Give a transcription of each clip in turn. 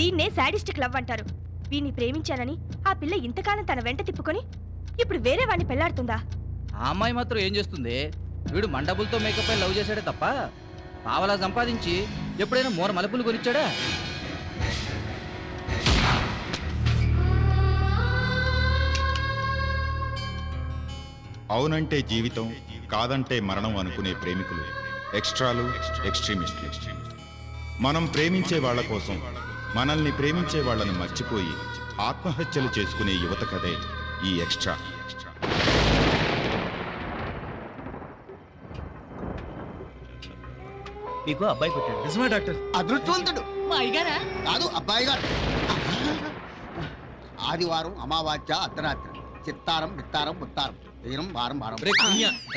దీన్నే sadistic love అంటారు. వీణ్ణి ప్రేమించానని ఆ పిల్ల ఇంతకాలం తన వెంట తిప్పుకొని ఇప్పుడు వేరే వాడిని పెళ్లాడుతుందా? ఆ అమ్మాయి మాత్రం ఏం చేస్తుంది? వీడు మండబులతో మేకప్ లవ్ చేశాడే తప్ప పావలా సంపాదించి ఎప్పుడైనా మూర మలుపులు కొనిచ్చాడా? అవునంటే జీవితం, కాదంటే మరణం అనుకునే ప్రేమికులు ఎక్స్ట్రాలు, ఎక్స్ట్రీమిస్టులు. మనం ప్రేమించే వాళ్ళ కోసం మనల్ని ప్రేమించే వాళ్ళని మర్చిపోయి ఆత్మహత్యలు చేసుకునే యువత కథే ఈ ఎక్స్ట్రా. మీకు అబ్బాయి పుట్టాడు. నిజమే డాక్టర్? అదృష్టవంతుడు. మా అయ్యగారా? కాదు, అబ్బాయి గారు. ఆదివారం, అమావాస్య, అర్ధరాత్రి, చిత్తారం, విత్తారం, ముత్తారం, తీరం, వారం, వారం.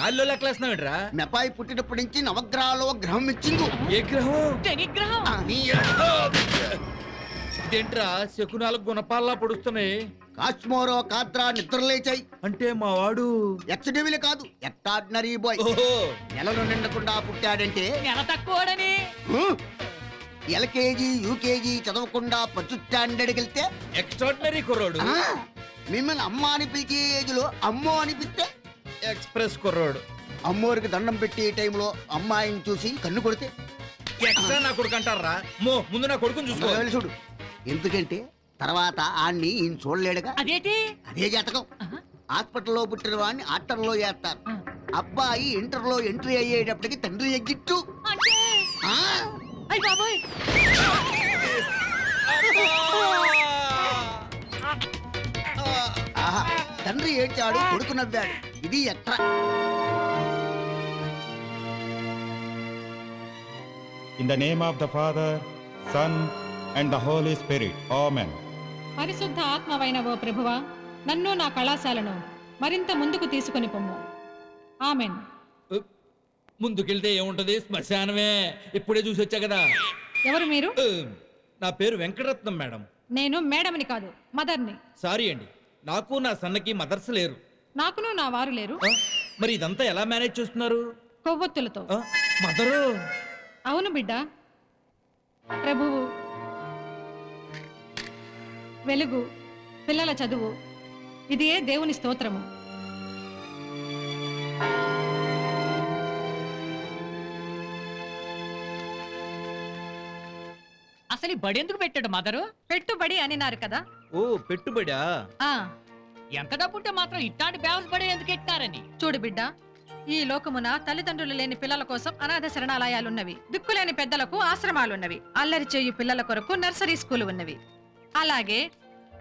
గాలిలో లెక్కలేస్తున్నావేంట్రా? మీ అబ్బాయి పుట్టినప్పటి నుంచి నవగ్రహాల్లో గ్రహం ఇచ్చింది. ఏ గ్రహం? శనిగ్రహం. ఇదేంట్రా శకునాలకు గుణపాల్లా పొడుస్తున్నాయి? కాశ్మోరో కాద్రా నిద్రలేచాయి అంటే మా వాడు ఎక్స్డెవిల్ కాదు, ఎక్స్ట్రాడినరీ బాయ్. నెలలు నిండకుండా పుట్టాడంటే నెల తక్కువడని. ఎల్కేజీ, యూకేజీ చదవకుండా ఫస్ట్ స్టాండర్డ్కి వెళ్తే ఎక్స్ట్రాడినరీ కుర్రోడు. మిమ్మల్ని అమ్మ అని పిలిచే ఏజ్లో అమ్మో అనిపిస్తే ఎక్స్ప్రెస్ కుర్రోడు. అమ్మోరికి దండం పెట్టే టైంలో అమ్మాయిని చూసి కన్ను కొడితే ఎక్స్ట్రా నా కొడుకు అంటారా? ముందు నా కొడుకుని చూసుకో. చూడు, ఎందుకంటే తర్వాత ఆన్ని ఈయన చూడలేడుగా. అదేంటి? అదే జాతకం. హాస్పిటల్లో పుట్టిన వాడిని ఆటర్లో చేస్తారు. అబ్బాయి ఇంటర్లో ఎంట్రీ అయ్యేటప్పటికి తండ్రి ఎగ్జిట్టు. అంటే అయ్య బాబోయ్. ఆహా, తండ్రి ఏడ్చాడు, కొడుకు నవ్వాడు. ఇది ఎట్రా. In the name of the Father, Son and the Holy Spirit. Amen. పరిశుద్ధ ఆత్మవైన ఓ ప్రభువా, నన్ను నా కళాశాలను మరింత ముందుకు తీసుకొని పొమ్ము. ఆమెన్. ముందుకెళ్తే ఏముంటది? శ్మశానమే. ఇప్పుడే చూసి వచ్చా కదా. ఎవరు మీరు? నా పేరు వెంకటరత్నం మేడం. నేను మేడంని కాదు, మదర్ని. సారీ అండి, నాకు నా సన్నకి మదర్స్ లేరు. నాకును నా వారు లేరు. మరి ఇదంతా ఎలా మేనేజ్ చేస్తున్నారు? కొవ్వొత్తులతో. మదరు? అవును బిడ్డ. ప్రభువు, వెలుగు, పిల్లల చదువు, ఇది ఏ దేవుని స్తోత్రము. అసలు ఈ బడి ఎందుకు పెట్టాడు మదరు? పెట్టుబడి అనినారు కదా. ఓ, పెట్టుబడా? ఎంత డబ్బుంటే మాత్రం ఇట్లాంటి బ్యాలెన్స్ బడి ఎందుకు పెట్టారని. చూడు బిడ్డ, ఈ లోకమున తల్లిదండ్రులు లేని పిల్లల కోసం అనాథ శరణాలయాలున్నవి, దిక్కులేని పెద్దలకు ఆశ్రమాలున్నవి, అల్లరి చేయు పిల్లల కొరకు నర్సరీ స్కూల్ ఉన్నవి. అలాగే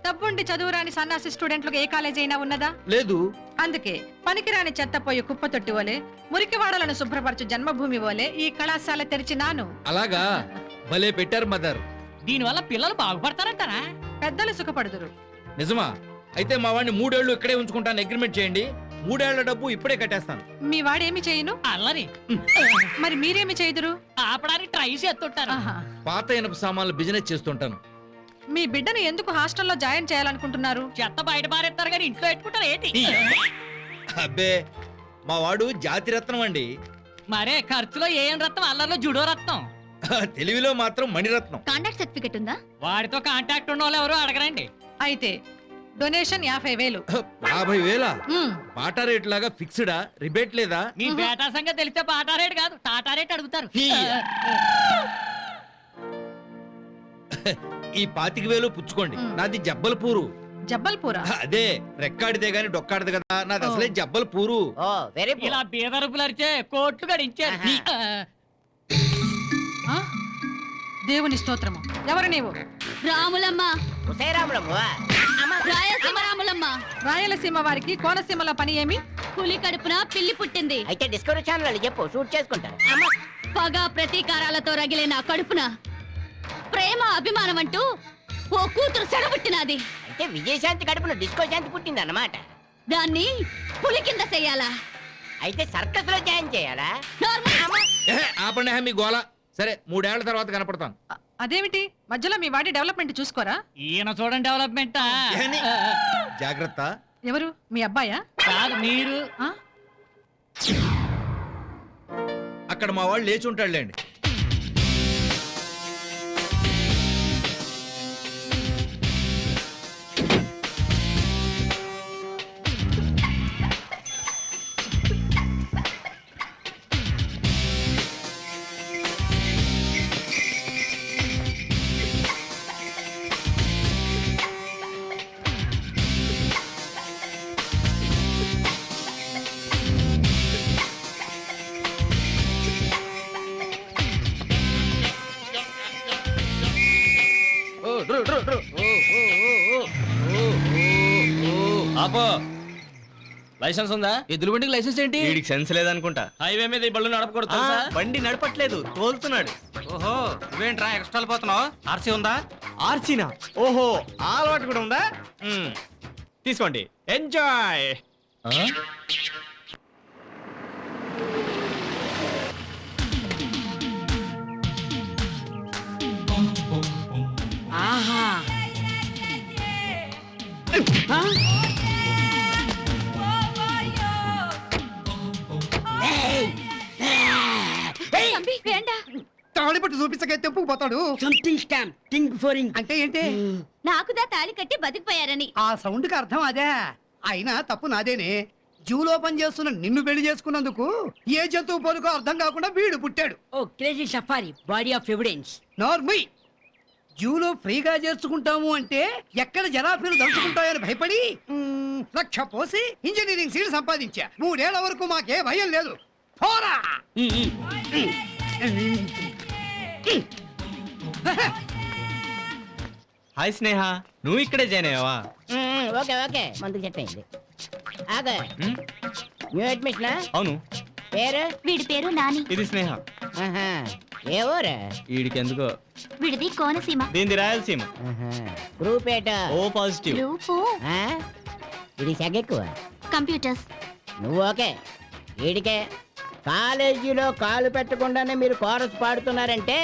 డబ్బుండి చదువురాని సన్నాసి స్టూడెంట్లకు ఏ కాలేజీ అయినా ఉన్నదా? లేదు. అందుకే పనికిరాని చెత్తపోయి కుప్పతొట్టి వలె, మురికివాడలను శుభ్రపరచు జన్మభూమి వలె ఈ కళాశాల తెరిచినాను. అలాగా? భలే పెట్టారు మదర్. దీనివల్ల పిల్లలు బాగుపడతారంటారా? పెద్దలు సుఖపడుదురు. నిజమా? అయితే మా వాడిని 3 ఏళ్ళు ఇక్కడే ఉంచుకుంటాను అగ్రిమెంట్ చేయండి. 3 ఏళ్ల డబ్బు ఇప్పుడే కట్టేస్తాను. మీ వాడేమి చేయను? అల్లరి. మరి మీరేమి చేయుదురు? ఆపడానికి ట్రై చేస్తుంటారు. పాత ఇనప సామాన్లు బిజినెస్ చేస్తుంటాను. మీ బిడ్డను ఎందుకు హాస్టల్లో జాయిన్ చేయాలనుకుంటున్నారు? చెత్త బయట పారేస్తారు కానీ ఇంట్లో పెట్టుకుంటారు ఏంటి? అబ్బే, మా వాడు జాతి రత్నం అండి. మరే ఖర్చులో ఏం రత్నం, అల్లరిలో జుడో రత్నం, తెలివిలో మాత్రం మణిరత్నం. కాంటాక్ట్ సర్టిఫికెట్ ఉందా? వాడితో కాంటాక్ట్ ఉన్న వాళ్ళు ఎవరు అడగరండి. అయితే డొనేషన్ 50,000. 50,000? బాటా రేట్ లాగా ఫిక్స్డా? రిబేట్ లేదా? మీ బేటా సంగతి తెలిస్తే బాటా రేట్ కాదు టాటా రేట్ అడుగుతారు. ఈ 25,000 పుచ్చుకోండి. నాది జబ్బల్పూరు. జబ్బల్పూరా? అదే, రెక్కాడితే గాని డొక్కాడదు కదా. నాది అసలే జబ్బల్పూరు. ఇలా బీదరుపులు అరిచే కోట్లు గడించారు. దేవుని స్తోత్రము. ఎవరు నీవు? రాములమ్మ. రాయలసీమ రాములమ్మ. రాయలసీమ వారికి కోనసీమలో పని ఏమి? పులి కడుపున పిల్లి పుట్టింది. అయితే డిస్కవరీ ఛానల్ చెప్పు, షూట్ చేసుకుంటారు. పగ ప్రతీకారాలతో రగిలే నా కడుపున ప్రేమ అభిమానం అంటూ ఓ కూతురు సెడబుట్టినది. అయితే విజయశాంతి కడుపున డిస్కో శాంతి పుట్టింది అన్నమాట. దాన్ని పులి కింద చెయ్యాలా? అయితే సర్కస్ లో జాయిన్ చేయాలా? ఆపండి మీ గోల. సరే, 3 ఏళ్ల తర్వాత కనపడతాను. అదేమిటి మధ్యలో మీ వాడి డెవలప్మెంట్ చూసుకోరా? ఈయన చూడండి డెవలప్మెంట్. జాగ్రత్త. ఎవరు? మీ అబ్బాయా? కాదు, మీరు. అక్కడ మా వాళ్ళు లేచి ఉంటాడులేండి. ఆపో. లైసెన్స్ ఉందా? ఎద్దుల బండికి లైసెన్స్ ఏంటి? వీడికి సెన్స్ లేదనుకుంటా. హైవే మీద ఈ బళ్ళు నడపకూడదు ఆ, తెలుసా? బండి నడపట్లేదు, తోలుతున్నాడు. ఓహో నువ్వేంట్రా ఎక్స్ట్రాలు పోతున్నావు? ఆర్సీ ఉందా? ఆర్సీనా? ఓహో, ఆ అలవాటు కూడా ఉందా? తీసుకోండి, ఎంజాయ్. ఆహా తంబి, వేండా. తాళిపట్టు చూపించకే తెప్పుకుపోతాడు. సంథింగ్ స్కామ్ థింక్ బిఫోర్ అంటే ఏంటి? నాకుదా తాళి కట్టి బతికిపోయారని. ఆ సౌండ్ కి అర్థం అదే. అయినా తప్పు నాదేనే. జూలో పని చేస్తున్న నిన్ను పెళ్లి చేసుకున్నందుకు ఏ జంతువు పోలుకో అర్థం కాకుండా వీడు పుట్టాడు. ఓ crazy safari body of evidence. నార్మీ జూలో ఫ్రీగా చేర్చుకుంటాము అంటే ఎక్కడ జరాఫీలు దలుచుకుంటాయని భయపడి లక్ష పోసి ఇంజనీరింగ్ సీట్ సంపాదించా. 3 ఏళ్ల వరకు మాకే భయం లేదు. పోరా. హాయ్ స్నేహ, నువ్వు ఇక్కడే జాయిన్ అయ్యావా? ఓకే ఓకే ముందుకు సెట్ అయింది. ఆగా న్యూ అడ్మిషన్. అవును. పేరు? వీడి పేరు నాని. ఇది స్నేహ. ఆహా. ఏ ఊరు? వీడికి ఎందుకో. వీడిది కోనసీమ. దీనిది రాయలసీమ. గ్రూప్ ఏట? O positive. గ్రూపు ఇది సెగెక్కువ. కంప్యూటర్స్. నువ్వు ఓకే. వీడికే కాలేజీలో కాలు పెట్టకుండానే మీరు కోరస్ పాడుతున్నారంటే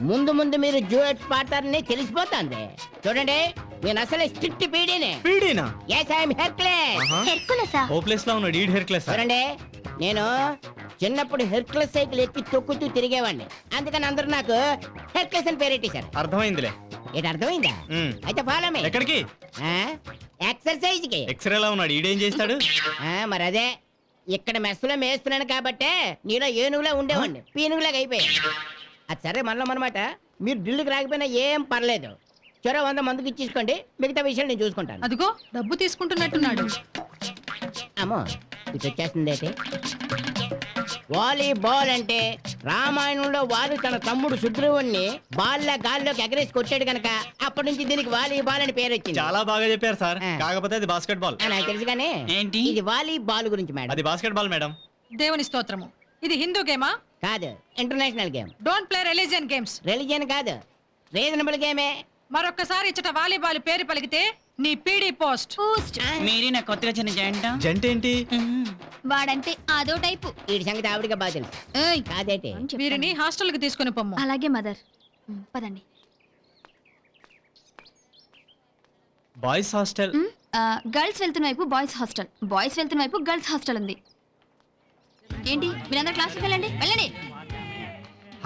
ముందు ముందు మీరు డ్యూయట్స్ పాడతారని తెలిసిపోతుంది. చూడండి నేను అసలే స్ట్రిక్ట్ పీడీనే. పీడీనా? yes I am Hercules. హెర్కులసా? ఓ ప్లేస్ లో ఉన్నాడు, ఈడ్ హెర్క్లెస్. చూడండి నేను చిన్నప్పుడు హెర్క్లెస్ సైకిల్ ఎక్కి తొక్కుతూ తిరిగేవాడిని. అందుకని అందరూ నాకు హెర్క్లెస్ అని పేరెట్టేశారు. అర్థమైందిలే. ఏంటి అర్థమైందా? అయితే ఫాలో మీ. ఎక్కడికి? ఎక్సర్సైజ్ కి. ఎక్స్రేలా ఉన్నాడు, ఈడేం చేస్తాడు? మరి అదే ఇక్కడ మెస్సులో మేస్తున్నాను కాబట్టే నీలో ఏనుగులా ఉండేవాడిని పీనుగులాగా అయిపోయాయి. అది సరే మనలో అనమాట. మీరు ఢిల్లీకి రాకపోయినా ఏం పర్లేదు. చొరవ 100 మందికి ఇచ్చేసుకోండి, మిగతా విషయాలు నేను చూసుకుంటాను. అదిగో డబ్బు తీసుకుంటున్నట్టున్నాడు. అమ్మో ఇటు వచ్చేస్తుంది ఏంటి? వాలీబాల్ అంటే రామాయణంలో వారు తన తమ్ముడు సుగ్రీవుణ్ణి బాల్లా గాల్లోకి ఎగరేసి కొట్టాడు కనుక అప్పటి నుంచి దీనికి వాలీబాల్ అని పేరు వచ్చింది. చాలా బాగా చెప్పారు సార్. కాకపోతే అది బాస్కెట్ బాల్. నాకు తెలుసు కానీ ఏంటి? ఇది వాలీబాల్ గురించి మేడం. అది బాస్కెట్ బాల్ మేడం. దేవుని స్తోత్రము. ఇది హిందూ గేమా? కాదు, international game. Don't play religion games. Religion కాదు, రీజనబుల్ గేమే. మరొక్కసారి ఇచ్చట వాలీబాల్ పేరు పలికితే నీ పీడీ పోస్ట్. మీరే నా కొత్తగా చిన్న జాయింట్. జంట ఏంటి? వాడంతే అదో టైపు. వీడి సంగతి ఆవిడగా బాగా తెలుసు. కాదేటి? వీరిని హాస్టల్ కి తీసుకుని పొమ్ము. అలాగే మదర్. పదండి. Boys hostel. గర్ల్స్ వెళ్తున్న వైపు బాయ్స్ హాస్టల్, బాయ్స్ వెళ్తున్న వైపు గర్ల్స్ హాస్టల్ ఉంది. ఏంటి మీరందరూ క్లాస్కి వెళ్ళండి, వెళ్ళండి.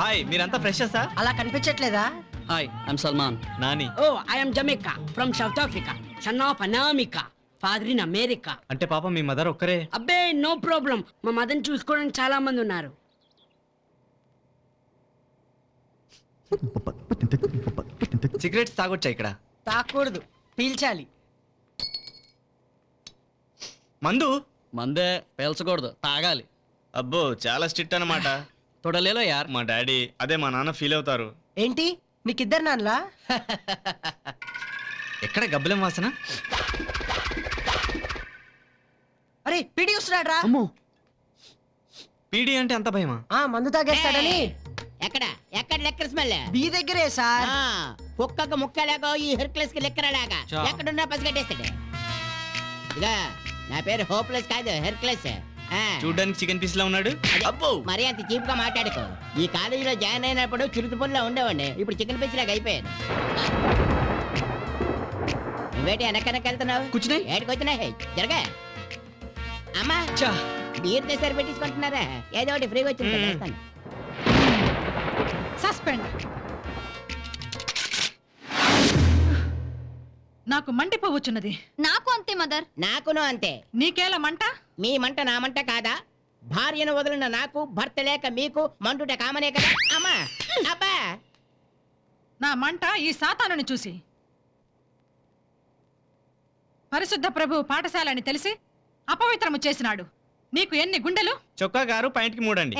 హాయ్, మీరంతా ఫ్రెషర్సా? అలా కనిపించట్లేదా? Hi I'm Salman. Nani. Oh I'm Jamaica from South Africa, son of Anamika, father in America. అంటే పాప మీ మదర్ ఒక్కరే? అబ్బే నో ప్రాబ్లం, మా మదర్ని చూసుకోవడానికి చాలా మంది ఉన్నారు. సిగరెట్స్ తాగొచ్చా ఇక్కడ? తాకూడదు, పీల్చాలి. మందు? మందే పేల్చకూడదు, తాగాలి. అబ్బో చాలా స్ట్రిక్ట్ అన్నమాట. తొడలేలో యార్. మా డాడీ, అదే మా నాన్న ఫీల్ అవుతారు. ఏంటి మీకిద్దరు నాన్నలా? ఎక్కడ గబ్బలం వాసన? అరే పిడి వస్తున్నాడు రా. పీడి అంటే అంత భయమా? మందు తాగేస్తాడని. ఎక్కడ ఎక్కడ లెక్కర్ స్మెల్? మీ దగ్గరే సార్. కుక్కకు ముక్కలాగా ఈ హెర్క్లెస్ కి లెక్కరలాగా ఎక్కడున్నా పసిగట్టేస్తాడు. ఇదా నా పేరు హోప్లెస్ కాదు, హెర్క్లెస్. చూడ్డానికి చికెన్ పీస్ లా ఉన్నాడు. అబ్బో మరి అంత చీప్ గా మాట్లాడుకో. ఈ కాలేజీలో జాయిన్ అయినప్పుడు చిరుతుపల్లిలో ఉండేవాడిని, ఇప్పుడు చికెన్ పీస్ లాగా అయిపోయాను. నువ్వేటి వెనకనక వెళ్తున్నావు? కూర్చున్నాయి. ఏటికి వచ్చినాయి జరగా. అమ్మా బీర్తో సరిపెట్టించుకుంటున్నారా? ఏదో ఒకటి ఫ్రీగా వచ్చింది. సస్పెండ్. నాకు మండిపోవచ్చున్నది. నాకు అంతే మదర్. నాకును అంతే. నీకేలా మంట? మీ మంట నా మంట కాదా? భార్యను వదిలిన నాకు భర్త లేక మీకు మంటుట కామనే కదా. అమ్మా అబ్బా నా మంట ఈ సాతానుని చూసి. పరిశుద్ధ ప్రభు పాఠశాలని తెలిసి అపవిత్రము చేసినాడు. నీకు ఎన్ని గుండెలు? చొక్కా గారు పాయింట్కి 3 అండి.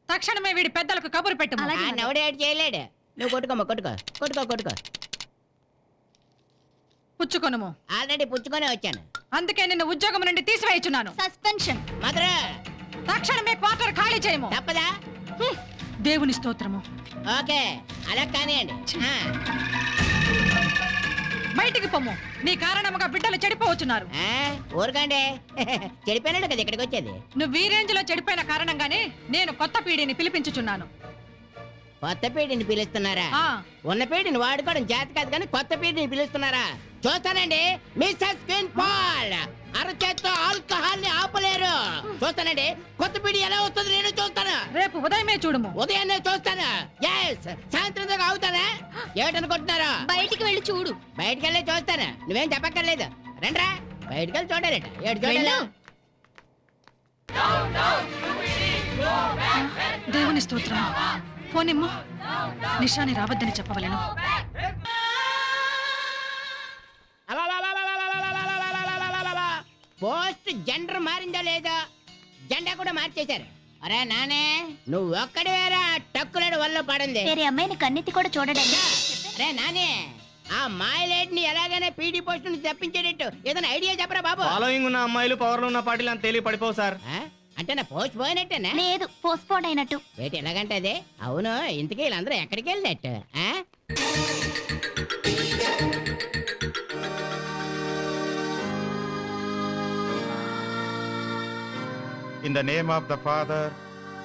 తక్షణమే వీడి పెద్దలకు కబురు పెట్టు. నవడేడు చేయలేడు. నువ్వు కొట్టుకోమ్మా, కొట్టుకో కొట్టుకో కొట్టుకో. పుచ్చుకొనుము. ఆల్రెడీ పుచ్చుకొని వచ్చాను. అందుకే నిన్ను ఉద్యోగం నుండి తీసివేయుచున్నాను. సస్పెన్షన్. మదర్ తక్షణమే క్వార్టర్ ఖాళీ చేయము. తప్పదా? దేవుని స్తోత్రము. ఓకే, అలా కానివ్వండి. బయటికి పొమ్ము. నీ కారణముగా బిడ్డలు చెడిపోవచ్చున్నారు. ఊరుకోండి. చెడిపోయినాడు కదా ఇక్కడికి వచ్చేది. నువ్వు ఈ రేంజ్ లో చెడిపోయిన కారణంగానే నేను కొత్త పీడిని పిలిపించుచున్నాను. కొత్త పీడిని పిలుస్తున్నారా? ఆ ఉన్న పీడిని వాడుకోవడం జాతి కాదు కానీ కొత్త పీడిని పిలుస్తున్నారా? చూస్తానండి మిస్సెస్ క్వీన్ పాల్. అరచేత్తో ఆల్కహాల్ ని ఆపలేరు. చూస్తానండి కొత్త పీడి ఎలా వస్తుంది నేను చూస్తాను. రేపు ఉదయమే చూడుము. ఉదయాన్నే చూస్తాను. ఎస్, సాయంత్రం దాకా అవుతానా? ఏమిటనుకుంటున్నారు? బయటికి వెళ్ళి చూడు. బయటికి వెళ్ళి చూస్తాను. నువ్వేం చెప్పక్కర్లేదు. రండ్రా బయటికి వెళ్ళి చూడాలట. ఏడు చూడాలి. దేవుని స్తోత్రం. ఫోనిమ్ము. నిషాని రావద్దని చెప్పవలను. పోస్ట్ జెండర్ మారిందో లేదో జెండా కూడా మార్చేశారు. అరే నానే, నువ్వు ఒక్కడివేరా టక్కులేడు వల్ల పడింది. వేరే అమ్మాయిని కన్నెత్తి కూడా చూడడండి. అరే నానే, ఆ మాయలేటిని ఎలాగైనా పీడీ పోస్ట్ నుంచి తప్పించేటట్టు ఏదైనా ఐడియా చెప్పరా బాబు. ఫాలోయింగ్ ఉన్న అమ్మాయిలు పవర్ లో ఉన్న పార్టీలు అంత తేలిక పడిపోవు సార్. అంటే నా పోస్ట్ పోయినట్టేనా? లేదు, పోస్ట్ పోన్ అయినట్టు. ఏంటి ఎలాగంటే అదే? అవును, ఇంతకీ వీళ్ళందరూ ఎక్కడికి వెళ్ళినట్టు? In the name of the Father,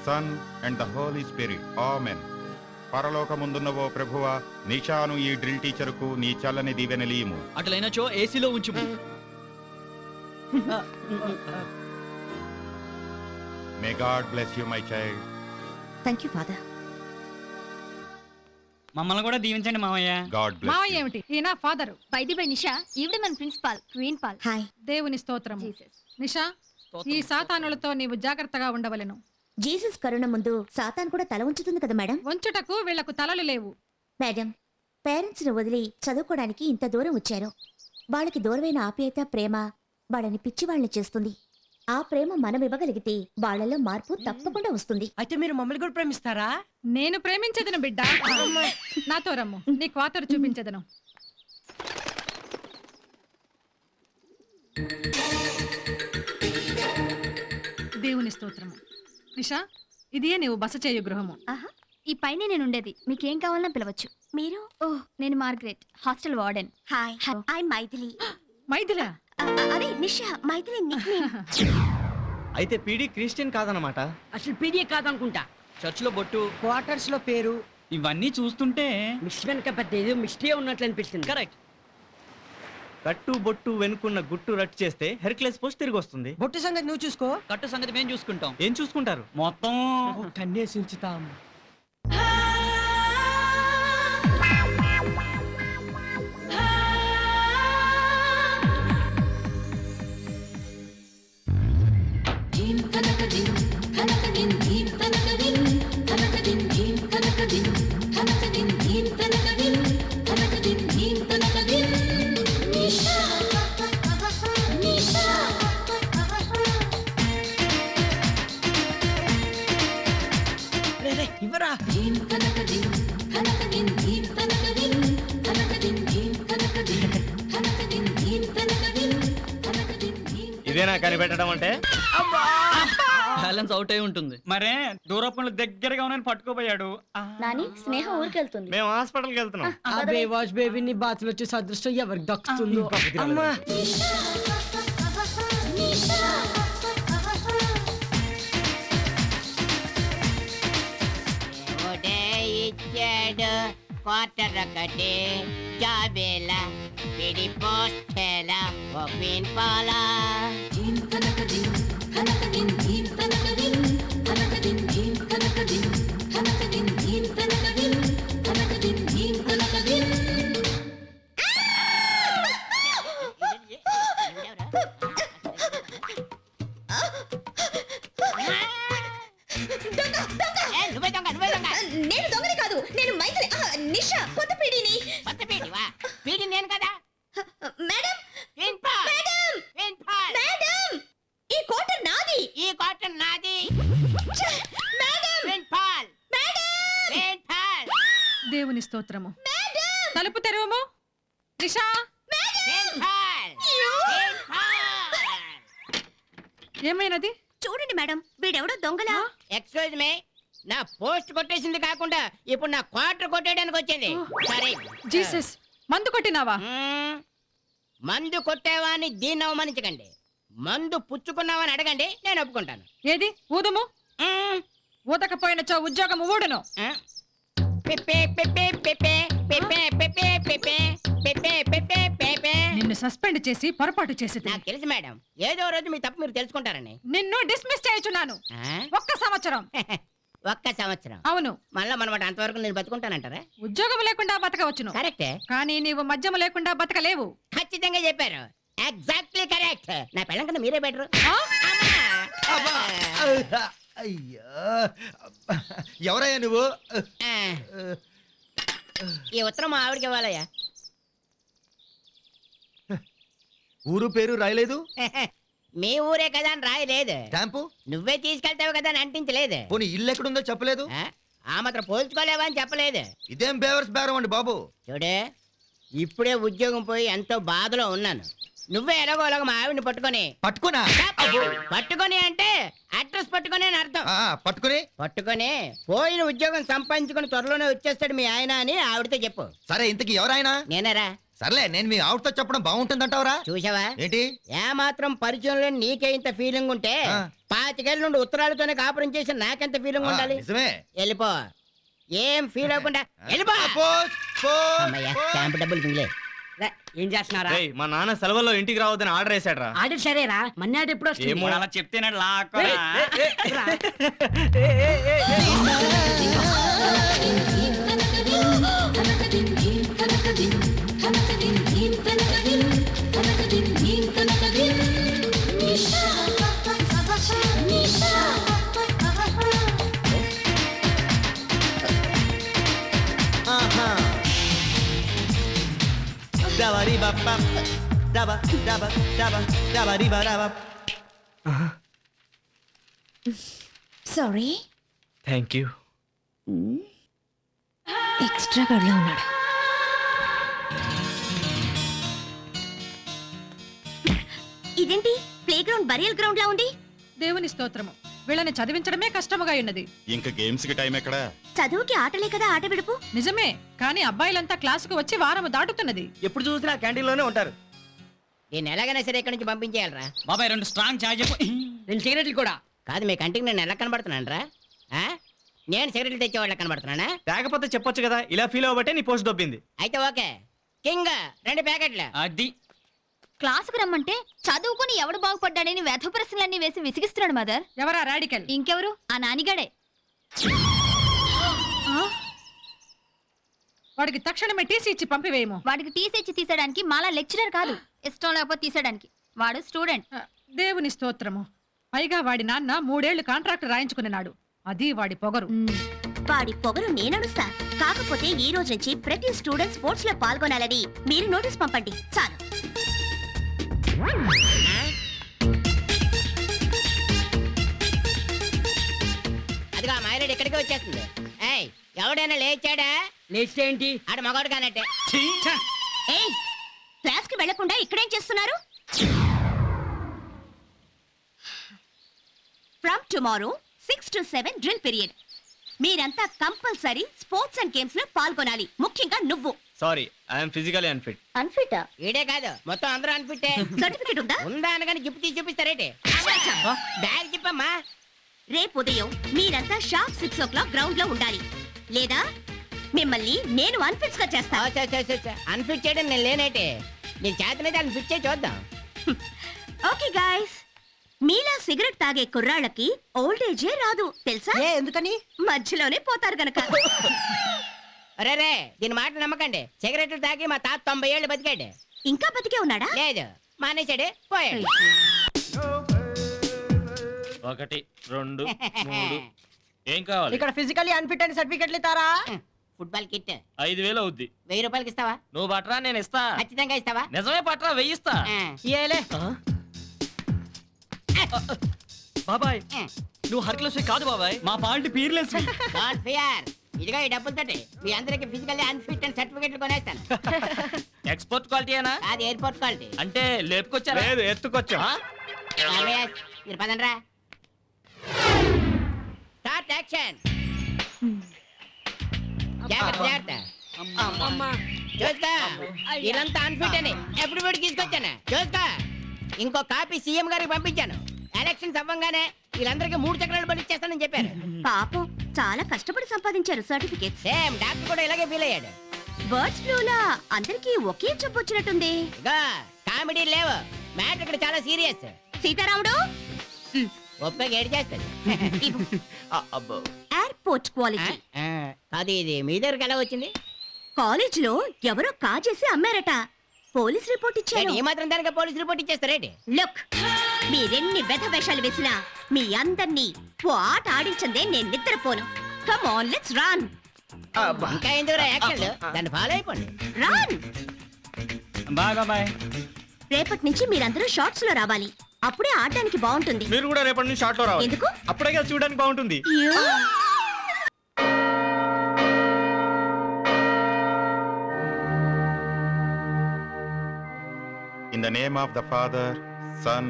Son and the Holy Spirit. Amen. పరలోకముందున్న ఓ ప్రభువా, నిషాను ఈ డ్రిల్ టీచరుకు నీ చల్లని దీవెనలీయము. అట్లయినచో ఏసీలో ఉంచుము. May God bless you, my child. Thank you father. మమ్మల్ని కూడా దీవించండి మామయ్య. God bless మా you. ఏమిటి ఈయన ఫాదరు. బై నిషా, ఈవిడ మన ప్రిన్సిపాల్ క్వీన్ పాల్. హాయ్. దేవుని స్తోత్రం. నిషా, ఈ సాతానులతో నీవు జాగ్రత్తగా ఉండవలెను. జీసస్ కరుణ ముందు సాతాన్ కూడా తల ఉంచుతుంది కదా మేడం. వంచుటకు వీళ్లకు తలలు లేవు. మేడం, పేరెంట్స్ ను వదిలి చదువుకోవడానికి ఇంత దూరం వచ్చారు. వాళ్ళకి దూరమైన ఆప్యాయత, ప్రేమ వాళ్ళని పిచ్చి వాళ్ళని చేస్తుంది. ఆ ప్రేమ మనం ఇవ్వగలిగితే వాళ్ళలో మార్పు తప్పకుండా వస్తుంది. అయితే మీరు మమ్మల్ని కూడా ప్రేమిస్తారా? నేను ప్రేమించదను బిడ్డ. నాతో రమ్ము, నీ క్వార్టర్ చూపించదను. దేవుని స్తోత్రము. నిషా, ఇదే నీవు బస చేయు గృహము. ఈ పైన నేను ఉండేది. మీకేం కావాలన్నా పిలవచ్చు. మీరు? ఓహ్, నేను Margaret, hostel warden. Hi, I Maithili. మైథిలా? అదే నిషా, మైథిలి నిక్నేమ్. అయితే పీడీ క్రిస్టియన్ కాదనమాట. అసలు పీడియే కాదనుకుంటా. చర్చ్ లో బొట్టు, క్వార్టర్స్ లో పేరు ఇవన్నీ చూస్తుంటే మిస్ వెనక పెద్ద ఏదో మిస్టరీ ఉన్నట్లు అనిపిస్తుంది. కరెక్ట్. కట్టు బొట్టు వెనుకున్న గుట్టు రట్టు చేస్తే హెర్క్లెస్ పోస్ట్ తిరిగి వస్తుంది. బొట్టు సంగతి నువ్వు చూసుకో. కట్టు సంగతి మేము చూసుకుంటాం. ఏం చూసుకుంటారు? మొత్తం కన్నేసి ఉంచుతాం. ఇవరా ఇదేనా కనిపెట్టడం అంటే? బ్యాలెన్స్ అవుట్ అయి ఉంటుంది. మరే దూరపు దగ్గరగా ఉన్నాయని పట్టుకోపోయాడు. నాని, స్నేహ ఊరికెళ్తుంది. మేము హాస్పిటల్కి వెళ్తున్నాం. అబే వాష్ బేబీని బాత్లో వచ్చే అదృష్టం ఎవరికి దక్కుతుందో. అమ్మా, ఇచ్చాడు క్వార్టర్ ఒకటి జాబేలా పిడి పోస్టేలా ఓ క్వీన్ పాలా. నువ్వే దొంగ, నువ్వే దొంగ. నేను దొంగని కాదు, నేను మైథిలి. నిషా, కొత్త పీడిని. కొత్త పీడివా? పీడి నేను కదా. Madam, queen Paul, madam, queen Paul. Madam, ఈ క్వార్టర్ నాది. ఈ కాటన్ నాది. Madam, queen Paul, madam, queen Paul. దేవుని స్తోత్రము. తలుపు తెరవము. నిషా, మేడం. ఏమైనది? చూడండి మేడం, వీడెవడో దొంగలా. ఎక్స్క్యూజ్ మీ, నా పోస్ట్ కొట్టేసింది కాకుండా ఇప్పుడు నా క్వార్టర్ కొట్టేయడానికి వచ్చింది. సరే జీసస్, మందు కొట్టినావా? మందు కొట్టేవాని దీన్ని అవమానించకండి. మందు పుచ్చుకున్నావని అడగండి, నేను ఒప్పుకుంటాను. ఏది ఊదుము. ఊదకపోయినచో ఉద్యోగం ఊడును. నిన్ను సస్పెండ్ చేసి పొరపాటు చేసి నాకు తెలుసు మేడం, ఏదో రోజు మీ తప్పు మీరు తెలుసుకుంటారని. నిన్ను డిస్మిస్ చేయుచున్నాను. 1 సంవత్సరం. 1 సంవత్సరం? అవును. మళ్ళా మనమాట అంతవరకు నేను బతుకుంటానంటారా? ఉద్యోగం లేకుండా బతకవచ్చును. కరెక్టే, కానీ నీవు మద్యం లేకుండా బతకలేవు. ఖచ్చితంగా చెప్పారు. Exactly correct. నా పెళ్ళం కన్నా మీరే బెటరు. అయ్యా, ఎవరయ్యా నువ్వు? ఈ ఉత్తరం మా ఆవిడకి ఇవ్వాలయ్యా. ఊరు పేరు రాయలేదు. మీ ఊరే కదా అని రాయలేదు. స్టాంపు నువ్వే తీసుకెళ్తావు కదా అని అంటించలేదు. పోనీ ఇల్లు ఎక్కడుందో చెప్పలేదు. ఆ మాత్రం పోల్చుకోలేవా అని చెప్పలేదు. ఇదేం బేవర్స్ బేరం అండి బాబు. చూడే, ఇప్పుడే ఉద్యోగం పోయి ఎంతో బాధలో ఉన్నాను. నువ్వే ఎలాగోలాగ మా ఆవిడని పట్టుకున్నా పట్టుకొని అంటే అడ్రస్ పట్టుకొని అని అర్థం. పట్టుకుని పోయిన ఉద్యోగం సంపాదించుకుని త్వరలోనే వచ్చేస్తాడు మీ ఆయన అని ఆవిడతో చెప్పు. సరే, ఇంతకి ఎవరైనా? నేనేరా. సర్లే, నేను మీ ఆవిడతో చెప్పడం బాగుంటుందంటావరా? చూసావా ఏంటి? ఏమాత్రం పరిచయం లేని నీకే ఇంత ఫీలింగ్ ఉంటే 25 ఏళ్ళ నుండి ఉత్తరాలతోనే కాపురం చేసి నాకెంత ఫీలింగ్ ఉండాలి? నిజమే. వెళ్ళిపో, ఏం ఫీల్ అవ్వకుండా వెళ్ళిపో. అమ్మయ్యా, క్యాంప్ డబ్బులు మిగిలే. ఏం చేస్తున్నారా? మా నాన్న సెలవుల్లో ఇంటికి రావద్దని ఆర్డర్ వేసాడు రా. ఆర్డర్ సరేరా, మన్నాడు ఎప్పుడు వస్తుంది? అలా చెప్తేనే సారీ. Thank you. ఎక్స్ట్రా గడ్లో ఉన్నాడు. ఇదేంటి ప్లే గ్రౌండ్ బరియల్ గ్రౌండ్ లా ఉంది? దేవుని స్తోత్రము, వీళ్ళని చదివించడమే కష్టముగా ఉన్నది. ఇంకా గేమ్స్ కి టైం ఎక్కడా? చదువుకి ఆటలే కదా ఆట విడుపు. నిజమే, కానీ అబ్బాయిలంతా క్లాసుకు వచ్చి వారము దాటుతున్నది. ఎప్పుడు చూసినా క్యాంటీన్ లోనే ఉంటారు. నేను ఎలాగైనా సరే ఇక్కడి నుంచి పంపించేయాలరా. బాబాయ్ 2 స్ట్రాంగ్ చాయ్ చెప్పు. 2 సిగరెట్లు కూడా. కాదు, మీ కంటికి నేను ఎలా కనబడుతున్నాను రా? నేను సిగరెట్లు తెచ్చేవాళ్ళ కనబడుతున్నానా? లేకపోతే చెప్పొచ్చు కదా, ఇలా ఫీల్ అవ్వబట్టే నీ పోస్ట్ దొబ్బింది. అయితే ఓకే, కింగ్ 2 ప్యాకెట్లు. అది క్లాసుకు రమ్మంటే చదువుకుని ఎవడు బాగుపడ్డాడని వ్యధ ప్రశ్నలన్నీ వేసి విసిగిస్తున్నాడు మదర్. ఎవరా రాడికల్? ఇంకెవరు? ఆ నానిగాడే. వాడికి తక్షణమే టీసీ ఇచ్చి పంపివేయము. వాడికి టీసీ ఇచ్చి తీసేయడానికి మాలా లెక్చరర్ కాదు, ఇష్టం లేకపోతే తీసేయడానికి. వాడు స్టూడెంట్. దేవుని స్తోత్రము. పైగా వాడి నాన్న 3 ఏళ్లు కాంట్రాక్ట్ రాయించుకున్నాడు. అది వాడి పొగరు. వాడి పొగరు నేనడుస్తా. కాకపోతే ఈ రోజు నుంచి ప్రతి స్టూడెంట్ స్పోర్ట్స్ లో పాల్గొనాలని మీరు నోటీస్ పంపండి చాలు. అదిగా మైలేడ్ ఇక్కడికి వచ్చేస్తుంది. ఏయ్, ఎవడైనా లేచాడా? లేస్తే ఏంటి? ఆడ మగవాడు కానట్టే. ఏయ్, క్లాస్ కి వెళ్లకుండా ఇక్కడేం చేస్తున్నారు? From tomorrow 6 to 7 drill period. మీరంతా కంపల్సరీ స్పోర్ట్స్ అండ్ గేమ్స్ లో పాల్గొనాలి. ముఖ్యంగా నువ్వు. Sorry, I'm physically unfit. అన్ఫిటా? ఈడే కాదు, మొత్తం అందరూ అన్ఫిట్టే. సర్టిఫికెట్ ఉందా? ఉందా అనగానే జిప్పు తీసి చూపిస్తారేంటి? బ్యాగ్ చెప్పమ్మా. రేపు ఉదయం మీరంతా షార్ప్ 6 o'clock గ్రౌండ్ లో ఉండాలి, లేదా మిమ్మల్ని నేను అన్ఫిట్స్ గా చేస్తా. అన్ఫిట్ చేయడం నేను లేనేటే. నీ చేతనైతే అన్ఫిట్ చేసి చూద్దాం. ఓకే గాయ్స్, మీలా సిగరెట్ తాగే కుర్రాళ్ళకి ఓల్డ్ ఏజే రాదు తెలుసా? ఎందుకని? మధ్యలోనే పోతారు గనక. రే, దీని మాట నమ్మకండి. సిగరెట్లు తాగి మా తాత 90 ఏళ్ళు బతికాడు. ఇంకా బతికే ఉన్నాడా? లేదు, మానేశాడు, పోయాడు. 1 2 3 ఏం కావాలి? ఇక్కడ ఫిజికల్లీ అన్ఫిట్ అని సర్టిఫికెట్లు ఇస్తారా? ఫుట్బాల్ కిట్ 5000 అవుద్ది. 1000 రూపాయలకి ఇస్తావా? నువ్వు పట్రా, నేను ఇస్తా. ఖచ్చితంగా ఇస్తావా? నిజమే పట్రా, 1000 ఇస్తా. ఇయ్యలే. బాబాయ్, నువ్వు హర్క్లెస్ కాదు బాబాయ్, మా పార్టీ పీర్లెస్. Not fear. ఇదిగో ఈ డబ్బులతోటి మీ అందరికి ఫిజికల్లీ అన్ఫిట్ అని సర్టిఫికెట్లు కొనేస్తాను. ఎక్స్పోర్ట్ క్వాలిటీనా? అది ఎయిర్పోర్ట్ క్వాలిటీ. అంటే లేపుకొచ్చారా? లేదు, ఎత్తుకొచ్చా. మీరు పదండ్రా. Start action. జాగ్రత్త జాగ్రత్త. అమ్మా చూసుకో, వీళ్ళంతా అన్ఫిట్ అని ఎప్పుడు తీసుకొచ్చాను. చూసుకో, ఇంకో కాపీ సీఎం గారికి పంపించాను. ఎలక్షన్స్ అవ్వంగానే వీళ్ళందరికీ 3 చక్రాలు బలి ఇచ్చేస్తానని చెప్పారు. పాపం చాలా కష్టపడి సంపాదించారు సర్టిఫికేట్. సేమ్ డాక్టర్ కూడా ఇలాగే ఫీల్ అయ్యాడు. బర్డ్స్ ఫ్లూలా అందరికీ ఒకే జబ్బు వచ్చినట్టుంది. ఇగో కామెడీ లేవు, మ్యాటర్ ఇక్కడ చాలా సీరియస్. సీతారాముడు ఒప్పగా ఏడు చేస్తుంది. Airport quality. అది ఇది మీ దగ్గరికి ఎలా వచ్చింది? కాలేజీలో ఎవరో కాజేసి అమ్మారట. పోలీస్ రిపోర్ట్ ఇచ్చారు. ఈ మాత్రం దానికి పోలీస్ రిపోర్ట్ ఇచ్చేస్తారేంటి? లుక్, మీరెన్ని వెధ వేషాలు వేసినా మీ అందరినీ ఓ ఆట ఆడించందే నేను నిద్రపోను. Come on let's run. ఇంకా ఎందుకు యాక్షన్? దాన్ని ఫాలో అయిపోండి. రన్. Bye bye. రేపటి నుంచి మీరందరూ షార్ట్స్ లో రావాలి. అప్పుడే ఆడడానికి బాగుంటుంది. మీరు కూడా రేపటి నుంచి షార్ట్ లో రావాలి. ఎందుకు? అప్పుడే కదా చూడడానికి బాగుంటుంది. In the name of the Father, Son,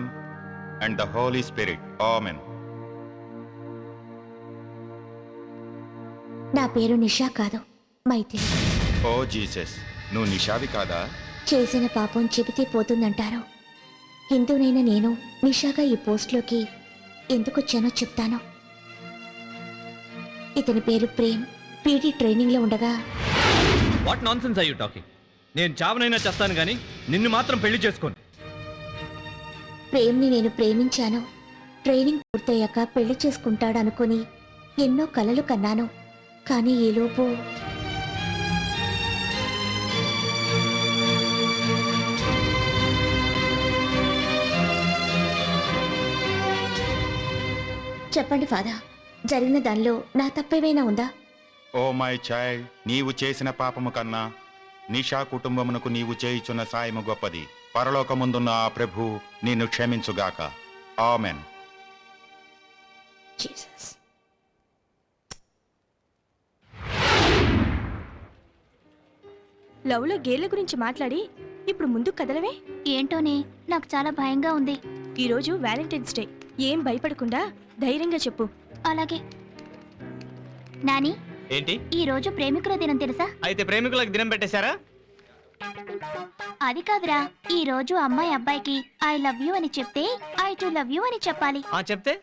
and the Holy Spirit. Amen. నా పేరు నిషా కాదు, మైథిలి. ఓ జీసస్, నువ్వు నిషావి కాదా? చేసిన పాపం చెబితే పోతుందంటారు. హిందూనైన నేను నిషాగా ఈ పోస్ట్లోకి ఎందుకొచ్చానో చెప్తాను. ఇతని పేరు ప్రేమ్. పీటీ ట్రైనింగ్లో ఉండగా. What nonsense are you talking? నేను చావనైనా చేస్తాను కానీ నిన్ను మాత్రం పెళ్లి చేసుకోను. ప్రేమ్ని నేను ప్రేమించాను. ట్రైనింగ్ పూర్తయ్యాక పెళ్లి చేసుకుంటాడు అనుకుని ఎన్నో కలలు కన్నాను. కానీ ఈలోపు చెప్పండి ఫాదర్, జరిగిన దానిలో నా తప్పేమైనా ఉందా? ఓ మై చైల్డ్, నీవు చేసిన పాపము కన్నా నిషా కుటుంబమునకు నీవు చేయుచున్న సాయము గొప్పది. పరలోకముందున్న ఆ ప్రభు నిన్ను క్షమించుగాక. ఆమెన్. జీసస్. లవ్ లో గేర్ల గురించి మాట్లాడి ఇప్పుడు ముందుకు కదలవే. ఏంటోనే, నాకు చాలా భయంగా ఉంది. ఈరోజు వ్యాలంటైన్స్ డే. ఏం భయపడకుండా ధైర్యంగా చెప్పు. అలాగే నాని, ఏంటి ఈ రోజు ప్రేమికుల దినం తెలుసా? అయితే ప్రేమికులకు దినం పెట్టేశారా? అది కాదురా, ఈ రోజు అమ్మాయి అబ్బాయికి ఐ లవ్ యూ అని చెప్తే ఐ టు లవ్ యూ అని చెప్పాలి. చెప్తే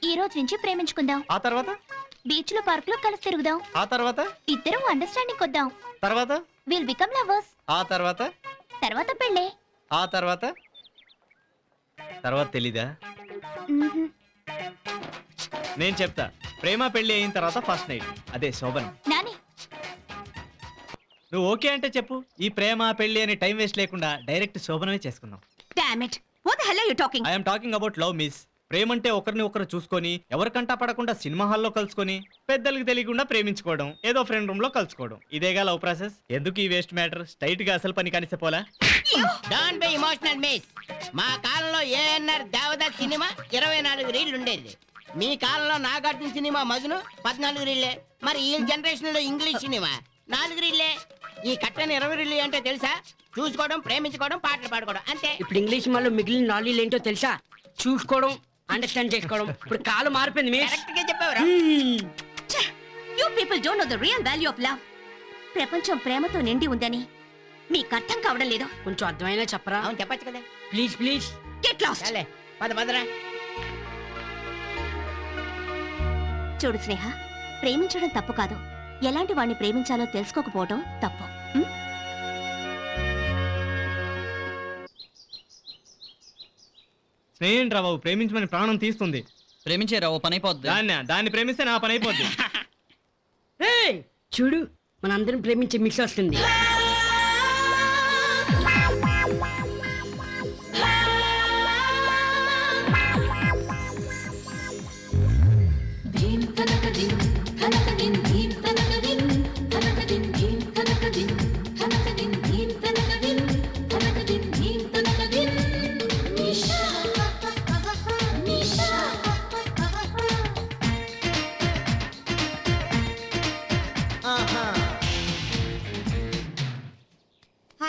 ఈ రోజు నుంచి ప్రేమించుకుందాం. ఆ తర్వాత? బీచ్ లో పార్క్ లో కలిసి తిరుగుదాం. ఆ తర్వాత? ఇద్దరం అండర్స్టాండింగ్ వద్దాం. తర్వాత? Will become lovers. ఆ తర్వాత? తర్వాత పెళ్ళే. ఆ తర్వాత? తర్వాత తెలీదా? నేను చెప్తా. ప్రేమ పెళ్లి అయిన తర్వాత ఫస్ట్ నైట్, అదే శోభన్. నాని, నువ్వు ఓకే అంటే చెప్పు. ఈ ప్రేమ పెళ్లి అని టైం వేస్ట్ లేకుండా డైరెక్ట్ శోభనమే చేసుకుందాం. Damn it, what the hell are you talking? I am talking about love miss. ప్రేమ అంటే ఒకరిని ఒకరు చూసుకొని ఎవరికంటా పడకుండా సినిమా హాల్లో కలుసుకొని పెద్దలకు తెలియకుండా ప్రేమించుకోవడం, ఏదో ఫ్రెండ్ రూమ్ లో కలుసుకోవడం. ఇదేగా లవ్ ప్రాసెస్. ఎందుకు ఈ వేస్ట్ మ్యాటర్? స్ట్రైట్ గా అసలు పని కానిసేపోలా. Don't be emotional miss. మా కాలంలో ఏఎన్ఆర్ దేవదాస్ సినిమా 24 రీళ్లు ఉండేది. మీ కాలంలో నాగార్జున సినిమా మజును 14 రీళ్లే. మరి ఈ జనరేషన్ లో ఇంగ్లీష్ సినిమా 4 రీళ్లే. ఈ కట్టని 20 రీళ్లు అంటే తెలుసా? చూసుకోవడం, ప్రేమించుకోవడం, పాటలు పాడుకోవడం అంతే. ఇప్పుడు ఇంగ్లీష్ మాలో మిగిలిన నాలుగు ఏంటో తెలుసా? చూసుకోవడం, అండర్స్టాండ్ చేసుకోవడం. ఇప్పుడు కాలం మారిపోయింది మిస్. కరెక్ట్ గా చెప్పావురా. You people don't know the real value of love. ప్రపంచం ప్రేమతో నిండి ఉందని మీకు అర్థం కావడం లేదు. కొంచెం అర్థమైనా చెప్పరా? అవును చెప్పచ్చు కదా. Please please get lost. చాలే పద పదరా. చూడు స్నేహ, ప్రేమించడం తప్పు కాదు. ఎలాంటి వాడిని ప్రేమించాలో తెలుసుకోకపోవడం తప్పు. స్నేహం రా బాబు, ప్రేమించమని ప్రాణం తీస్తుంది. ప్రేమించే రా, ఓ పని అయిపోద్ది. దాన్ని ప్రేమిస్తే నా పని అయిపోద్ది. చూడు, మనందరం ప్రేమించే మిక్స్ వస్తుంది.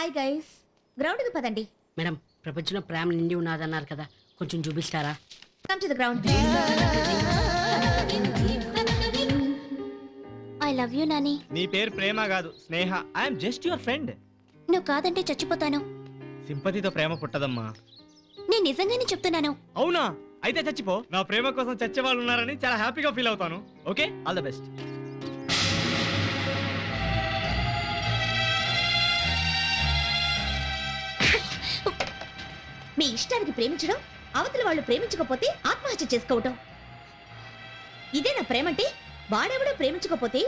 హాయ్ గైస్ గ్రౌండ్కి పదండి. మేడం ప్రపంచంలో ప్రేమ నిండి ఉన్నదన్నారు కదా, కొంచెం చూపిస్తారా? Come to the ground. I love you Nani. నీ పేరు ప్రేమ కాదు Sneha. I'm just your friend. నువ్వు కాదంటే చచ్చిపోతాను. సింపతితో ప్రేమ పుట్టదమ్మా. నేను నిజంగానే చెప్తున్నాను. అవునా? అయితే చచ్చిపో. నా ప్రేమ కోసం చచ్చే వాళ్ళు ఉన్నారని చాలా హ్యాపీగా ఫీల్ అవుతాను. Okay, all the best. మీ ఇష్టానికి ప్రేమించడం, అవతల వాళ్ళు ప్రేమించకపోతే ఆత్మహత్య చేసుకోవటం, ఇదే నా ప్రేమంటే. వాడెవడో ప్రేమించకపోతే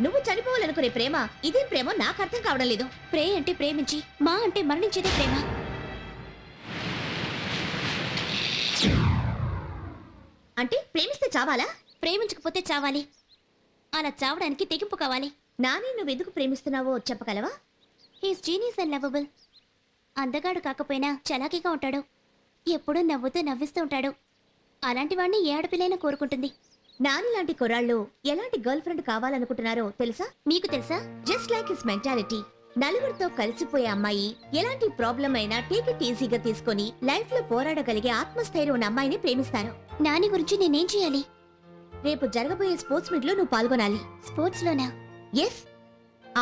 నువ్వు చనిపోవాలనుకునే ప్రేమ ఇదేం ప్రేమ నాకు అర్థం కావడం లేదు. ప్రే అంటే ప్రేమించి, మా అంటే మరణించేదే ప్రేమ. అంటే ప్రేమిస్తే చావాలా? ప్రేమించకపోతే చావాలి. అలా చావడానికి తెగింపు కావాలి. నాని నువ్వెందుకు ప్రేమిస్తున్నావో చెప్పగలవా? He's genius and lovable. అందగాడు కాకపోయినా చలాకీగా ఉంటాడు. ఎప్పుడూ నవ్వుతూ నవ్విస్తూ ఉంటాడు. అలాంటి వాడిని ఏ ఆడపిల్లైనా కోరుకుంటుంది. నాని లాంటి కుర్రాళ్ళు ఎలాంటి గర్ల్ ఫ్రెండ్ కావాలనుకుంటున్నారో తెలుసా? మీకు తెలుసా? Just like his mentality. నలుగురితో కలిసిపోయే అమ్మాయి ఎలాంటి ప్రాబ్లం అయినా టేక్ ఇట్ ఈజీగా తీసుకొని లైఫ్ లో పోరాడగలిగే ఆత్మస్థైర్యం ఉన్న అమ్మాయిని ప్రేమిస్తారు. నాని గురించి నేనేం చేయాలి? రేపు జరగబోయే స్పోర్ట్స్ మీట్ లో నువ్వు పాల్గొనాలి. స్పోర్ట్స్ లోనా? ఎస్.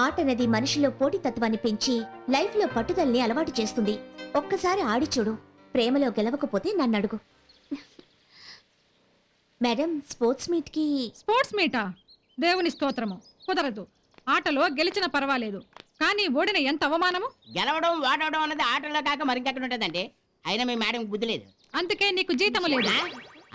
ఆట అనేది మనిషిలో పోటీతత్వాన్ని పెంచి లైఫ్ లో పట్టుదలని అలవాటు చేస్తుంది. ఒక్కసారి ఆడి చూడు. ప్రేమలో గెలవకపోతే నన్ను అడుగు. మేడం, స్పోర్ట్స్ మీట్ కి. స్పోర్ట్స్ మీటా? దేవుని స్తోత్రము, కుదరదు. ఆటలో గెలిచిన పర్వాలేదు, కానీ ఓడిన ఎంత అవమానము. గెలవడం వాడవడం అన్నది ఆటలో కాక మరింకెక్కడ ఉంటుందండి. అయినా మీ మేడం బుద్ధి లేదు. అందుకే నీకు జీతము లేదు.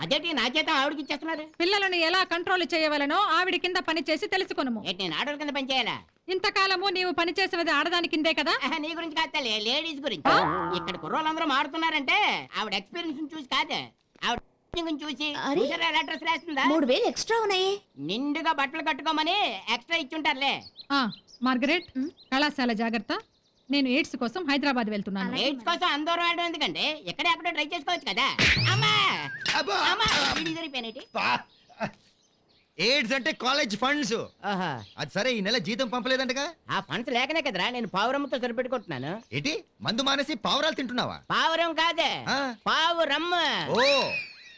అదేంటి నా చేతం ఆవిడకి ఇచ్చేస్తున్నారు? పిల్లలను ఎలా కంట్రోల్ చేయవలనో ఆవిడ కింద పని చేసి తెలుసుకొనుము. నేను ఆడవాళ్ళ కింద పని చేయాలా? ఇంతకాలము నీవు పని చేసినది ఆడదాని కిందే కదా. నీ గురించి కాదు తల్లి, లేడీస్ గురించి. ఇక్కడ కుర్రోళ్ళందరూ మారుతున్నారంటే ఆవిడ ఎక్స్పీరియన్స్ చూసి కాదే, ఆవిడ చూసి ఎలా డ్రెస్ రాస్తుందా. 3000 ఎక్స్ట్రా ఉన్నాయే. నిండుగా బట్టలు కట్టుకోమని ఎక్స్ట్రా ఇచ్చుంటారులే. మార్గరెట్, కళాశాల జాగ్రత్త. నేను ఎయిడ్స్ కోసం హైదరాబాద్ వెళ్తున్నాను. ఎయిడ్స్ కోసం అందరూ వెళ్ళడం ఎందుకంటే ఎక్కడే అక్కడ ట్రై చేసుకోవచ్చు కదా. అమ్మా అమ్మా, ఇది జరిగిపోయినటి. ఎయిడ్స్ అంటే కాలేజ్ ఫండ్స్. అది సరే, ఈ నెల జీతం పంపలేదంటగా? ఆ ఫండ్స్ లేకనే కదరా నేను పావురమ్మతో సరిపెట్టుకుంటున్నాను. ఏంటి, మందు మానేసి పావురాలు తింటున్నావా? పావురం కాదే, పావురమ్మ. ఓ,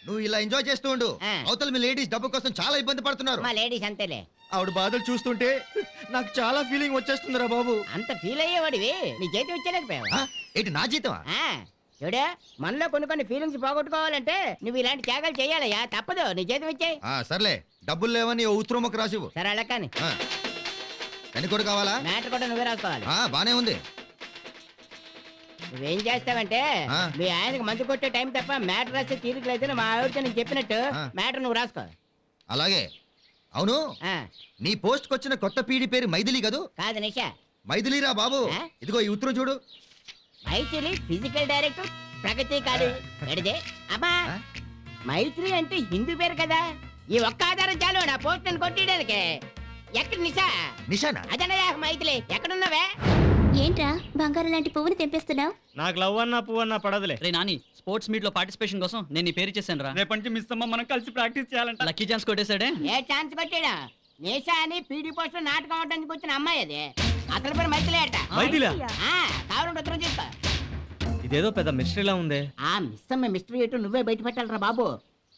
నువ్వు ఇలా ఎంజాయ్ చేస్తూ ఉండు. అవతల మీ లేడీస్ డబ్బు కోసం చాలా ఇబ్బంది పడుతున్నారు. మా లేడీస్ అంతేలే. ఆవిడ బాధలు చూస్తుంటే నాకు చాలా ఫీలింగ్ వచ్చేస్తుందిరా బాబు. అంత ఫీల్ అయ్యేవాడివి నీ జీతం ఇచ్చేలేకపోయావా? ఏంటి, నా జీతం? చూడే, మనలో కొన్ని ఫీలింగ్స్ పోగొట్టుకోవాలంటే నువ్వు ఇలాంటి త్యాగాలు చేయాలయ్యా. తప్పదు, నీ జీతం ఇచ్చేయి. సర్లే, డబ్బులు లేవని ఓ ఉత్తరం ఒక రాసివు. సరే అలా కానీ. పెన్ కూడా కావాలా? మ్యాటర్ కూడా నువ్వే రాసుకోవాలి. బానే ఉంది. నువ్వేం చేస్తావంటే మీ ఆయనకు మందు కొట్టే టైం తప్ప మ్యాటర్ రాస్తే తీరికలైతే మా ఆవిడతో నేను చెప్పినట్టు మ్యాటర్ నువ్వు రాసుకో. అలాగే. అవును, నీ పోస్ట్ కొచ్చిన కొత్త పీడి పేరు మైథిలి కదూ? కాదు నిషా. మైథిలిరా బాబు. ఇదిగో ఈ ఉత్తరం చూడు. మైథిలి ఫిజికల్ డైరెక్టర్, ప్రగతి కాదు. ఎడిదే అమ్మా, మైత్రి అంటే హిందూ పేరు కదా. ఈ ఒక్క ఆధారం చాలు నా పోస్ట్ నేను కొట్టేయడానికి. ఎక్కడ నిషా? నిషానా? అదనయా మైథిలి, ఎక్కడున్నావే? ఏంట్రా బంగారం లాంటి పువ్వుని తెంపేస్తున్నావు? నాకు లవ్ అన్నా పువ్వు అన్నా పడదులే. రే నాని, స్పోర్ట్స్ మీట్ లో పార్టిసిపేషన్ కోసం నేను నీ పేరు చేశాను రా. రేపటి నుంచి మిస్ అమ్మ మనం కలిసి ప్రాక్టీస్ చేయాలంట. లక్కీ ఛాన్స్ కొట్టేశాడే. ఏ ఛాన్స్ కొట్టాడా? నిషా అని పీడీ పోస్ట్ లో నాటకం అవడానికి వచ్చిన అమ్మాయి అది. అసలు పేరు మైథిలి అట. మైథిలా? కావాలంటే ఉత్తరం తీసుకో. ఇదేదో పెద్ద మిస్టరీలా ఉంది. ఆ మిస్ అమ్మ మిస్టరీ ఏంటో నువ్వే బయట పెట్టాలరా బాబు.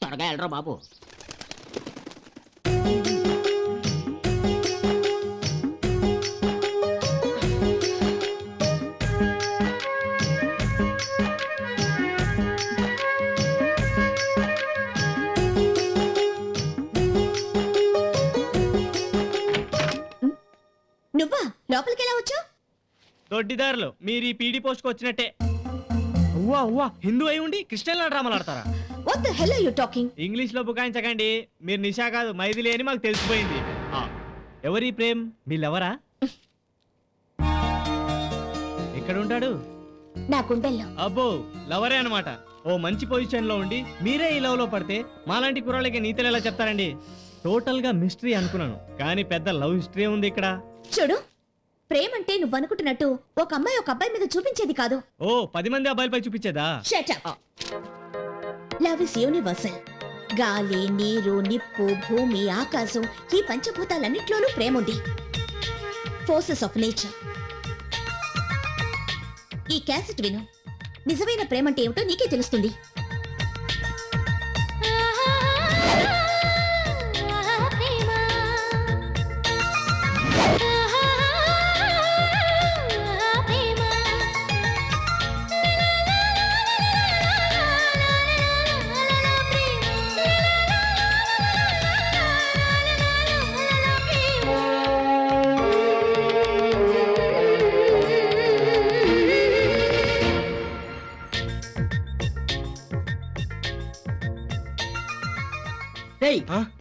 త్వరగా వెళ్ళరా బాబు. నువ్వా లోపలికి ఎలా వచ్చావు? దొడ్డిదారులు మీరు ఈ పీడీ పోస్ట్ కు వచ్చినట్టే. అవ్వా అవ్వా, హిందూ అయి ఉండి క్రిస్టియన్ల డ్రామాలు ఆడతారా? What the hell are you talking? English లో బుకాయించకండి. మీరు నిషా కాదు మైథిలి అని మాకు తెలిసిపోయింది. ఎవరి ప్రేమ్? మీరెవరా? ఎక్కడ ఉంటాడు? నా గుండెల్లో. అబ్బో, లవరే అన్నమాట. ఓ మంచి పొజిషన్ లో ఉండి మీరే ఈ లవ్ లో పడితే మాలాంటి కుర్రాళ్ళకి నీతులు ఎలా చెప్తారండి? టోటల్ గా మిస్టరీ అనుకున్నాను, కానీ పెద్ద లవ్ హిస్టరీ ఉంది ఇక్కడ. చూడు, ప్రేమంటే నువ్వు అనుకుంటున్నట్టు ఒక అమ్మాయి ఒక అబ్బాయి మీద చూపించేది కాదు. ఓ 10 మంది అబ్బాయిలపై చూపించేదా? Shut up. Love is universal. గాలి, నీరు, నిప్పు, భూమి, ఆకాశం, ఈ పంచభూతాలన్నిట్లోనూ ప్రేమ ఉంది. Forces of nature. ఈ క్యాసెట్ విను. నిజమైన ప్రేమంటే ఏమిటో నీకే తెలుస్తుంది.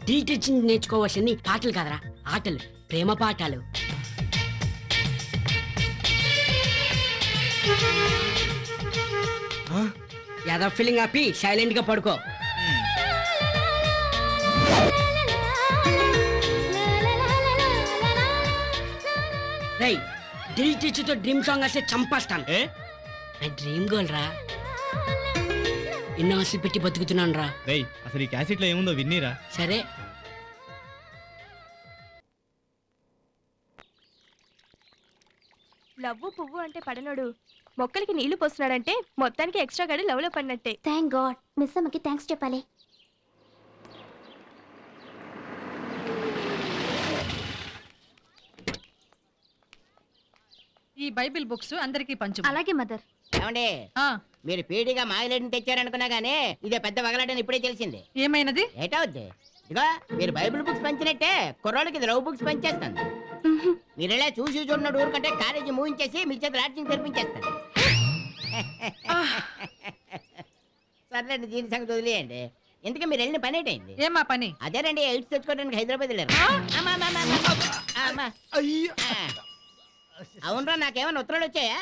డ్రిల్ టీచింగ్ నేర్చుకోవాల్సింది పాటలు కాదరా, ఆటలు, ప్రేమ పాఠాలు. యాదవ ఫీలింగ్ ఆపి సైలెంట్ గా పడుకో. రేయ్, డ్రిల్ టీచర్ తో డ్రీమ్ సాంగ్ వస్తే చంపేస్తాను. నా డ్రీమ్ గర్ల్ రా, ఎన్నో ఆశలు పెట్టి బతుకుతున్నాను రా. రేయ్, అసలు ఈ క్యాసెట్ లో ఏముందో విన్నీరా. సరే, లవ్వు పువ్వు అంటే పడనోడు మొక్కలకి నీళ్లు పోస్తున్నాడంటే మొత్తానికి ఎక్స్ట్రా గడి లవ్ లో పడినట్టే. Thank God. మిస్ అమ్మకి థ్యాంక్స్ చెప్పాలి. ఈ బైబిల్ బుక్స్ అందరికీ పంచు. అలాగే మదర్. ఏమండి, మీరు పీడిగా మాయలేడిని తెచ్చారనుకున్నా గానీ ఇదే పెద్ద వగలాడని ఇప్పుడే తెలిసింది. ఏమైనది? ఏటవుద్ది? ఇదిగో మీరు బైబిల్ బుక్స్ పంచినట్టే కుర్రోళ్ళకి లవ్ బుక్స్ పంచేస్తాను. మీరు ఇలా చూసి చూడన్నట్టు ఊరుకంటే కాలేజీ మూవించేసి మీ చేత రాజ్యం తెరిపించేస్తాను. సర్లేండి, దీని సంగతి వదిలేయండి. ఎందుకు మీరు వెళ్ళిన పని ఏంటైంది? ఏమా పని? అదేనండి, ఎయిడ్స్ తెచ్చుకోవడానికి హైదరాబాద్ వెళ్ళారు. అవునరా, నాకేమైనా ఉత్తరాలు వచ్చాయా?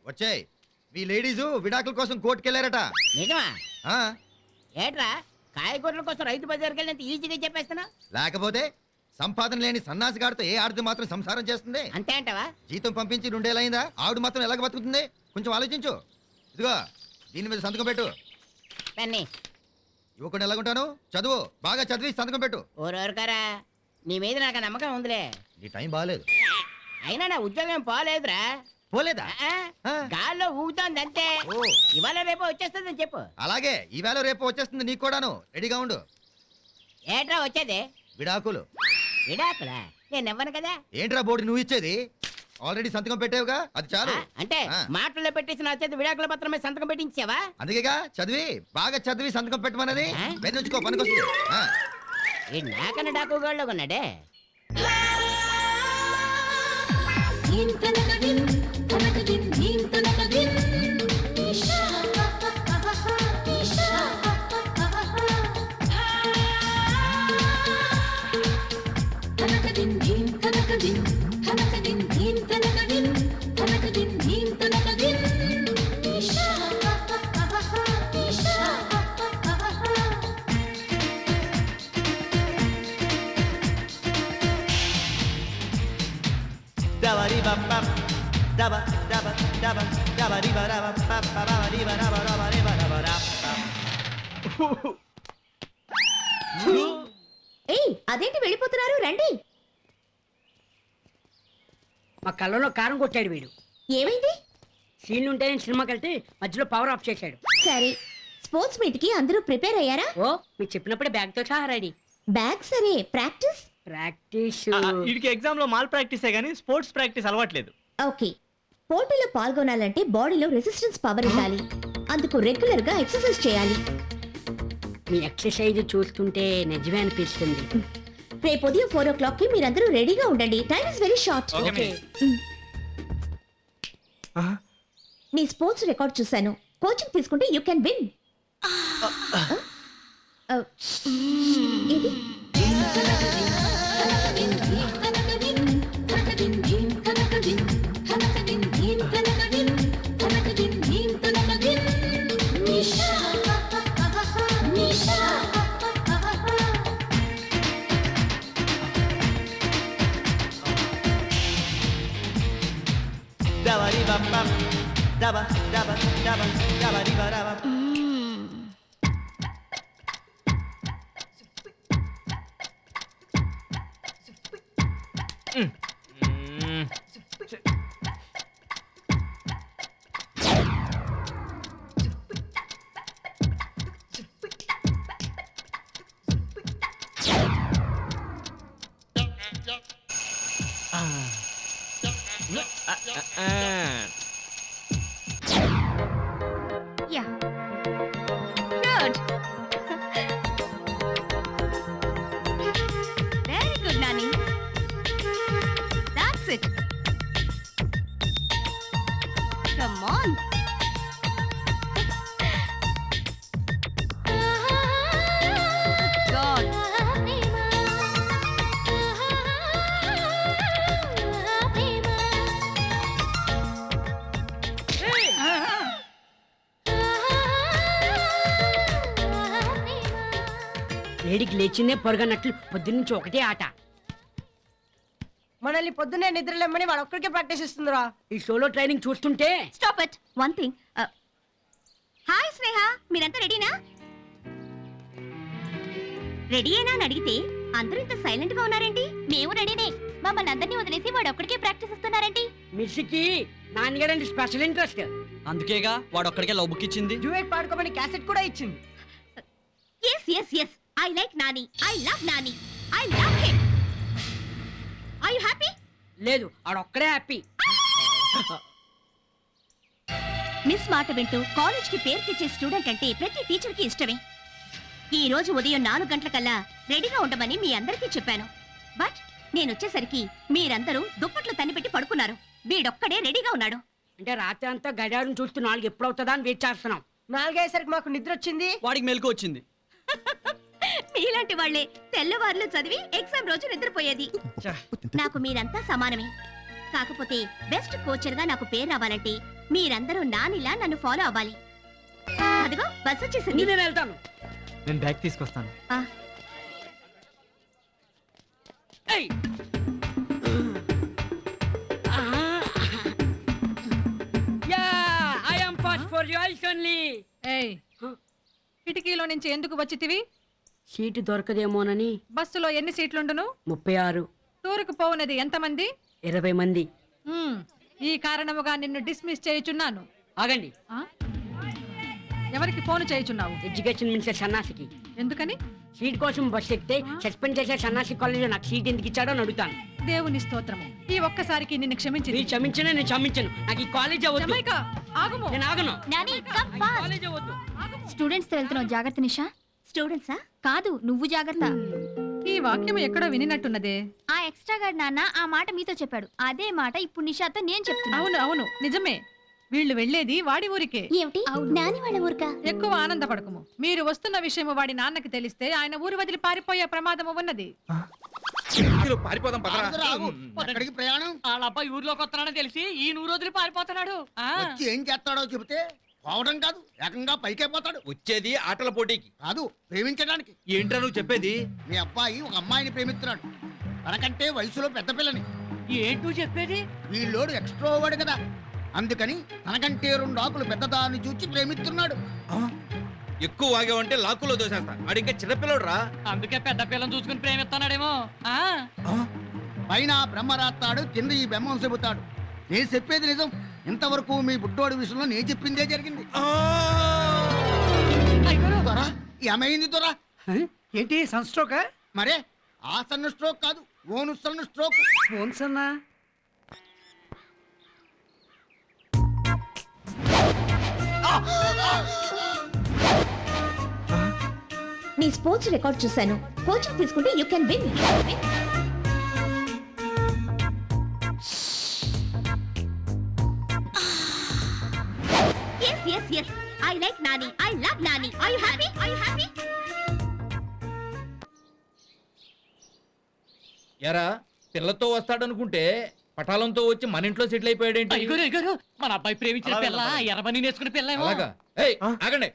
వచ్చాయి. మీ లేడీసు విడాకుల కోసం కోర్టుకెళ్లారట. నిజమా? ఏట్రా, కాయగూరల కోసం రైతు బజార్కి వెళ్ళినంత ఈజీగా చెప్పేస్తున్నా? లేకపోతే సంపాదన లేని సన్నాసిగాడితో ఏ ఆడది మాత్రం సంసారం చేస్తుంది? అంతే అంటావా? జీతం పంపించి 2 ఏళ్ళైందా? ఆవిడ మాత్రం ఎలాగ బతుకుతుంది? కొంచెం ఆలోచించు. ఇదిగో దీని మీద సంతకం పెట్టు. పెన్ని యువకుడు ఎలాగుంటాను? చదువు బాగా చదివి సంతకం పెట్టు. ఓరవరకారా, నీ మీద నాకు నమ్మకం ఉందిలే. నీ టైం బాగాలేదు. అయినా నా ఉద్యోగం పోలేదురా. పోలేదా? గాల్లో ఊగుతోంది అంతే. ఇవాళ రేపు వచ్చేస్తుందని చెప్పు. అలాగే, ఈవేళ రేపు వచ్చేస్తుంది. నీకు కూడాను రెడీగా ఉండు. ఏట్రా వచ్చేది? విడాకులు. విడాకులా? నేను ఇవ్వను కదా. ఏంట్రా బోర్డు నువ్వు ఇచ్చేది? ఆల్రెడీ సంతకం పెట్టావుగా, అది చాలు. అంటే మాటల్లో పెట్టేసి నా చేతి విడాకుల పత్రం మీద సంతకం పెట్టించావా? అందుకేగా చదివి బాగా చదివి సంతకం పెట్టమన్నది. పెన్నుంచుకో, పనికొస్తుంది. ఈ నాకన్నా డాకుగాళ్ళలో ఉన్నాడే. ఏయ్, అదేంటి వెళ్ళిపోతున్నారు? రండి. మా కళ్ళలో కారం కొట్టాడు వీడు. ఏమైంది? సీన్లు ఉంటే నేను సినిమాకి వెళ్తే మధ్యలో పవర్ ఆఫ్ చేశాడు. సరే, స్పోర్ట్స్ మీట్ కి అందరూ ప్రిపేర్ అయ్యారా? ఓ, మీరు చెప్పినప్పుడే బ్యాగ్ తో సహా రెడీ. బ్యాగ్ సరే, ప్రాక్టీస్? ప్రాక్టీస్ వీడికి ఎగ్జామ్ లో మాల్ ప్రాక్టీసే గానీ స్పోర్ట్స్ ప్రాక్టీస్ అలవాట్లేదు. ఓకే, పోటీలో పాల్గొనాలంటే బాడీలో రెసిస్టెన్స్ పవర్ ఉండాలి. అందుకు రెగ్యులర్ గా ఎక్సర్సైజ్ చేయాలి. మీ ఎక్సర్సైజ్ చూస్తుంటే నిజమే అనిపిస్తుంది. రేపు ఉదయం 4 o'clock కి మీరందరూ రెడీగా ఉండండి. Time is very short. నీ స్పోర్ట్స్ రికార్డ్ చూశాను. కోచింగ్ తీసుకుంటే యూ కెన్ విన్. ఇది yeah good very good Nani that's it come on God వేడికి లేచిందే పొరగనట్లు పొద్దున్నుంచి ఒకటే ఆట. మనల్ని పొద్దున్నే నిద్రలేమని వాడు ఒక్కడికే ప్రాక్టీస్ ఇస్తుందిరా. ఈ షోలో ట్రైనింగ్ చూస్తుంటే stop it one thing hi Sneha మీరంతా రెడీనా? రెడీ అయినా అని అడిగితే అందరూ ఇంత సైలెంట్ గా ఉన్నారేంటి? మేము రెడీనే. మమ్మల్ని అందరినీ వదిలేసి వాడు ఒక్కడికే ప్రాక్టీస్ ఇస్తున్నారేంటి? మిస్కి నాన్నగారంటే స్పెషల్ ఇంట్రెస్ట్. అందుకేగా వాడు ఒక్కడికే లవ్ బుక్ ఇచ్చింది. డ్యూయట్ పాడుకోమని క్యాసెట్ కూడా ఇచ్చింది. Yes yes yes I like Nani. I love Nani. I love him. Are you happy? లేదు ఆడొక్కడే హ్యాపీ. మిస్ మాట వింటూ కాలేజ్ కి పేరు తెచ్చే స్టూడెంట్ అంటే ప్రతి టీచర్ కి ఇష్టమే. ఈ రోజు ఉదయం 4 గంటలకల్లా రెడీగా ఉండమని మీ అందరికీ చెప్పాను. బట్ నేను వచ్చేసరికి మీరందరూ దుప్పట్లు తన్నిపెట్టి పడుకున్నారు. వీడొక్కడే రెడీగా ఉన్నాడు. అంటే రాత్రి అంతా గడియారం చూస్తూ 4 ఎప్పుడు అవుతుందా అని వెయిట్ చేస్తున్నాం. 4 అయ్యేసరికి మాకు నిద్ర వచ్చింది. వాడికి మెలకు వచ్చింది. మీలాంటి వాళ్లే తెల్లవార్లు చదివి ఎగ్జామ్ రోజు నిద్రపోయేది. నాకు మీరంతా సమానమే. కాకపోతే బెస్ట్ కోచర్ గా నాకు పేరు రావాలంటే మీరందరూ నానిలా నన్ను ఫాలో అవ్వాలి. అదిగో బస్ వచ్చేసింది. నేను వెళ్తాను. నేను బ్యాగ్ తీసుకొస్తాను. ఏయ్! Yeah, I am fast for your eyes only. ఏయ్ కిటికీలో నుంచి ఎందుకు వచ్చితివి? సీటు దొరకదేమోనని. బస్సులో ఎన్ని సీట్లుండును? 36. టూరుకు పోవునది ఎంతమంది? 20 మంది. ఈ కారణముగా నిన్ను డిస్మిస్ చేయుచున్నాను. ఆగండి. ఎవరికి ఫోన్ చేయుచున్నావు? ఎడ్యుకేషన్ మినిస్టర్ సన్నాసికి. ఎందుకని? సీట్ కోసం బస్ ఎక్కితే సస్పెండ్ చేసే సన్నాసి కాలేజీలో నాకు సీట్ ఎందుకు ఇచ్చాడో అని అడుగుతాను. దేవుని స్తోత్రము. ఈ ఒక్కసారికి నిన్ను క్షమించి. మీరు క్షమించినా నేను క్షమించను. నాకు ఈ కాలేజ్ వద్దు. ఆగుము. నేను ఆగను. Nani come fast. కాలేజ్ వద్దు. స్టూడెంట్స్ తో వెళ్తున్నావు, జాగ్రత్త నిషా. స్టూడెంట్సా? కాదు, నువ్వు జాగ్రత్త. ఈ వాక్యం ఎక్కడో వినినట్టున్నదే. ఆ ఎక్స్ట్రా గార్డ్ నాన్న ఆ మాట మీతో చెప్పాడు. అదే మాట ఇప్పుడు నిషాతో నేను చెప్తున్నా. అవును అవును నిజమే. వీళ్ళు వెళ్ళేది వాడి ఊరికే. ఏమిటి? నాని వాళ్ళ ఊరికా? ఎక్కువ ఆనందపడకము. మీరు వస్తున్న విషయం వాడి నాన్నకి తెలిస్తే ఆయన ఊరు వదిలి పారిపోయే ప్రమాదము ఉన్నది. పారిపోదాం ఎక్కడికి ప్రయాణం? వాళ్ళ అబ్బాయి ఊర్లోకి వస్తున్నాడని తెలిసి ఈ నూరు రోజులు పారిపోతున్నాడు. వచ్చి ఏం చేస్తాడో చెబితే పోవడం కాదు, ఏకంగా పైకే పోతాడు. వచ్చేది ఆటల పోటీకి కాదు, ప్రేమించడానికి. ఏంట్రా నువ్వు చెప్పేది? మీ అబ్బాయి ఒక అమ్మాయిని ప్రేమిస్తున్నాడు. తనకంటే వయసులో పెద్ద పిల్లని. ఏంటూ చెప్పేది? వీళ్ళోడు ఎక్స్ట్రోవర్డ్ కదా, అందుకని తనకంటే 2 ఆకులు పెద్దదాన్ని చూచి ప్రేమిస్తున్నాడు. ఎక్కువ వాగావంటే లాక్కులో దోసేస్తా. ఆడింకా చిన్నపిల్లడు రా. అందుకే పెద్ద పిల్లని చూసుకుని ప్రేమిస్తున్నాడేమో. పైన బ్రహ్మ రాస్తాడు, కింద ఈ బ్రహ్మం చెబుతాడు. నేను చెప్పేది నిజం. ఇంతవరకు మీ బుట్టోడి విషయంలో నేను చెప్పిందే జరిగింది. దొరా, ఏమైంది దొరా? ఏంటి సన్ స్ట్రోక్? మరే ఆ సన్ స్ట్రోక్ కాదు, ఓను సన్ స్ట్రోక్. ఓన్ సన్నా? నీ స్పోర్ట్స్ రికార్డ్ చూశాను. కోచింగ్ తీసుకుంటే you can win. yes yes yes I like Nani. I love Nani. Are you happy? Are you happy? ఎరా పిల్లతో వస్తాడనుకుంటే పటాలంతో వచ్చి మన ఇంట్లో సెటిల్ అయిపోయాడేంటి? మన అబ్బాయి ప్రేమించిన పిల్ల ఎర్రబని నేర్చుకునే పిల్ల. అలాగా? ఏయ్ ఆగండి.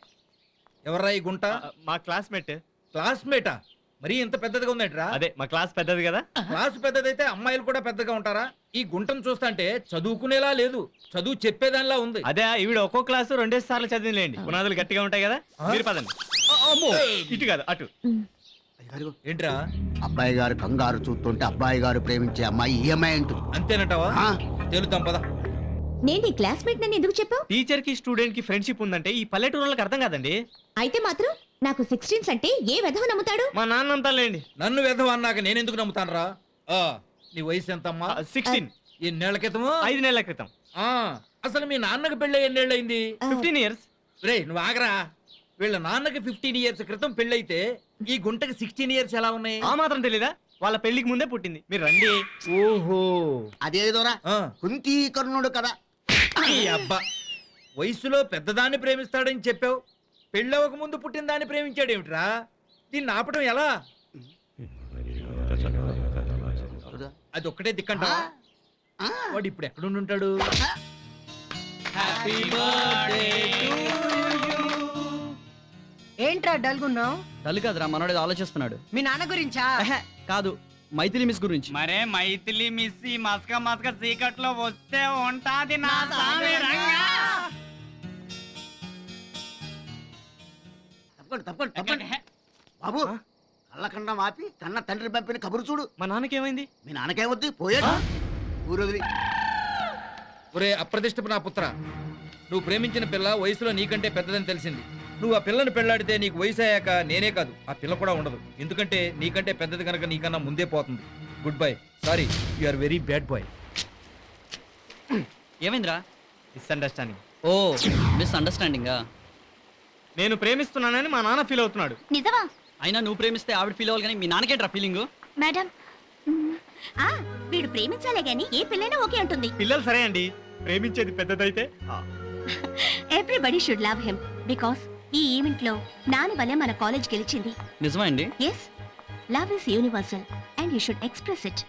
ఎవర్రా ఈ గుంట? మా క్లాస్మేట్. క్లాస్మేటా? మరి ఇంత పెద్దదిగా ఉందేంట్రా? అదే మా క్లాస్ పెద్దది కదా. క్లాస్ పెద్దదైతే అమ్మాయిలు కూడా పెద్దగా ఉంటారా? ఈ గుంటను చూస్తాంటే చదువుకునేలా లేదు, చదువు చెప్పేదానిలా ఉంది. అదే ఈవిడ ఒక్కో క్లాసు 2 సార్లు చదివిలేండి. పునాదులు గట్టిగా ఉంటాయి కదా. మీరు పదండి. ఇటు కాదు అటు. ఏంట్రా? అబ్బాయి గారు కంగారు చూస్తుంటే అబ్బాయి గారు ప్రేమించే అమ్మాయి ఈ అమ్మాయి అంటుంది. అంతేనటవా? తెలుద్దాం పద. నేను ఈ క్లాస్మేట్ నన్ను ఎందుకు చెప్పావు? టీచర్ కి స్టూడెంట్ కి ఫ్రెండ్షిప్ ఉందంటే ఈ పల్లెటూరులకు అర్థం కాదండి. అయితే మాత్రం నాకు 16 అంటే ఏ వెధవ నమ్ముతాడు? మా నాన్న అంతా లేండి. నన్ను వెధవ అన్నాక నేనెందుకు నమ్ముతాను రా? నీ వయసు ఎంతమ్మా? 16. ఎన్నేళ్ల క్రితము 5 నెలల క్రితం. ఆ, అసలు మీ నాన్నకి పెళ్ళి ఎన్నేళ్ళైంది? 15 ఇయర్స్. రే నువ్వు ఆగరా. వీళ్ళ నాన్నకి 15 ఇయర్స్ క్రితం పెళ్ళైతే ఈ గుంటకి 16 ఇయర్స్ ఎలా ఉన్నాయి? ఆ మాత్రం తెలీదా? వాళ్ళ పెళ్లికి ముందే పుట్టింది. మీరు రండి. ఓహో, అదేదోరా కుంతీకర్ణుడు కదా. ఈ అబ్బా, వయసులో పెద్దదాన్ని ప్రేమిస్తాడని చెప్పావు, పెళ్ళవక ముందు పుట్టిన దాన్ని ప్రేమించాడేమిట్రా? దీన్ని ఆపడం ఎలా? అది ఒక్కటే దిక్కంటా. వాడు ఇప్పుడు ఎక్కడుంటాడు? ఏంట్రా డల్గున్నావు? తల్లి కాదురా, మనోడు ఆలోచిస్తున్నాడు. మీ నాన్న గురించా? కాదు, మైథిలి మిస్ గురించి. మరే మైథిలి మిస్ మస్క మస్క చీకట్లో వస్తే ఉంటాది నా సామి రంగా. తప్పండి తప్పండి తప్పండి బాబు, కళ్ళకండం ఆపి కన్న తండ్రి పంపిన కబురు చూడు. మా నాన్నకేమైంది? మీ నాన్నకేమొద్ది పోయాడు ఊరొదిలి. ఒరే అప్రతిష్టపు నా పుత్ర, నువ్వు ప్రేమించిన పిల్ల వయసులో నీకంటే పెద్దదని తెలిసింది. నువ్వు ఆ పిల్లను పెళ్లాడితే నీకు వయసు అయ్యాక నేనే కాదు ఆ పిల్ల కూడా ఉండదు. ఎందుకంటే నీకంటే పెద్దది కనుక నీకన్నా ముందే పోతుంది. Goodbye. Sorry, you are very bad boy. ఏమైందిరా? మిస్అండర్స్టాండింగ్. ఓ, మిస్అండర్స్టాండింగా? నేను ప్రేమిస్తున్నానని మా నాన్న ఫీల్ అవుతున్నాడు. నిజమా? అయినా నువ్వు ప్రేమిస్తే ఆవిడ ఫీల్ అవ్వాలి, కానీ మీ నాన్నకేంట్రా ఫీలింగ్? మేడం, వీడు ప్రేమించాలే గాని ఏ పిల్లైనా ఓకే అంటుంది. పిల్లలు సరే అండి, ప్రేమించేది పెద్దదైతే. Everybody should love him because ఈ ఈవెంట్ లో నాని వల్లే మన కాలేజ్ గెలిచింది. నిజమా అండి? Yes, love is universal and you should express it.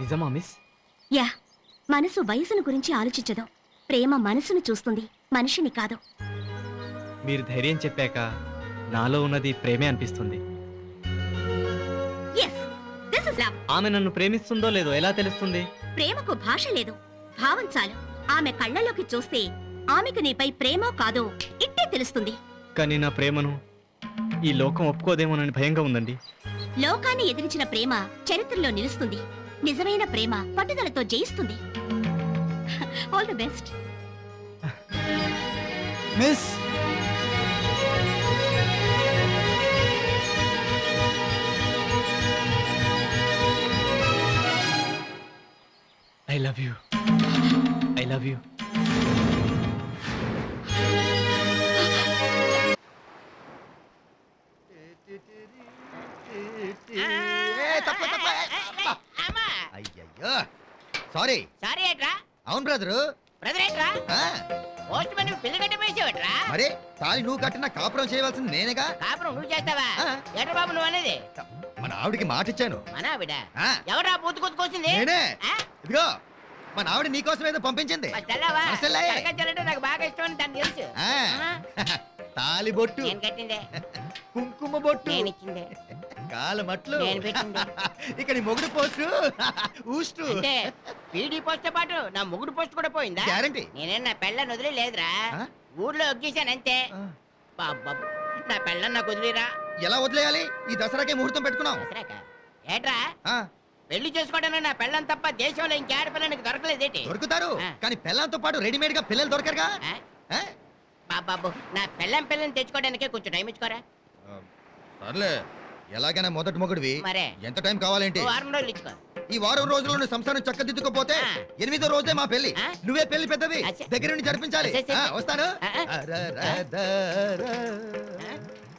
నిజమా మిస్? యా, మనసు వయసును గురించి ఆలోచించదు. ప్రేమ మనసును చూస్తుంది, మనిషిని కాదు. మీరు ధైర్యం చెప్పాక నాలో ఉన్నది ప్రేమే అనిపిస్తుంది. Yes, this is love. ఆమె నన్ను ప్రేమిస్తుందో లేదో ఎలా తెలుస్తుంది? ప్రేమకు భాష లేదు, భావం చాలు. ఆమె కళ్ళలోకి చూస్తే ఆమెకు నీపై ప్రేమో కాదో ఇట్టే తెలుస్తుంది. కానీ నా ప్రేమను ఈ లోకం ఒప్పుకోదేమోనని భయంగా ఉందండి. లోకాన్ని ఎదిరించిన ప్రేమ చరిత్రలో నిలుస్తుంది. నిజమైన ప్రేమ పట్టుదలతో జయిస్తుంది. All the best. Miss, I love you. I love you. అయ్యయ్యో సారీ. సారీ ఏట్రా? అవును బ్రదరు. బ్రదర్ ఏట్రా? పోస్ట్ మ్యాన్ పిల్లి కట్టి వేసేవట్రా? మరి తాళి నువ్వు కట్టిన కాపురం చేయవలసింది నేనేగా. కాపురం నువ్వు చేస్తావా? ఎట్రా బాబు నువ్వు అనేది? మన ఆవిడికి మాట ఇచ్చాను. మన ఆవిడ? ఆ. ఎవరా పూతు కొట్టుకొచ్చింది? నేనే. ఇదిగో మన ఆవిడ నీకోసం ఏదో పంపించింది. నాకు బాగా ఇష్టం అని దాన్ని తెలుసు. తాలి బొట్టు, నేను కట్టిందే. కుంకుమ బొట్టు, నేను ఇచ్చిందే. కాలు మట్లు, నేను పెట్టిందే. ఇక్కడ నీ మొగుడు పోస్టు ఊస్టు. అంటే పీడీ పోస్ట్ పాటు నా ముగుడు పోస్ట్ కూడా పోయిందా? గ్యారంటీ. నేనే నా పెళ్ళని వదిలే లేదురా, ఊర్లో ఒగ్గేశాను అంతే. బాబు నా పెళ్ళని నాకు వదిలేరా. ఎలా వదిలేయాలి? ఈ దసరాకే ముహూర్తం పెట్టుకున్నాం. ఏట్రా పెళ్లి చేసుకోవడానికి నా పెళ్ళం తప్ప దేశంలో ఇంకేడ పిల్లనికి దొరకలేదేటి? దొరుకుతారు, కానీ పెళ్ళంతో పాటు రెడీమేడ్ గా పిల్లలు దొరకరుగా. బాబు నా పెళ్ళం పిల్లని తెచ్చుకోవడానికే కొంచెం టైం ఇచ్చుకోరా. సర్లే, ఎలాగైనా మొదటి మొగుడివి. మరే ఎంత టైం కావాలేంటి? వారం రోజులు ఇచ్చుకో. ఈ వారం రోజుల్లో నువ్వు సంసారం చక్కదిద్దుకోపోతే 8వ రోజే మా పెళ్లి. నువ్వే పెళ్లి పెద్దవి దగ్గర నుండి జరిపించాలి. వస్తాను.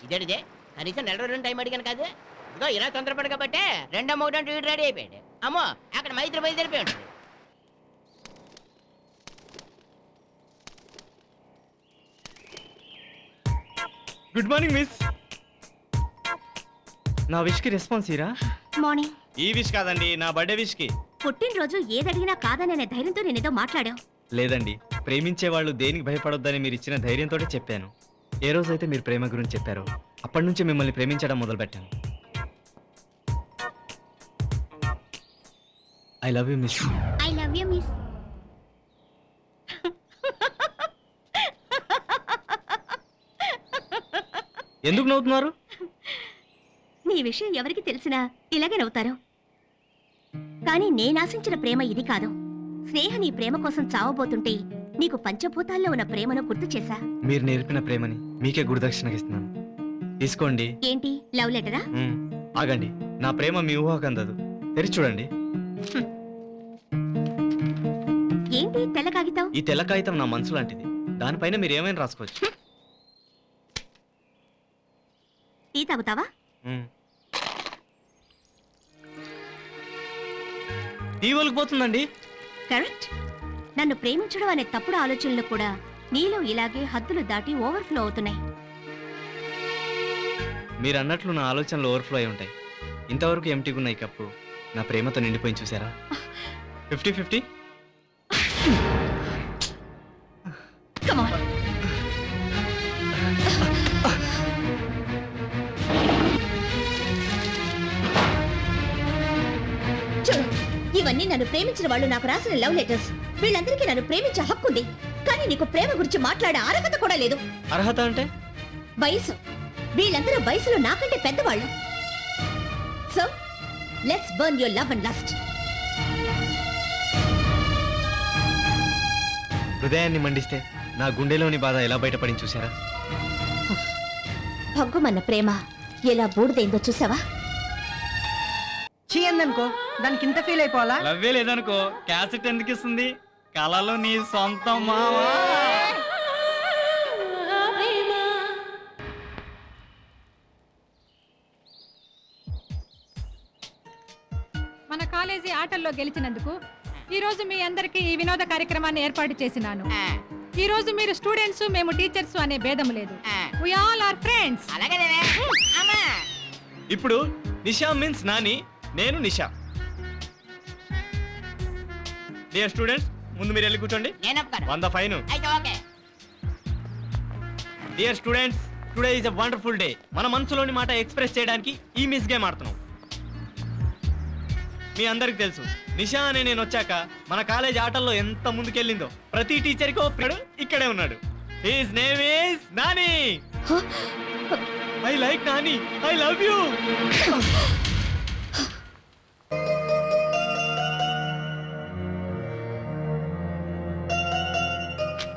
ఇదేడిదే కనీసం నెల రోజులు టైం అడిగాను కాదు. ఇదిగో ఇలా తొందరపడు కాబట్టి 2వ మొగుడు వీడు రెడీ అయిపోయాడు. అమ్మో అక్కడ మైత్రి బయలుదేరిపోయి ఉంటుంది. Good morning miss. నా విష్ కి రెస్పాన్స్ ఇరా? మార్నింగ్. ఈ విష్ కాదండి, నా బర్త్డే విష్ కి. పుట్టినరోజు ఏదడిగినా కాదనే ధైర్యంతో నేనేదో మాట్లాడావు. లేదండి, ప్రేమించే వాళ్ళు దేనికి భయపడొద్దని మీరు ఇచ్చిన ధైర్యంతో చెప్పాను. ఏ రోజైతే మీరు ప్రేమ గురించి చెప్పారో అప్పటి నుంచి మిమ్మల్ని ప్రేమించడం మొదలుపెట్టాను. I love you miss. I love you miss. ఎందుకు నవ్వుతున్నారు? నీ విషయం ఎవరికి తెలిసినా ఇలాగే నవ్వుతారు. కానీ నేనాశించిన ప్రేమ ఇది కాదు. స్నేహ నీ ప్రేమ కోసం చావబోతుంటే నీకు పంచభూతాల్లో ఉన్న ప్రేమను గుర్తు చేశా. మీరు నేర్పిన ప్రేమని మీకే గురుదక్షిణగా ఇస్తున్నాను. తీసుకోండి. ఏంటి, లవ్ లెటరా? ఆగండి, నా ప్రేమ మీ ఊహకు అందదు. తెరిచి చూడండి. కాగితం? ఈ తెల్ల కాగితం నా మనసు లాంటిది. దానిపైన మీరు ఏమైనా రాసుకోవచ్చు. టీ తాగుతావా? టీ ఒలికిపోతుందండి. కరెక్ట్. నన్ను ప్రేమించడం అనే తప్పుడు ఆలోచనలు కూడా నీలో ఇలాగే హద్దులు దాటి ఓవర్ఫ్లో అవుతున్నాయి. మీరు అన్నట్లు నా ఆలోచనలు ఓవర్ఫ్లో అయి ఉంటాయి. ఇంతవరకు ఎంటీగా ఉన్న ఈ కప్పు నా ప్రేమతో నిండిపోయింది చూసారా? 50-50. Come on. చూడు, ఇవన్నీ నన్ను ప్రేమించిన వాళ్ళు నాకు రాసిన లవ్ లెటర్స్. వీళ్ళందరికీ నన్ను ప్రేమించే హక్కు ఉంది, కానీ నీకు ప్రేమ గురించి మాట్లాడే అర్హత కూడా లేదు. అర్హత అంటే? వయసు. వీళ్ళందరూ వయసులో నాకంటే పెద్దవాళ్ళు. So let's burn your love and lust. హృదయాన్ని మండిస్తే నా గుండెలోని బాధ ఎలా బయటపడింది చూసారా? భగ్గుమన్న ప్రేమ ఎలా బూడిదైందో చూసావా? చీయందనుకో, దానికి ఇంత ఫీల్ అయిపోవాలా? లవ్వే లేదనుకో, క్యాసెట్ ఎందుకు ఇస్తుంది? కళలో నీ సొంతం మావా. మన కాలేజీ ఆటల్లో గెలిచినందుకు ఈ రోజు మీ అందరికీ ఈ వినోద కార్యక్రమాన్ని ఏర్పాటు చేసినాను. ఈ రోజు మీరు స్టూడెంట్స్, మేము టీచర్స్ అనే భేదం లేదు. We all are friends. ఇప్పుడు నిషా మీన్స్ నాని, నేను నిషా. డియర్ స్టూడెంట్స్, ముందు మీరు వెళ్ళి కూర్చోండి. 100 fine. Dear students, today is a wonderful day. మన మనసులోని మాట ఎక్స్ప్రెస్ చేయడానికి ఈ మిస్ గేమ్ ఆడుతున్నాం. మీ అందరికి తెలుసు, నిషా అనే నేను వచ్చాక మన కాలేజ్ ఆటల్లో ఎంత ముందుకెళ్ళిందో. ప్రతి టీచర్కి ఒక్కడు ఇక్కడే ఉన్నాడు. His name is Nani. I like Nani. I love you.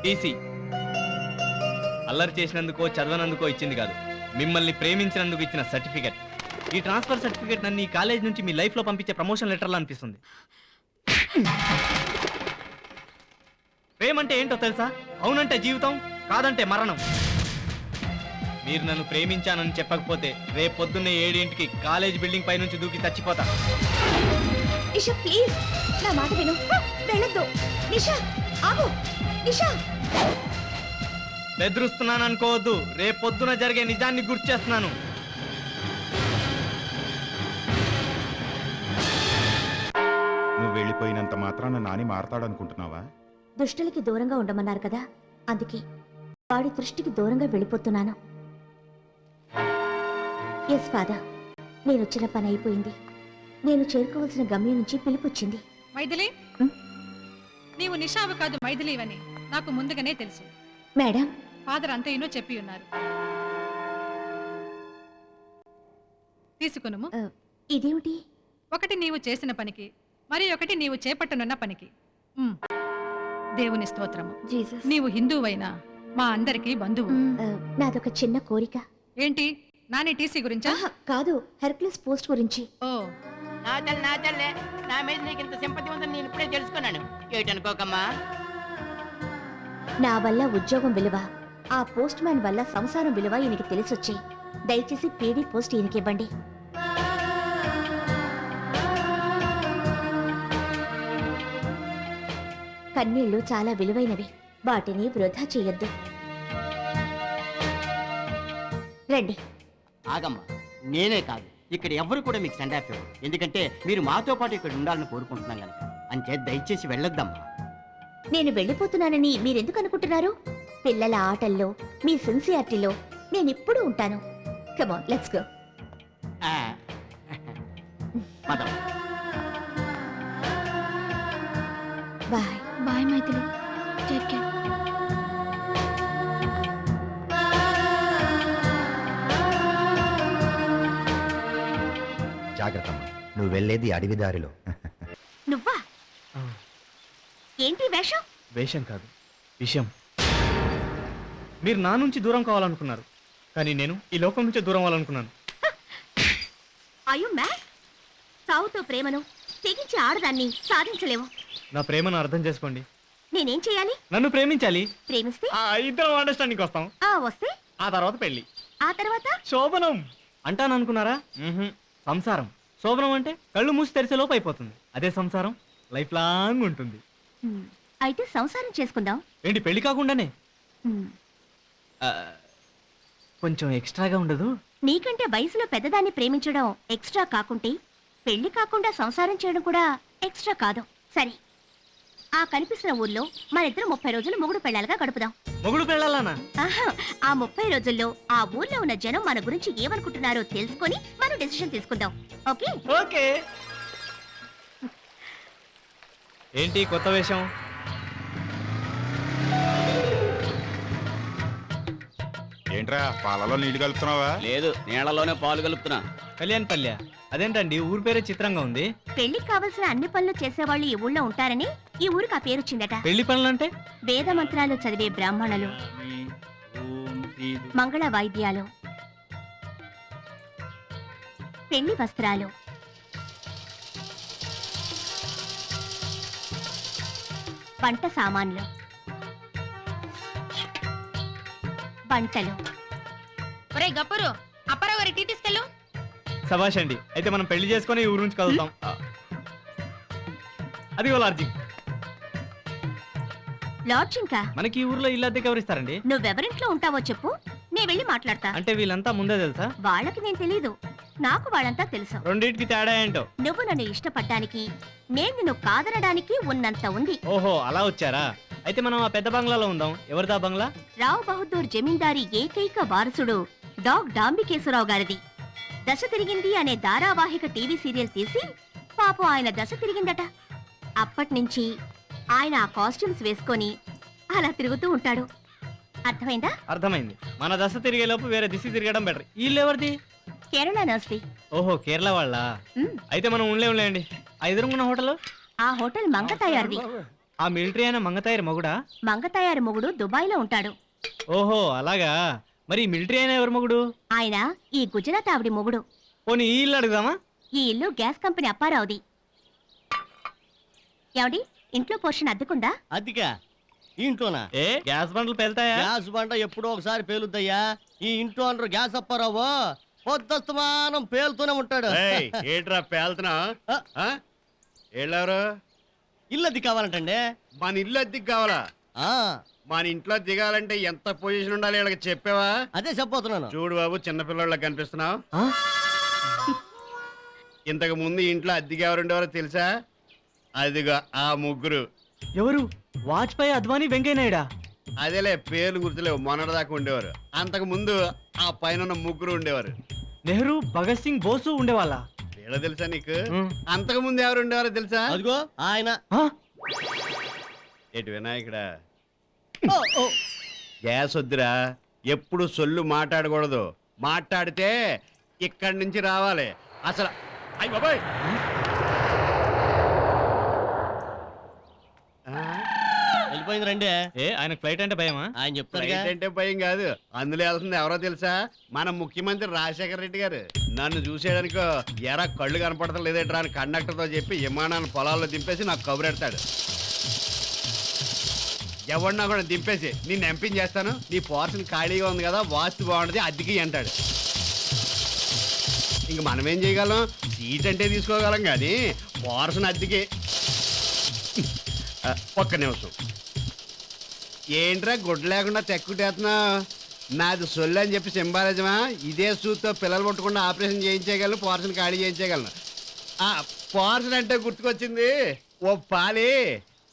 TC అల్లరి చేసినందుకో చదవనందుకో ఇచ్చింది కాదు, మిమ్మల్ని ప్రేమించినందుకు ఇచ్చిన సర్టిఫికెట్. ఈ ట్రాన్స్ఫర్ సర్టిఫికేట్ నన్ను ఈ కాలేజ్ నుంచి మీ లైఫ్ లో పంపించే ప్రమోషన్ లెటర్లా అనిపిస్తుంది. ప్రేమంటే ఏంటో తెలుసా? అవునంటే జీవితం, కాదంటే మరణం. మీరు నన్ను ప్రేమించానని చెప్పకపోతే రేపు పొద్దున్నే 7 కాలేజ్ బిల్డింగ్ పై నుంచి దూకి చచ్చిపోతా. నిషా ప్లీజ్, నా మాట విను. వెళ్ళొద్దు. నిషా ఆగు. నిషా బెదిరిస్తున్నాను అనుకోవద్దు. రేపు పొద్దున జరిగే నిజాన్ని గుర్తు చేస్తున్నాను. నువ్వు వెళ్ళిపోయినంత మాత్రాన నాని మారతాడనుకుంటున్నావా? దుష్టులకి దూరంగా ఉండమన్నారు కదా, అందుకే వాడి దృష్టికి దూరంగా వెళ్ళిపోతున్నాను. ఎస్ ఫాదర్, నేను వచ్చిన పని అయిపోయింది. నేను చేరుకోవాల్సిన గమ్యం నుంచి పిలుపొచ్చింది. మైథిలి, నీవు నిషావు కాదు మైథిలివని నాకు ముందుగానే తెలుసు. మేడం, ఫాదర్ అంతయునో చెప్పి ఉన్నారు. తీసుకును. ఇదేమిటి? ఒకటి నీవు చేసిన పనికి, మరి ఒకటి నీవు చేపట్టనున్న పనికి. దేవుని స్తోత్రము. నీవు హిందువైనా మా అందరికీ బంధువు. నాదొక చిన్న కోరిక. ఏంటి? నాని టీసీ గురించా? కాదు, హెర్క్యులస్ పోస్ట్ గురించి. ఓ నా తల్లే, నా మీద నీకు ఇంత సింపతి ఉందని నేను ఇప్పుడే తెలుసుకున్నాను. ఏటనుకోకమ్మా, నా వల్ల ఉద్యోగం విలువ, ఆ పోస్ట్ మ్యాన్ వల్ల సంసారం విలువ ఈయనకి తెలిసొచ్చి దయచేసి పీడీ పోస్ట్ ఈయనకి ఇవ్వండి. కన్నీళ్లు చాలా విలువైనవి, వాటిని వృధా చేయొద్దు. రండి. ఆగమ్మా, నేనే కాదు, ఇక్కడ ఎవ్వరు కూడా మీకు సెండ్ ఆఫ్ ఇవ్వరు. ఎందుకంటే మీరు మాతో పాటు ఇక్కడ ఉండాలని కోరుకుంటున్నాం కనుక. అంతే, దయచేసి వెళ్ళొద్దమ్మా. నేను వెళ్ళిపోతున్నానని మీరెందుకు అనుకుంటున్నారు? పిల్లల ఆటల్లో, మీ సిన్సియారిటీలో నేనిప్పుడు ఉంటాను. Come on, let's go. Bye. Bye Maithili, take care. జాగ్రత్తమ్మా, నువ్వు వెళ్ళేది అడవి దారిలో. నువ్వా? ఏంటి వేషం? వేషం కాదు, విషయం. మీరు నా నుంచి దూరం కావాలనుకున్నారు, కానీ నేను ఈ లోకం నుంచి దూరం అవ్వాలనుకున్నాను. అయ్యో మ్యాడ్. సావుతో ప్రేమను తెగించి ఆడదాన్ని సాధించలేవు. నా ప్రేమను అర్థం చేసుకోండి. నేనేం చేయాలి? నన్ను ప్రేమించాలి. ప్రేమిస్తే ఇద్దరం అండర్స్టాండింగ్ వస్తాం. వస్తే ఆ తర్వాత పెళ్లి, ఆ తర్వాత శోభనం అంటాను అనుకున్నారా? సంసారం. శోభనం అంటే కళ్ళు మూసి తెరిచే లోపు అయిపోతుంది. అదే సంసారం లైఫ్ లాంగ్ ఉంటుంది. అయితే సంసారం చేసుకుందాం. ఏంటి పెళ్లి కాకుండానే? కొంచెం ఎక్స్ట్రాగా ఉండదు? నీకంటే వయసులో పెద్దదాన్ని ప్రేమించడం ఎక్స్ట్రా కాకుంటే పెళ్లి కాకుండా సంసారం చేయడం కూడా ఎక్స్ట్రా కాదు. సరే, ఆ కనిపిస్తున్న ఊర్లో మనిద్దరం 30 రోజులు మొగుడు పెళ్ళాలుగా గడుపుదాం. మొగుడు పెళ్ళాలనా? ఆ 30 రోజుల్లో ఆ ఊర్లో ఉన్న జనం మన గురించి ఏమనుకుంటున్నారో తెలుసుకొని మనం డెసిషన్ తీసుకుందాం. ఓకే? ఓకే. ఏంటి కొత్త వేషం? ఏంట్రా పాలలో నీళ్లు కలుపుతున్నావా? లేదు, నీళ్లలోనే పాలు కలుపుతున్నా. కళ్యాణ్ పల్లె. అదేంటండి ఊరి పేరే చిత్రంగా ఉంది. పెళ్లికి కావలసిన అన్ని పనులు చేసేవాళ్ళు ఈ ఊళ్ళో ఉంటారని ఈ ఊరికి ఆ పేరు వచ్చిందట. పెళ్లి పనులంటే వేద మంత్రాలు చదివే బ్రాహ్మణులు, మంగళ వాయిద్యాలు, పెళ్లి వస్త్రాలు, వంట సామాన్లు, వంటలు. ఒరే గప్పురు, అప్పారావు గారి టీ తీసుకెళ్ళు. సభాష్ అండి. అయితే మనం పెళ్లి చేసుకుని ఈ ఊరు నుంచి కలుగుతాం. అదిగో లాడ్జింగ్. లాడ్జింగ్ కా? మనకి ఈ ఊర్లో ఇల్లు అద్దెకి ఎవరిస్తారండి? నువ్వెవరింట్లో ఉంటావో చెప్పు, నేను వెళ్ళి మాట్లాడతా. అంటే వీళ్ళంతా ముందే తెలుసా? వాళ్ళకి నేను తెలీదు, నాకు వాళ్ళంతా తెలుసు. రెండింటికి తేడా ఏంటో? నువ్వు నన్ను ఇష్టపడ్డానికి, నేను నిన్ను కాదనడానికి ఉన్నంత ఉంది. ఓహో, అలా వచ్చారా? అయితే మనం ఆ పెద్ద బంగ్లాలో ఉందాం. ఎవరిదా బంగ్లా? రావు బహదూర్ జమీందారీ ఏకైక వారసుడు డాగ్ డాంబికేశ్వరరావు గారిది. దశ తిరిగింది అనే ధారావాహిక టీవీ సీరియల్ తీసి పాపం ఆయన దశ తిరిగిందట. అప్పట్నుంచి ఆయన ఆ కాస్ట్యూమ్స్ వేసుకొని అలా తిరుగుతూ ఉంటాడు. అర్థమైందా? అర్థమైంది. మన దశ తిరిగేలోపు వేరే దిశ తిరగడం బెటర్. వీళ్ళెవరిది? కేరళ నర్స్ది. ఓహో, కేరళ వాళ్ళ. అయితే మనం ఉండలేండి. ఆ ఎదురుకున్న హోటల్? ఆ హోటల్ మంగతాయారుది. ఆ మిలిటరీ అయిన మంగతాయారు మొగుడా? మంగతాయారు మొగుడు దుబాయ్లో ఉంటాడు. ఓహో, అలాగా. మరి మిలిటరీ అయినా ఎవరు మొగుడు? ఆయన ఈ గుజరాత్ ఆవిడి మొగుడు. పోనీ ఈ ఇల్లు అడుగుదామా? ఈ ఇల్లు గ్యాస్ కంపెనీ అప్పారావుది. ఏమండి, ఇంట్లో పోర్షన్ అద్దెకుందా? అద్దెకా? ఇంట్లోనా? ఏ గ్యాస్ బండ్లు పేలుతాయా? గ్యాస్ బండ ఎప్పుడో ఒకసారి పేలుద్దయ్యా. ఈ ఇంట్లో అందరూ గ్యాస్ అప్పారావు పొద్దుస్తమానం పేలుతూనే ఉంటాడు. ఏంట్రా పేలుతున్నా? ఏళ్ళెవరు? ఇల్లు అద్దె కావాలంటండి. మన ఇల్లు అద్దెకి కావాలా? మన ఇంట్లో దిగాలంటే ఎంత పొజిషన్ ఉండాలి వీళ్ళకి చెప్పావా? అదే చెప్పబోతున్నాను. చూడు బాబు, చిన్నపిల్లలకు కనిపిస్తున్నావు. ఇంతకు ముందు ఇంట్లో అద్దెకి ఎవరు ఉండేవారో తెలుసా? అదిగో ఆ ముగ్గురు. ఎవరు? వాజ్పేయి, అద్వానీ, వెంకయ్య నాయుడా? అదేలే, పేర్లు గుర్తులేవు, మొన్నటిదాకా ఉండేవారు. అంతకు ముందు ఆ పైన ముగ్గురు ఉండేవారు. నెహ్రూ, భగత్ సింగ్, బోసు ఉండేవాళ్ళ? వీళ్ళ తెలుసా నీకు? అంతకు ముందు ఎవరు ఉండేవారో తెలుసా? అదిగో ఆయన. ఎటు వినాయకుడా? గ్యాస్ వద్దురా, ఎప్పుడు సొల్లు మాట్లాడకూడదు. మాట్లాడితే ఇక్కడి నుంచి రావాలి. అసలు అయ్య బాబాయ్, వెళ్ళిపోయింది రండి. ఏ ఆయన ఫ్లైట్ అంటే భయమా? ఆయన చెప్తారు ఫ్లైట్ అంటే భయం కాదు. అందులో వెళ్తుంది ఎవరో తెలుసా? మన ముఖ్యమంత్రి రాజశేఖర రెడ్డి గారు. నన్ను చూసేయడానికో ఎరా కళ్ళు కనపడతాం లేదేట్రా అని కండక్టర్తో చెప్పి విమానాన్ని పొలాల్లో దింపేసి నాకు కబురెడతాడు. ఎవడన్నా కూడా దింపేసి నిన్ను ఎంపించేస్తాను, నీ పోర్షన్ ఖాళీగా ఉంది కదా, వాస్తు బాగుంటుంది, అద్దెకి అంటాడు. ఇంక మనం ఏం చేయగలం? సీట్ అంటే తీసుకోగలం కానీ పోర్షన్ అద్దెకి. ఒక్క నిమిషం. ఏంట్రా గుడ్డ లేకుండా తెక్కుటేస్తున్నావు? నాది సొల్లు అని చెప్పి సింబాలిజమా? ఇదే సూత్తో పిల్లలు పుట్టకుండా ఆపరేషన్ చేయించేయగలను, పోర్షన్ ఖాళీ చేయించేయగలను. పోర్షన్ అంటే గుర్తుకొచ్చింది. ఓ పాలి,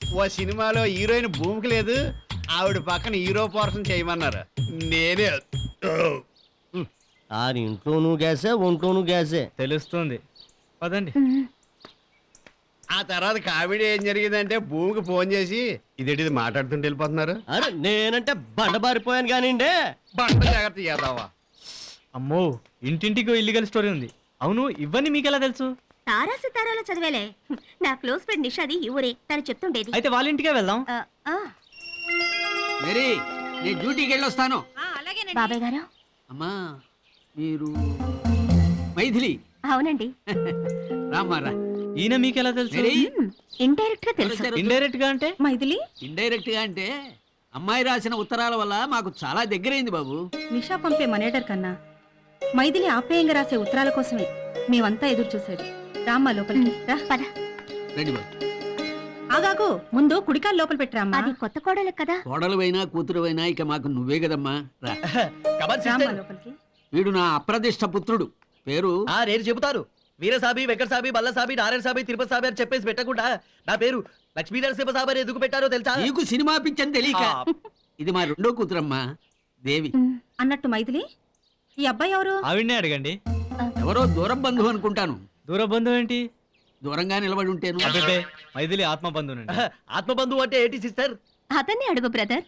ఓ సినిమాలో హీరోయిన్ భూమికి లేదు, ఆవిడ పక్కన హీరో పోర్షన్ చేయమన్నారు. నేనే ఆ ఇంట్లోనూ గ్యాసే, ఒంట్లోనూ గ్యాసే. తెలుస్తుంది, పదండి. ఆ తర్వాత కామెడీ ఏం జరిగిందంటే భూమికి ఫోన్ చేసి ఇదేంటిది మాట్లాడుతుంటే వెళ్ళిపోతున్నారు. అరే నేనంటే బండబారిపోయాను కానివ్వండి. బండ జాగ్రత్త చేద్దావా? అమ్మో, ఇంటింటికి ఇల్లీగల్ స్టోరీ ఉంది. అవును, ఇవన్నీ మీకెలా తెలుసు? తారా సితారాలో చదివేలే. నా క్లోజ్ ఫ్రెండ్ నిషాది ఈ ఊరే, తను చెప్తుండేది. అయితే వాళ్ళ ఇంటికే వెళ్దాం. మేరీ, నేను డ్యూటీకి వెళ్ళొస్తాను. బాబాయ్ గారు. అమ్మా మీరు మైథిలి? అవునండి. రామారా, ఈయన మీకెలా తెలుసు? ఇండైరెక్ట్ గా తెలుసు. ఇండైరెక్ట్ గా అంటే? మైథిలి ఇండైరెక్ట్ గా అంటే అమ్మాయి రాసిన ఉత్తరాల వల్ల మాకు చాలా దగ్గరైంది బాబు. నిషా పంపే మనేటర్ కన్నా మైథిలి ఆప్యాయంగా రాసే ఉత్తరాల కోసమే మేమంతా ఎదురు చూసేది. రామ్మా లోపలికి రా. పద. రండి బాబు. ఆగాగు, ముందు కుడికాలు లోపల పెట్టరామ్మా. అది కొత్త కోడలు కదా. కోడలువైనా కూతురువైనా ఇక మాకు నువ్వే కదమ్మా. రా. రామ్మా లోపలికి. వీడు నా అప్రదిష్ట పుత్రుడు. పేరు రేపు చెబుతారు. వీరసాబి, వెంకటసాబి, బల్లసాబి, నారాయణ సాబి, తిరుపతి సాబి అని చెప్పేసి పెట్టకుండా నా పేరు లక్ష్మీ నరసింహ సాబి అని ఎందుకు పెట్టారో తెలుసా? నీకు సినిమా పిచ్చని తెలియక. ఇది మా రెండో కూతురమ్మా దేవి. అన్నట్టు మైథిలి, ఈ అబ్బాయి ఎవరు? ఆవిడనే అడగండి. ఎవరో దూరం బంధువు అనుకుంటాను. దూర బంధువు ఏంటి? దూరంగా నిలబడి ఉంటేను. అబ్బే, మైథిలి ఆత్మ బంధువునండి. ఆత్మబంధువు అంటే ఏంటి సిస్టర్? అతన్ని అడుగు బ్రదర్.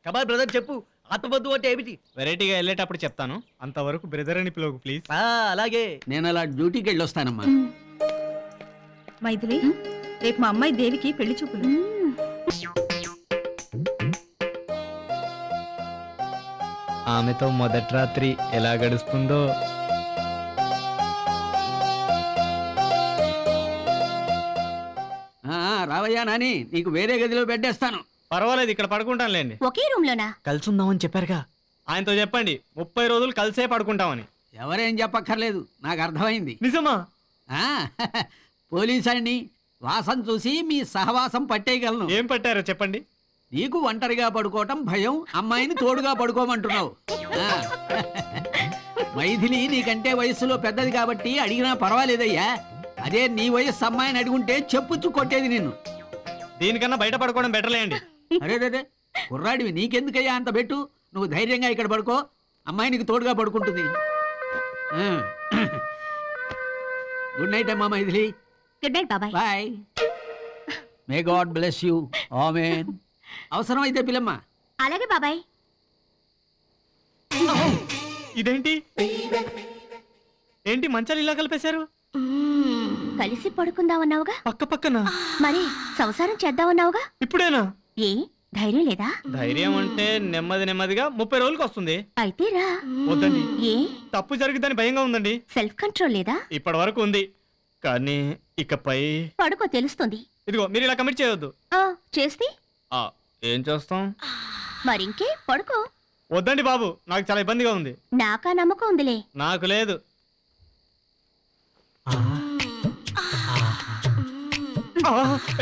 కమాల్ బ్రదర్ చెప్పు, ఆత్మబంధువు అంటే ఏమిటి? వెరైటీగా వెళ్ళేటప్పుడు చెప్తాను, అంతవరకు బ్రదర్ అని పిలువు ప్లీజ్. అలాగే. నేను అలా డ్యూటీకి వెళ్ళొస్తానమ్మా. మైథిలి, రేపు మా అమ్మాయి దేవికి పెళ్లి చూపులు. ఆమెతో మొదటి రాత్రి ఎలా గడుస్తుందో. రావయ్యా నాని, నీకు వేరే గదిలో బెడ్డేస్తాను. పర్వాలేదు, ఇక్కడ పడుకుంటానులేండి. ఒకే రూమ్ లోనా? కలిసి ఉందామని చెప్పారుగా, ఆయనతో చెప్పండి 30 రోజులు కలిసే పడుకుంటామని. ఎవరేం చెప్పక్కర్లేదు, నాకు అర్థమైంది. నిజమా? పోలీసాన్ని వాసం చూసి మీ సహవాసం పట్టేయగలను. ఏం పట్టారో చెప్పండి. నీకు ఒంటరిగా పడుకోవటం భయం, అమ్మాయిని తోడుగా పడుకోమంటున్నావు. మైథిలి నీకంటే వయస్సులో పెద్దది కాబట్టి అడిగినా పర్వాలేదయ్యా. అదే నీ వయస్సు అమ్మాయిని అడుగుంటే చెప్పుచ్చు కొట్టేది నిన్ను. దీనికన్నా బయట పడుకోవడం బెటర్లేండి. అరే కుర్రాడివి, నీకెందుకయ్యా అంత బెట్టు? నువ్వు ధైర్యంగా ఇక్కడ పడుకో, అమ్మాయి నీకు తోడుగా పడుకుంటుంది. గుడ్ నైట్ అమ్మా మైథిలి. గుడ్ నైట్ బాబాయ్. Bye. May God bless you. Amen. అవసరం అయితే పిలమ్మా. అలాగే బాబాయ్. ఇదేంటి ఏంటి మంచాలు ఇలా కలిపేశారు? కలిసి పడుకుందామన్నావుగా. పక్క పక్కన మరి సంసారం చేద్దామన్నావుగా. ఇప్పుడేనా? ఏ ధైర్యం లేదా? ధైర్యం అంటే నెమ్మదిగా 30 రోజులకు వస్తుంది. అయితే రా. వద్దండి. ఏ తప్పు జరుగుతుందని భయంగా ఉందండి. సెల్ఫ్ కంట్రోల్ లేదా? ఇప్పటి వరకు ఉంది, కానీ ఇకపై పడుకో తెలుస్తుంది. ఇదిగో మీరు ఇలా కమిట్ చేయొద్దు. చేస్తే ఏం చేస్తాం? మరింకే పడుకో. వద్దండి బాబు, నాకు చాలా ఇబ్బందిగా ఉంది. నాకా నమ్మకం ఉందిలే. నాకు లేదు.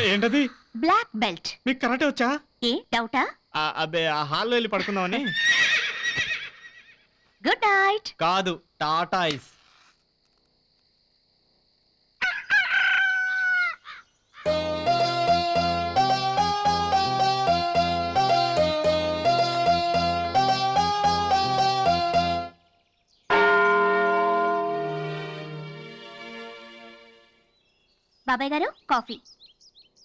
ఏంటది? Black belt. మీకు కరాటే వచ్చా? ఏ డౌటా? అబ్బే, ఆ హాల్లో వెళ్ళి పడుకుందామని. Good night. కాదు, టాటాయిస్. బాబాయ్ గారు కాఫీ.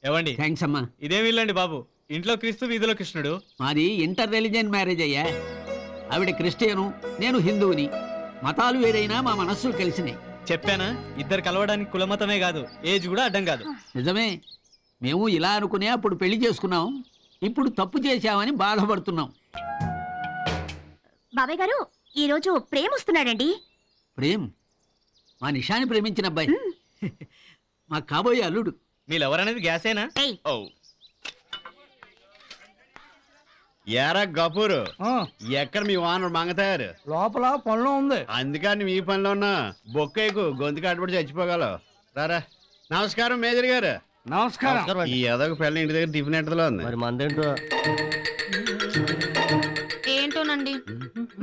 ఏవండి? థ్యాంక్స్ అమ్మా. ఇదేం ఇల్లండి బాబు, ఇంట్లో క్రీస్తు వీధిలో కృష్ణుడు. మాది ఇంటర్ రిలీజియన్ మ్యారేజ్ అయ్యా. ఆవిడ క్రిస్టియను, నేను హిందువుని. మతాలు వేరైనా మా మనస్సులు కలిసినాయి. చెప్పానా, ఇద్దరు కలవడానికి కులమతమే కాదు, ఏజ్ కూడా అడ్డం కాదు. నిజమే, మేము ఇలా అనుకునే అప్పుడు పెళ్లి చేసుకున్నాం. ఇప్పుడు తప్పు చేశామని బాధపడుతున్నాం. బాబాయ్ గారు, ఈ రోజు ప్రేమ్ వస్తున్నాడండి. ప్రేమ్? మా నిషాని ప్రేమించిన అబ్బాయి. మా కాబోయే అల్లుడు. మీరెవరనేది గ్యాసేనా? ఎరా గపూరు, ఎక్కడ మీ వానరు మంగతారు? లోపల పనిలో ఉంది. అందుకని మీ పనిలో ఉన్నా బొక్కకు గొంతు కట్టుబడి చచ్చిపోగలవు. రారా. నమస్కారం మేజర్ గారు. నమస్కారం. ఈ ఏదో పిల్ల ఇంటి దగ్గర టిఫిన్ ఎంటలో ఉంది. మరి మందేంటో ఏంటోనండి,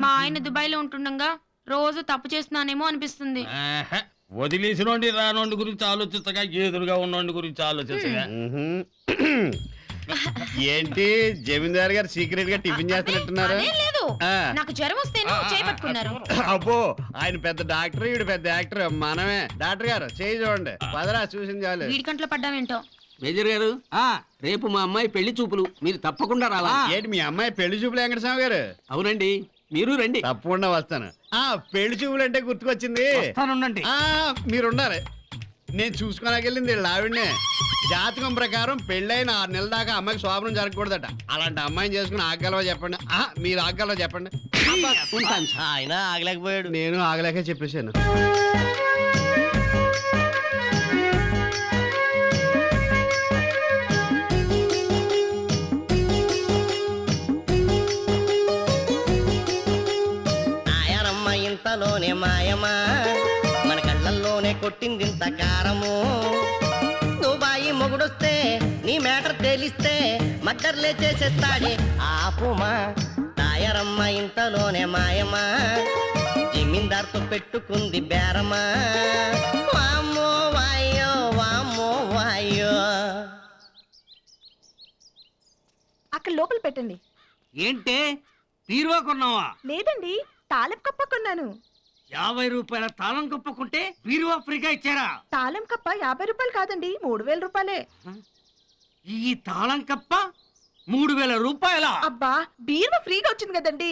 మా ఆయన దుబాయ్ లో ఉంటుండగా రోజు తప్పు చేస్తున్నానేమో అనిపిస్తుంది. వదిలేసినోండి రానోండి గురించి ఆలోచించగా, ఎదురుగా ఉన్నోండి గురించి ఆలోచించగా. ఏంటి జమీందార్ గారు సీక్రెట్ గా టిఫిన్ చేస్తున్నట్టున్నారు? లేదు, నాకు జ్వరం వస్తేనే చేపట్టుకున్నారు. అబ్బో, ఆయన పెద్ద డాక్టర్, ఈవిడ పెద్ద యాక్టర్. మనమే. డాక్టర్ గారు చేయి చూడండి. పదరా, చూసింది చాలు. వీడి కంట్లో పడ్డామేంటో. మేజర్ గారు, రేపు మా అమ్మాయి పెళ్లి చూపులు, మీరు తప్పకుండా రావాలి. ఏంటి మీ అమ్మాయి పెళ్లి చూపులు వెంకటస్వామి గారు? అవునండి, మీరు రండి. తప్పకుండా వస్తాను. పెళ్లి చూపులు అంటే గుర్తుకొచ్చింది. మీరు ఉండాలి. నేను చూసుకోనాకెళ్ళింది వీళ్ళ ఆవిడనే. జాతకం ప్రకారం పెళ్ళైన 6 నెలల దాకా అమ్మాయికి శోభనం జరగకూడదట. అలాంటి అమ్మాయిని చేసుకుని ఆగలవా చెప్పండి. మీరు ఆగలవా చెప్పండి. ఆయన ఆగలేకపోయాడు. నేను ఆగలేక చెప్పేశాను. ఇంతలోనే మాయమా మన కళ్ళల్లోనే కొట్టిందింత కారము నువ్వు బాయి మొగుడొస్తే నీ మేటర్ తేలిస్తే మద్దర్లే చేసేస్తాడే ఆపుమా తాయరమ్మ ఇంతలోనే మాయమా జమీందార్తో పెట్టుకుంది బేరమా వామ్మో వాయో వామ్మో వాయో. అక్కడ లోపల పెట్టండి. ఏంటే తీరువా కొన్నావా? లేదండి, తాళం కప్ప కొన్నాను. 50 రూపాయల తాళం కప్పుకుంటే బీరువా ఫ్రీగా ఇచ్చారా? తాళం కప్ప 50 రూపాయలు కాదండి, 3000 రూపాయలే. ఈ తాళం కప్ప 3000 రూపాయల? అబ్బా, బీరువా ఫ్రీగా వచ్చింది కదండి.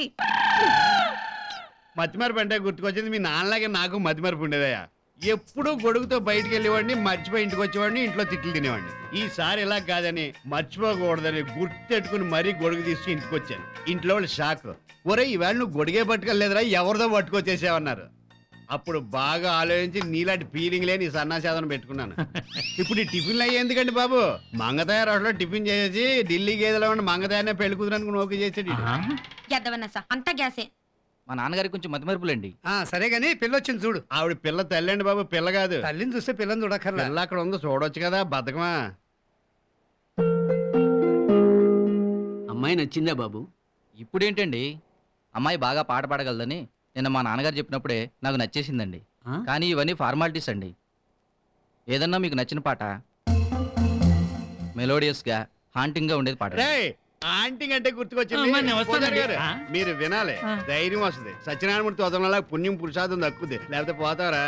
మతిమరుపు అంటే గుర్తుకొచ్చింది. మీ నాన్నలాగే నాకు మతిమరుపు ఉండేదయ్యా. ఎప్పుడూ గొడుగుతో బయటికి వెళ్ళేవాడిని, మర్చిపోయి ఇంటికి వచ్చేవాడిని, ఇంట్లో తిట్లు తినేవాడిని. ఈసారి ఇలా కాదని, మర్చిపోకూడదని గుర్తెట్టుకుని మరీ గొడుగు తీసి ఇంటికి వచ్చాను. ఇంట్లో వాళ్ళు షాక్. ఒరే ఈవేళ నువ్వు గొడుగే పట్టుకెళ్ళలేదురా, ఎవరిదో పట్టుకొచ్చేసావన్నారు. అప్పుడు బాగా ఆలోచించి నీలాంటి ఫీలింగ్ లేని సన్నాసాదనం పెట్టుకున్నాను. ఇప్పుడు ఈ టిఫిన్లు అయ్యి ఎందుకండి బాబు? మంగతాయ రోడ్లో టిఫిన్ చేసి ఢిల్లీ గేదెలో ఉండి మంగతాయనే పెళ్లి కుదరనుకుని నోకి చేసాడు. అంతా గ్యాసే. మా నాన్నగారికి కొంచెం మతిమరుపులేండి. సరే గానీ పిల్లొచ్చింది చూడు. ఆవిడ పిల్ల తల్లండి బాబు, పిల్ల కాదు. తల్లిని చూస్తే పిల్లని చూడక్కర్లా. పిల్ల అక్కడ ఉందో చూడొచ్చు కదా, బతకమా. అమ్మాయి నచ్చిందా బాబు? ఇప్పుడేంటండి, అమ్మాయి బాగా పాట పాడగలదని నిన్న మా నాన్నగారు చెప్పినప్పుడే నాకు నచ్చేసిందండి. కానీ ఇవన్నీ ఫార్మాలిటీస్ అండి. ఏదన్నా మీకు నచ్చిన పాట మెలోడియస్గా హాంటింగ్గా ఉండేది పాట. ఆంటింగ్ అంటే గుర్తుకొచ్చింది. మీరు వినాలి, ధైర్యం వస్తుంది. సత్యనారాయణమూర్తి వదనలా పుణ్యం పురుషార్థం దక్కుద్ది, లేకపోతే పోతారా.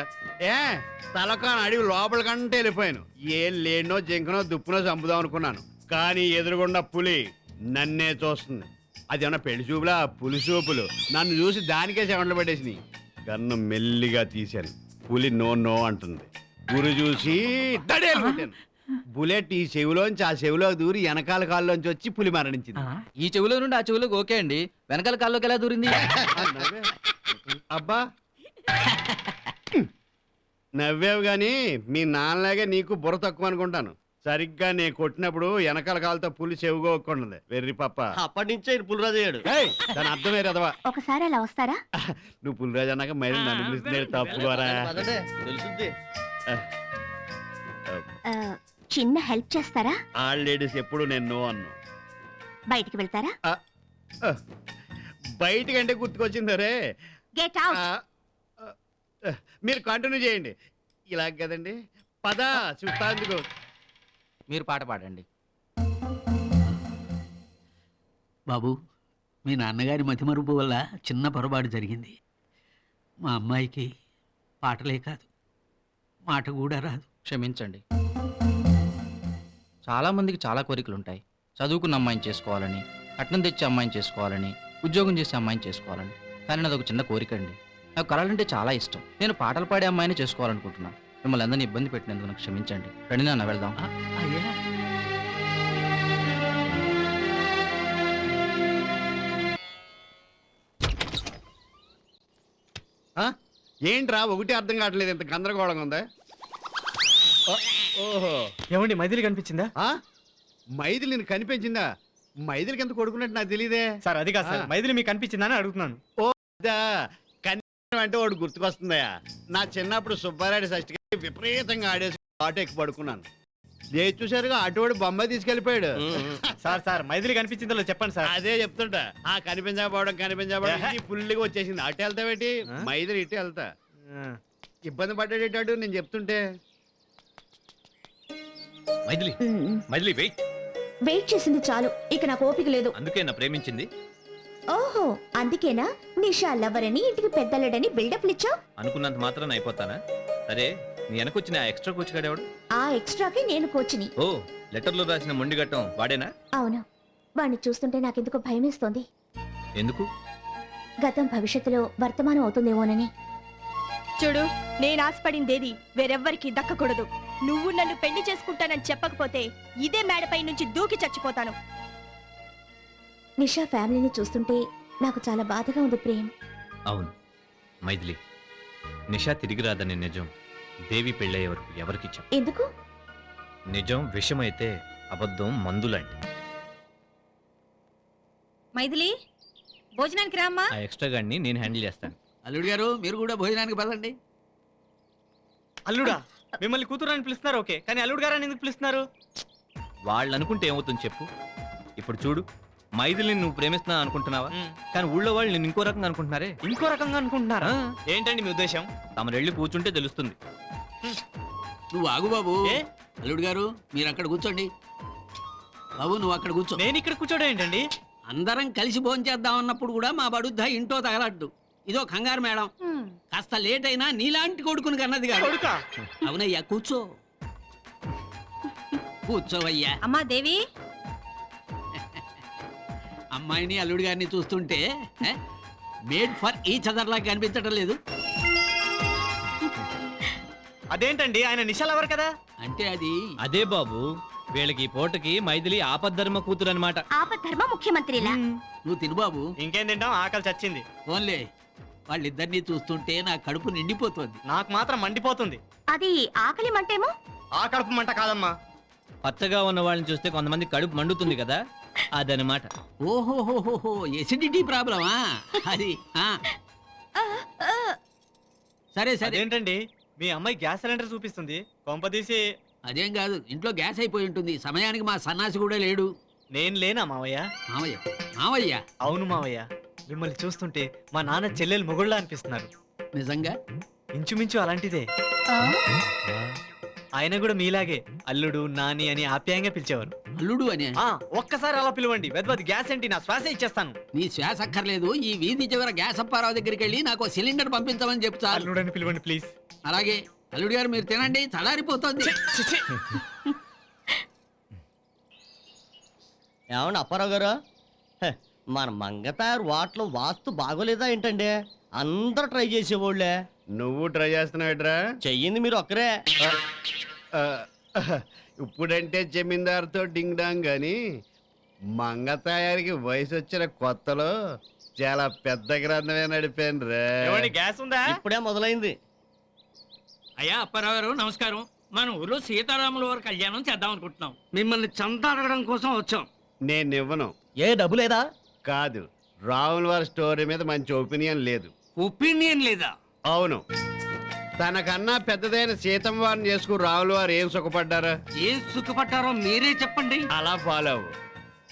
తలకాని అడిగి లోపల కంటే వెళ్ళిపోయాను. ఏం లేనో జింకనో దుప్పునో చంపుదాం అనుకున్నాను. కానీ ఎదురుగుండా పులి నన్నే చూస్తుంది. అది ఏమన్నా పెళ్లి చూపులా, పులి చూపులు. నన్ను చూసి దానికే చెమటలు పట్టేసినాయి. గన్ను మెల్లిగా తీశాను. పులి నో నో అంటుంది. గురి చూసి దడేలు కొట్టాను. బుల్లెట్ ఈ చెవిలోంచి ఆ చెవిలో దూరి వెనకాల కాల్లోంచి వచ్చి పులి మరణించింది. ఈ చెవిలో నుండి ఆ చెవిలోకి ఓకే అండి, వెనకాల కాల్లోకి ఎలా దూరింది? అబ్బా నవ్వేవు గాని మీ నాన్నలాగే నీకు బుర్ర తక్కువ అనుకుంటాను. సరిగ్గా నేను కొట్టినప్పుడు వెనకాల కాలుతో పులి చెవుకోకుండా వెర్రి పప్ప. అప్పటి నుంచే పులిరాజు అయ్యాడు. దాని అర్థమే రదవా. ఒకసారి అలా వస్తారా? నువ్వు పులిరాజు అన్నాక మరి నన్ను పిలుస్తున్నాడు తప్పుకోరా. తెలుసుద్ది. చిన్న హెల్ప్ చేస్తారా? ఆల్ లేడీస్ ఎప్పుడు నేను నో అన్ను. బయటికి వెళ్తారా? బయటికంటే గుర్తుకొచ్చింది రే. Get out. మీరు కంటిన్యూ చేయండి. ఇలా కదండి, పద చూస్తాందుకు. మీరు పాట పాడండి. బాబు, మీ నాన్నగారి మతిమరుపు వల్ల చిన్న పొరపాటు జరిగింది. మా అమ్మాయికి పాటలే కాదు, మాట కూడా రాదు. క్షమించండి. చాలామందికి చాలా కోరికలు ఉంటాయి. చదువుకున్న అమ్మాయిని చేసుకోవాలని, కట్నం తెచ్చే అమ్మాయిని చేసుకోవాలని, ఉద్యోగం చేసే అమ్మాయిని చేసుకోవాలని. కానీ నాదొక చిన్న కోరిక అండి. నాకు కళలంటే చాలా ఇష్టం. నేను పాటలు పాడే అమ్మాయిని చేసుకోవాలనుకుంటున్నాను. మిమ్మల్ని అందరినీ ఇబ్బంది పెట్టినందుకు నాకు క్షమించండి. రండి నాన్న వెళ్దాం. ఏంట్రా ఒకటి అర్థం కావట్లేదు, ఇంత గందరగోళంగా ఉందా? ఓహో, ఏమండి మైథిలి కనిపించిందా? మైథిలి నేను కనిపించిందా? మైథిలికి ఎంత కొడుకున్నట్టు నాకు తెలియదే సార్. అది కాదు సార్, మైథిలి మీకు కనిపించిందా అని అడుగుతున్నాను. ఓ కనిపించడం అంటే వాడు గుర్తుకొస్తుందయా. నా చిన్నప్పుడు సుబ్బారెడ్డి షష్ఠికి విపరీతంగా ఆడేసి ఆటో ఎక్కి పడుకున్నాను. లేదు చూసారుగా, అటువాడు బొమ్మాయి తీసుకెళ్లిపోయాడు. సార్ మైథిలి కనిపించిందో చెప్పండి సార్. అదే చెప్తుంటా. కనిపించకపోవడం ఫుల్గా వచ్చేసింది. అటు వెళ్తావేటి? మైథిలి ఇటు వెళ్తా. ఇబ్బంది పడ్డాడేటాడు నేను చెప్తుంటే. మైథిలి వెయిట్ చేసింది చాలు, ఇక నాకు ఓపిక లేదు. అందుకేనా ప్రేమించింది? ఓహో, అందుకేనా నిషా లవ్వరని ఇంటికి పెద్దలడని బిల్డప్ ఇచ్చావు? అనుకున్నంత మాత్రం అయిపోతానా? సరే, నీ వెనకొచ్చిన ఆ ఎక్స్ట్రా కోచ్ గాడేవాడు? ఆ ఎక్స్ట్రాకి నేను కోచ్ని. ఓ, లెటర్లో రాసిన మొండిగట్టం వాడేనా? అవును, వాణ్ణి చూస్తుంటే నాకెందుకో భయమేస్తోంది. ఎందుకు? గతం భవిష్యత్తులో వర్తమానం అవుతుందేమోనని. చూడు, నేను ఆశపడిందేది వేరెవ్వరికి దక్కకూడదు. నువ్వు నన్ను పెళ్లి చేసుకుంటానని చెప్పకపోతే ఇదే మేడపై నుంచి దూకి చచ్చిపోతాను. నిషా ఫ్యామిలీని చూస్తుంటే నాకు చాలా బాధగా ఉంది ప్రేమ్. అవును మైథిలి, నిషా తిరిగి రాదనే నిజం దేవి పెళ్ళయ్యే వరకు ఎవరికి చెప్పు. ఎందుకు? నిజం విషమైతే అబద్ధం మందులాంటి. మైథిలి, భోజనానికి రామ్మా. ఆ ఎక్స్ట్రా గాడిని నేను హ్యాండిల్ చేస్తాను. అల్లుడు గారు మీరు కూడా భోజనానికి పదండి. అల్లుడా మిమ్మల్ని కూతురు అని పిలుస్తున్నారు ఓకే, కానీ అల్లుడు గారు అని ఎందుకు పిలుస్తున్నారు? వాళ్ళు అనుకుంటే ఏమవుతుంది చెప్పు. ఇప్పుడు చూడు, మైథిలిని నువ్వు ప్రేమిస్తున్నా అనుకుంటున్నావా, కానీ ఊళ్ళో వాళ్ళు నేను ఇంకో రకంగా అనుకుంటున్నారే. ఇంకో రకంగా అనుకుంటున్నారా? ఏంటండి మీ ఉద్దేశం? తమరు వెళ్ళి కూర్చుంటే తెలుస్తుంది. నువ్వు ఆగు బాబు. అల్లుడు గారు మీరు అక్కడ కూర్చోండి. బాబు నువ్వు అక్కడ కూర్చో. నేను ఇక్కడ కూర్చోడం ఏంటండి? అందరం కలిసి భోంచేద్దాం అన్నప్పుడు కూడా మా బడుద్ద ఇంటో తగలడ్డు. ఇదో కంగారు మేడం, కాస్త లేట్ అయినా నీలాంటి కొడుకుని కన్నది కాదు. అవునయ్యా కూర్చో. కూర్చోవయ్యా. అమ్మా దేవి, అమ్మాయిని అల్లుడు గారిని చూస్తుంటే మేడ్ ఫర్ ఈచ్ అదర్ లాగా కనిపించడం లేదు. అదేంటండి, ఆయన నిశాలవరు కదా. అంటే అది అదే బాబు, వీళ్ళకి ఈ పూటకి మైథిలి ఆపద్ధర్మ కూతురు అనమాట. ఆపద్ధర్మ ముఖ్యమంత్రిలా. నువ్వు తిను బాబు. ఇంకేం తింటాం, ఆకలి చచ్చింది. ఓన్లే వాళ్ళిద్దరినీ చూస్తుంటే నా కడుపు నిండిపోతుంది. నాకు మాత్రం మండిపోతుంది. అది ఆకలి మంటేమో. ఆ కడుపు మంట కాదమ్మా, పచ్చగా ఉన్న వాళ్ళని చూస్తే కొంతమంది కడుపు మండుతుంది కదా, అదనమాట. ఓహోహోహో ఎసిడిటీ ప్రాబ్లమా అది. సరే సరే. ఏంటండి మీ అమ్మాయి గ్యాస్ సిలిండర్ చూపిస్తుంది, కొంపదీసి. అదేం కాదు, ఇంట్లో గ్యాస్ అయిపోయి ఉంటుంది. సమయానికి మా సన్నాసి కూడా లేడు. నేను లేనా మావయ్య? మావయ్య మావయ్య. అవును మావయ్య, మిమ్మల్ని చూస్తుంటే మా నాన్న చెల్లెలు మొగుళ్ళ అనిపిస్తున్నారు. నిజంగా ఇంచుమించు అలాంటిదే. ఆయన కూడా మీలాగే అల్లుడు నాని అని ఆప్యాయంగా పిలిచేవారు. అల్లుడు అని? ఒక్కసారి అలా పిలవండి, వెద్వది గ్యాస్ ఏంటి, నా శ్వాస ఇచ్చేస్తాను. నీ శ్వాస అక్కర్లేదు. ఈ వీధి చివర గ్యాస్ అప్పారావు దగ్గరికి వెళ్ళి నాకు సిలిండర్ పంపించమని చెప్తా. అల్లుడు అని పిలవండి ప్లీజ్. అలాగే. అల్లుడు గారు మీరు తినండి, చల్లారిపోతుంది. ఏమన్నా అప్పారావు గారు, మన మంగతారు వాటిలో వాస్తు బాగోలేదా ఏంటండి? అందరూ ట్రై చేసేవాళ్ళే. నువ్వు ట్రై చేస్తున్నావుట్రా? చెయ్యింది మీరు ఒక్కరే. ఇప్పుడంటే జమీందారుతో డింగ్ డాంగ్ గాని మంగతాయారికి వయసు వచ్చిన కొత్తలో చాలా పెద్ద గ్రంథమే నడిపాను రా. గ్యాస్ ఉందా? ఇప్పుడే మొదలైంది. అయ్యా అప్పారావు గారు నమస్కారం. మన ఊర్లో సీతారాముల వారి కళ్యాణం చేద్దాం అనుకుంటున్నాం. మిమ్మల్ని చందా అడగడం కోసం వచ్చాం. నేను ఇవ్వను. ఏ డబ్బు లేదా? కాదు, రాముల వారి స్టోరీ మీద మంచి ఒపీనియన్ లేదు. ఒపీనియన్ లేదా? అవును. తనకన్నా పెద్దదైన సీతమ్మ వారిని చేసుకుని రాముల వారు ఏం సుఖపడ్డారా? ఏం సుఖపడ్డారో మీరే చెప్పండి. అలా ఫాలో అవ్వు.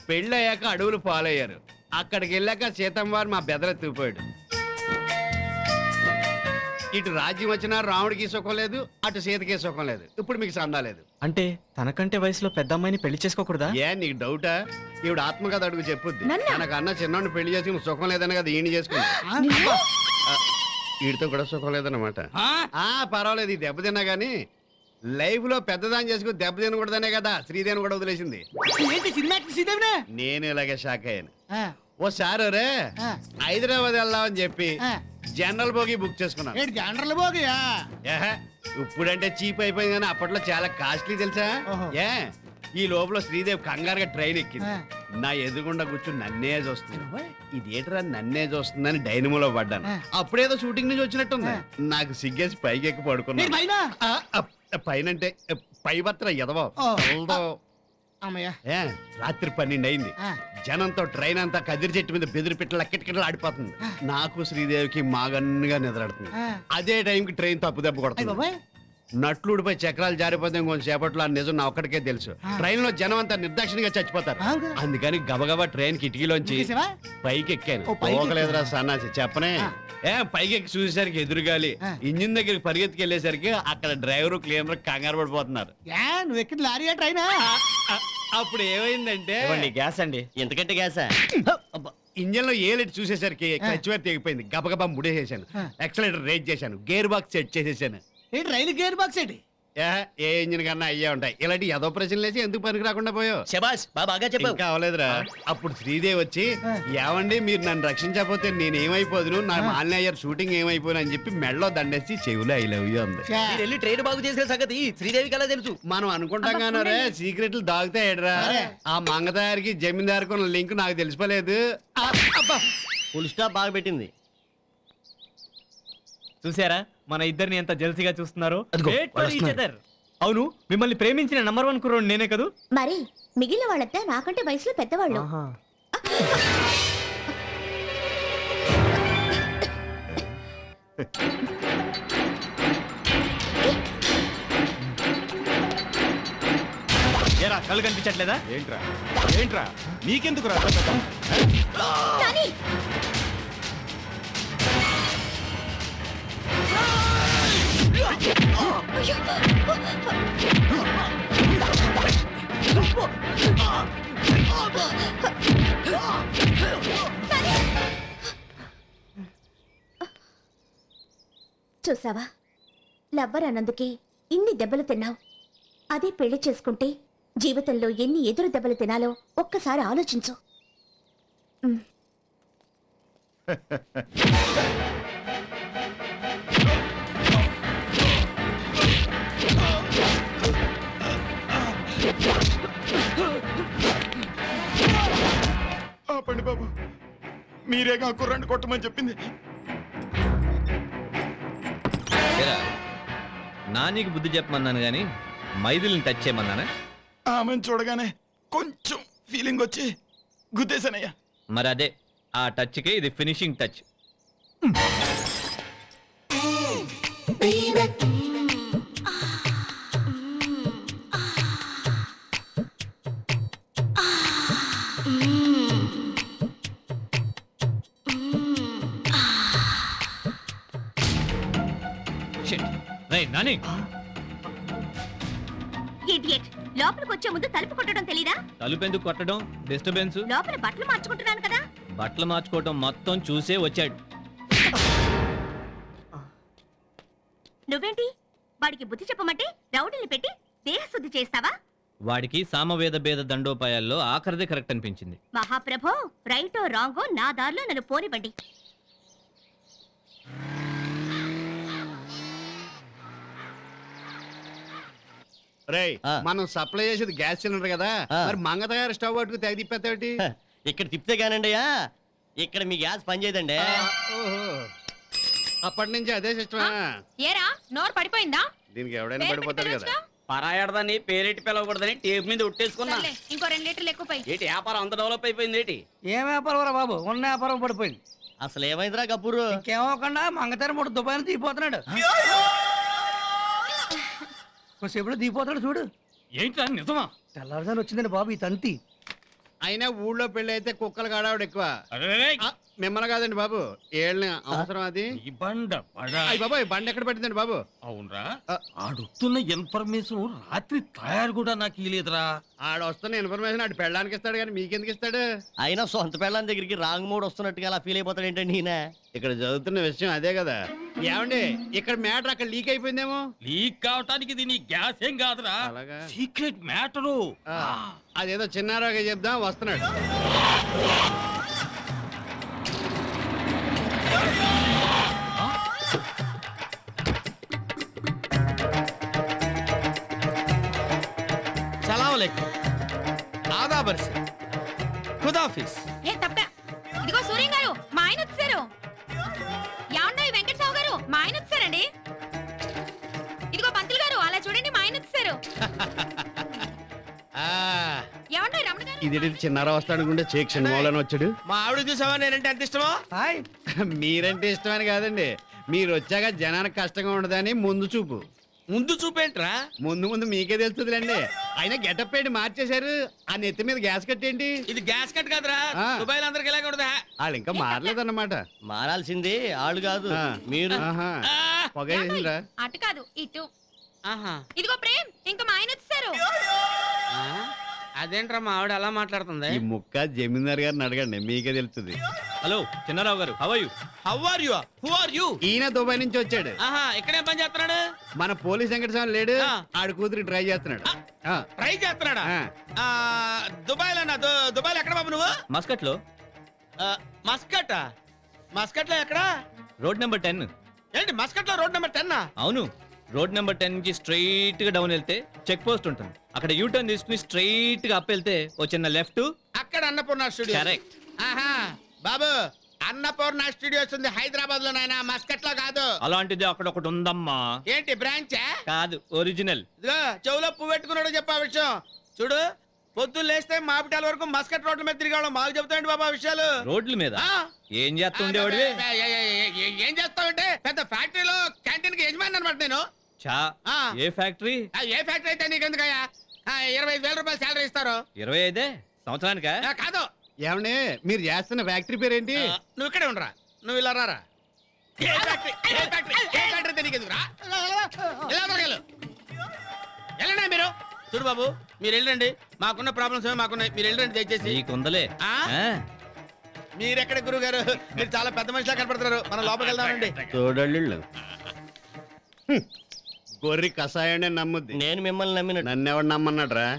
పెళ్ళయ్యాక అడవులు పాలయ్యారు. అక్కడికి వెళ్ళాక సీతమ్మ వారు మా బెదరెత్తిపోయాడు. ఇటు రాజ్యం వచ్చినా రాముడికి సుఖం లేదు, అటు సీతకి సుఖం లేదు. ఇప్పుడు మీకు సందా లేదు. అంటే తనకంటే వయసులో పెద్ద అమ్మాయిని పెళ్లి చేసుకోకూడదా? ఏ నీకు డౌటా? ఈవిడ ఆత్మకథ అడుగు చెప్పుద్ది. తనకన్నా చిన్నోడిని పెళ్లి చేసుకుని సుఖం లేదని కదా ఈయన చేసుకుంది. వీడితో కూడా సుఖం లేదన్నమాట. పర్వాలేదు, ఈ దెబ్బతిన్నా గానీ లైఫ్ లో పెద్దదాన్ని చేసుకుని దెబ్బ తినకూడదనే కదా శ్రీదేవిని కూడా వదిలేసింది. నేను ఇలాగే షాక్ అయ్యాను. ఓసారి రే హైదరాబాద్ వెళ్దామని చెప్పి జనరల్ బోగి బుక్ చేసుకున్నాను. జనరల్ బోగియా? ఇప్పుడంటే చీప్ అయిపోయింది కానీ అప్పట్లో చాలా కాస్ట్లీ తెలుసా. ఈ లోపల శ్రీదేవి కంగారుగా ట్రైన్ ఎక్కింది. నా ఎదురుగుండా కూర్చుని నన్నే చూస్తుంది. ఇదేటరా నన్నే చూస్తుందని డైనమోలో పడ్డాను. అప్పుడేదో షూటింగ్ నుంచి వచ్చినట్టుంది. నాకు సిగ్గేసి పైకి ఎక్కి పడుకున్నా. పైనంటే పై భర్త ఎదవో. రాత్రి 12 అయింది. జనంతో ట్రైన్ అంతా కదిరి చెట్టు మీద బెదిరి పిట్టల కిటకిటలు ఆడిపోతుంది. నాకు శ్రీదేవికి మాగన్నుగా నిద్రాడుతుంది. అదే టైంకి ట్రైన్ తప్పు దెబ్బ కొడుతుంది. నట్లుడిపై చక్రాలు జారిపోతే కొంచెం సేపట్లో ఆ నిజం నా ఒక్కడికే తెలుసు. ట్రైన్ లో జనం అంతా నిర్దాక్షిణ్యంగా చచ్చిపోతారు. అందుకని గబగబా ట్రైన్ కిటికీలోంచి పైకి ఎక్కాను. పోగలేదురా సన్నాసి చెప్పనే. పైకి ఎక్కి చూసేసరికి ఎదురుగాలి. ఇంజిన్ దగ్గరికి పరిగెత్తుకు వెళ్ళేసరికి అక్కడ డ్రైవరు క్లీనర్ కంగారు పడిపోతున్నారు. నువ్వు ఎక్కిన లారీయా ట్రైనా? అప్పుడు ఏమైందంటే గ్యాస్ అండి. ఎంతకంటే గ్యాసా? ఇంజన్ లో ఏలెట్ చూసేసరికి కచ్చివేర్ తెగిపోయింది. గబగబా ముడేసేసాను. ఎక్సలేటర్ రేజ్ చేశాను. గేర్ బాక్స్ సెట్ చేసేసాను. రైలు గేర్ బాక్స్ ఏంటి? ఏ ఇంజిన్ కన్నా అయ్యే ఉంటాయి. ఇలాంటి ఏదో ప్రశ్నలు వేసి ఎందుకు పనికి రాకుండా పోయావు? శబాష్ బాగా చెప్పావు. ఇంకా అవలేదురా. అప్పుడు శ్రీదేవి వచ్చి ఏమండి మీరు నన్ను రక్షించకపోతే నేను ఏమైపోదును, నా మాలిని అయ్యారు షూటింగ్ ఏమైపోను అని చెప్పి మెడలో దండేసి చెవులో ఐ లవ్ యూ అంది. వెళ్ళి ట్రైన్ బాగు చేసిన సంగతి శ్రీదేవికి అలా తెలుసు. మనం అనుకుంటాం కానీ సీక్రెట్లు దాగుతాయడ్రా. ఆ మంగతాయారికి జమీందారికి ఉన్న లింక్ నాకు తెలిసిపోలేదు. ఫుల్ స్టాప్ బాగా పెట్టింది. చూసారా మన ఇద్దరిని ఎంత జల్సీగా చూస్తున్నారు. అవును, మిమ్మల్ని ప్రేమించిన నంబర్ 1 కుర్రోడు నేనే కదూ? మరి మిగిలిన వాళ్ళంతా నాకంటే వయసులో పెద్దవాళ్ళు. ఏరా కళ్ళు కనిపించట్లేదా? ఏంట్రా ఏంట్రా నీకెందుకు రా చూసావా, లవ్వర్ అన్నందుకే ఇన్ని దెబ్బలు తిన్నావు. అదే పెళ్లి చేసుకుంటే జీవితంలో ఎన్ని ఎదురు దెబ్బలు తినాలో ఒక్కసారి ఆలోచించు. ఆపండి బాబు, మీరేగా కుర్రాన్ని కొట్టమని చెప్పింది. నానికి బుద్ధి చెప్పమన్నాను గాని మైథిలిని టచ్ చేయమన్నానా? ఆమెను చూడగానే కొంచెం ఫీలింగ్ వచ్చి గుద్దేశానయ్యా. మరి అదే ఆ టచ్కే ఇది ఫినిషింగ్ టచ్. నాని ఇడియట్, లోపలికి వచ్చే ముందు తలుపు కొట్టడం తెలీదా? తలుపు ఎందుకు కొట్టడం? డిస్టర్బెన్స్. లోపల బట్టలు మార్చుకుంటున్నాను కదా. బట్టలు మార్చుకోవటం మొత్తం చూసే వచ్చాడు. నువ్వేంటి వాడికి బుద్ధి చెప్పమంటే రౌడీని పెట్టి దేహశుద్ధి చేస్తావా? వాడికి సామవేద భేద దండోపాయాల్లో ఆఖరిదే కరెక్ట్ అనిపించింది. మహాప్రభో, రైటో రాంగో నా దారిలో నన్ను పోనివ్వండి. రేయ్, మనం సప్లై చేసేది గ్యాస్ సిలిండర్ కదా, మరి మంగ తయారు స్టవ్ పట్టుకు తెగ తిప్పేస్తావుటి? ఇక్కడ తిప్పితే కానండియా, ఇక్కడ మీ గ్యాస్ పనిచేయదండి. అప్పటి నుంచి అదే సిస్టమా? ఏరా నోరు పడిపోయిందా? దీనికి ఎవడైనా పడిపోతాడు కదా. పరాయడదాన్ని పేరెట్టి పిలవకూడదని టేప్ మీద ఉట్టేసుకున్నా. సర్లే, ఇంకో 2 లీటర్లు ఎక్కువ పోయి. ఏంటి వ్యాపారం అంత డెవలప్ అయిపోయింది ఏంటి? ఏం వ్యాపారం రా బాబు, ఉన్న వ్యాపారం పడిపోయింది. అసలు ఏమైందిరా కపూరు? ఇంకేమోకుండా మంగతారు 3 దుబాయలు తీపోతున్నాడు. కొద్దిసేపులో దిగిపోతాడు చూడు. ఏంట్రా నిజమా? తెల్లారుజాను వచ్చిందండి బాబు ఈ తంతి. అయినా ఊళ్ళో పెళ్లి అయితే కుక్కలు కాడావిడ ఎక్కువ. మిమ్మల్ని కాదండి బాబు, ఏళ్ళని అవసరం అది. ఈ బండ బాబు, ఈ బండ ఎక్కడ పట్టిందండి బాబు? అవునరా, ఆడుతున్న ఇన్ఫర్మేషన్ రాత్రి తయారు కూడా నాకు ఇలేదురా. ఆడొస్తున్న ఇన్ఫర్మేషన్ ఆడు పెళ్ళడానికి ఇస్తాడు కానీ మీకెందుకు ఇస్తాడు? అయినా సొంత పెళ్ళాని దగ్గరికి రాంగ్ మూడ్ వస్తున్నట్టుగా అలా ఫీల్ అయిపోతాడు ఏంటండి ఈయన? ఇక్కడ చదువుతున్న విషయం అదే కదా. ఏమండి, ఇక్కడ మ్యాటర్ అక్కడ లీక్ అయిపోయిందేమో. లీక్ కావటానికి ఇది నీ గ్యాస్ ఏం కాదురా, సీక్రెట్ మ్యాటరు. అదేదో చిన్నారాగా చెప్దాం, వస్తున్నాడు. ఖుదాఫిస్. ఏ తప్ప, ఇదిగో సూర్యం గారు, మా ఆయన వచ్చారు. యాండో వెంకటరావు గారు, మా ఆయన వచ్చారండి. ఇదిగో పంతులు గారు, అలా చూడండి, మా ఆయన వచ్చారు. ఇది చిన్నారా వస్తాడుకుంటే చేక్షన్ మౌలని వచ్చాడు. మా ఆవిడ చూసావా నేనంటే ఎంత ఇష్టమో? మీరంటే ఇష్టమని కాదండి, మీరు వచ్చాక జనానికి కష్టంగా ఉండదని ముందు చూపు. ముందు చూపేంట్రా? ముందు ముందు మీకే తెలుస్తుందిలేండి. అయినా గెటప్ పెట్టి మార్చేశారు. ఆ నెత్తి మీద గ్యాస్ కట్టేంటి? ఇది గ్యాస్ కట్ కాదురా, దుబాయ్ అందరికి ఇలాగే ఉండదా? వాళ్ళు ఇంకా మారలేదన్నమాట. మారాల్సింది ఆళ్ళు కాదు, మీరు. పొగేసిందిరా. అటు కాదు, ఇటు. ఇదిగో ప్రేమ్, ఇంకా మా ఆయన వచ్చారు. అదేంట్రా మా ఆవిడ అలా మాట్లాడుతుంది? ఈ ముక్క జమీందార్ గారిని అడగండి, మీకే తెలుస్తుంది. హలో చిన్నారావు గారు, how are you? How are you? Who are you? ఈయన దుబాయ్ నుంచి వచ్చాడు. ఇక్కడే పని చేస్తున్నాడు. మన పోలీస్ వెంకటస్వామి లేడు, ఆడు కూతురు ట్రై చేస్తున్నాడు. ట్రై చేస్తున్నాడా? దుబాయ్ లో దుబాయ్ ఎక్కడ బాబు నువ్వు? మస్కట్ లో. మస్కట్? మస్కట్ లో ఎక్కడ? Road number 10. ఏంటి మస్కట్ లో రోడ్ నెంబర్ 10? అవును, రోడ్ నెంబర్ 10 కి స్ట్రైట్ గా డౌన్ వెళ్తే చెక్ పోస్ట్ ఉంటుంది. అక్కడ యూ టర్న్ తీసుకుని స్ట్రైట్ గా అప్ వెళ్తే ఓ చిన్న లెఫ్ట్. అక్కడ అన్నపూర్ణ స్టూడియో. కరెక్ట్. బాబు, అన్నపూర్ణ స్టూడియోస్ ఉంది హైదరాబాద్ లో, నాయనా మస్కట్ లో కాదు. అలాంటిది అక్కడ ఒకటి ఉందమ్మా. ఏంటి బ్రాంచా? కాదు, ఒరిజినల్. చెవులో పువ్వు పెట్టుకున్నాడు చెప్పా విషయం. చూడు, పొద్దున్న లేస్తే మాపిటాల వరకు మస్కట్ రోడ్ల మీద తిరిగాడు. మాకు చెప్తాండి బాబా విషయాలు. రోడ్ల మీద ఏం చేస్తుండేవాడివి? ఏం చేస్తావంటే పెద్ద ఫ్యాక్టరీలో క్యాంటీన్ కి యజమాని అనమాట నేను. చా ఆ. ఏ ఫ్యాక్టరీ? ఏ ఫ్యాక్టరీ అయితే నీకెందుకయ్యా? 25,000 రూపాయలు శాలరీ ఇస్తారు. 25 సంవత్సరానికా? కాదు. ఏమండి మీరు చేస్తున్న ఫ్యాక్టరీ పేరేంటి? నువ్వు ఇక్కడే ఉండరా, నువ్వు ఇలా రారా. ఏ ఫ్యాక్టరీ అయితే నీకెందుకురా? ఇలా దొరకలు వెళ్ళండి మీరు. చూడు బాబు, మీరు వెళ్ళండి. మాకున్న ప్రాబ్లమ్స్ ఏమో మాకున్నాయి, మీరు వెళ్ళండి దయచేసి. నీకుందలే. మీరెక్కడ గురువు గారు? మీరు చాలా పెద్ద మనిషిలా కనపడుతున్నారు. మనం లోపలికి వెళ్దామండి. చూడళ్ళు గొర్రె కషాయాన్ని నమ్ముద్ది. నేను మిమ్మల్ని నమ్మిన నన్నెవడు నమ్మన్నాడు రా?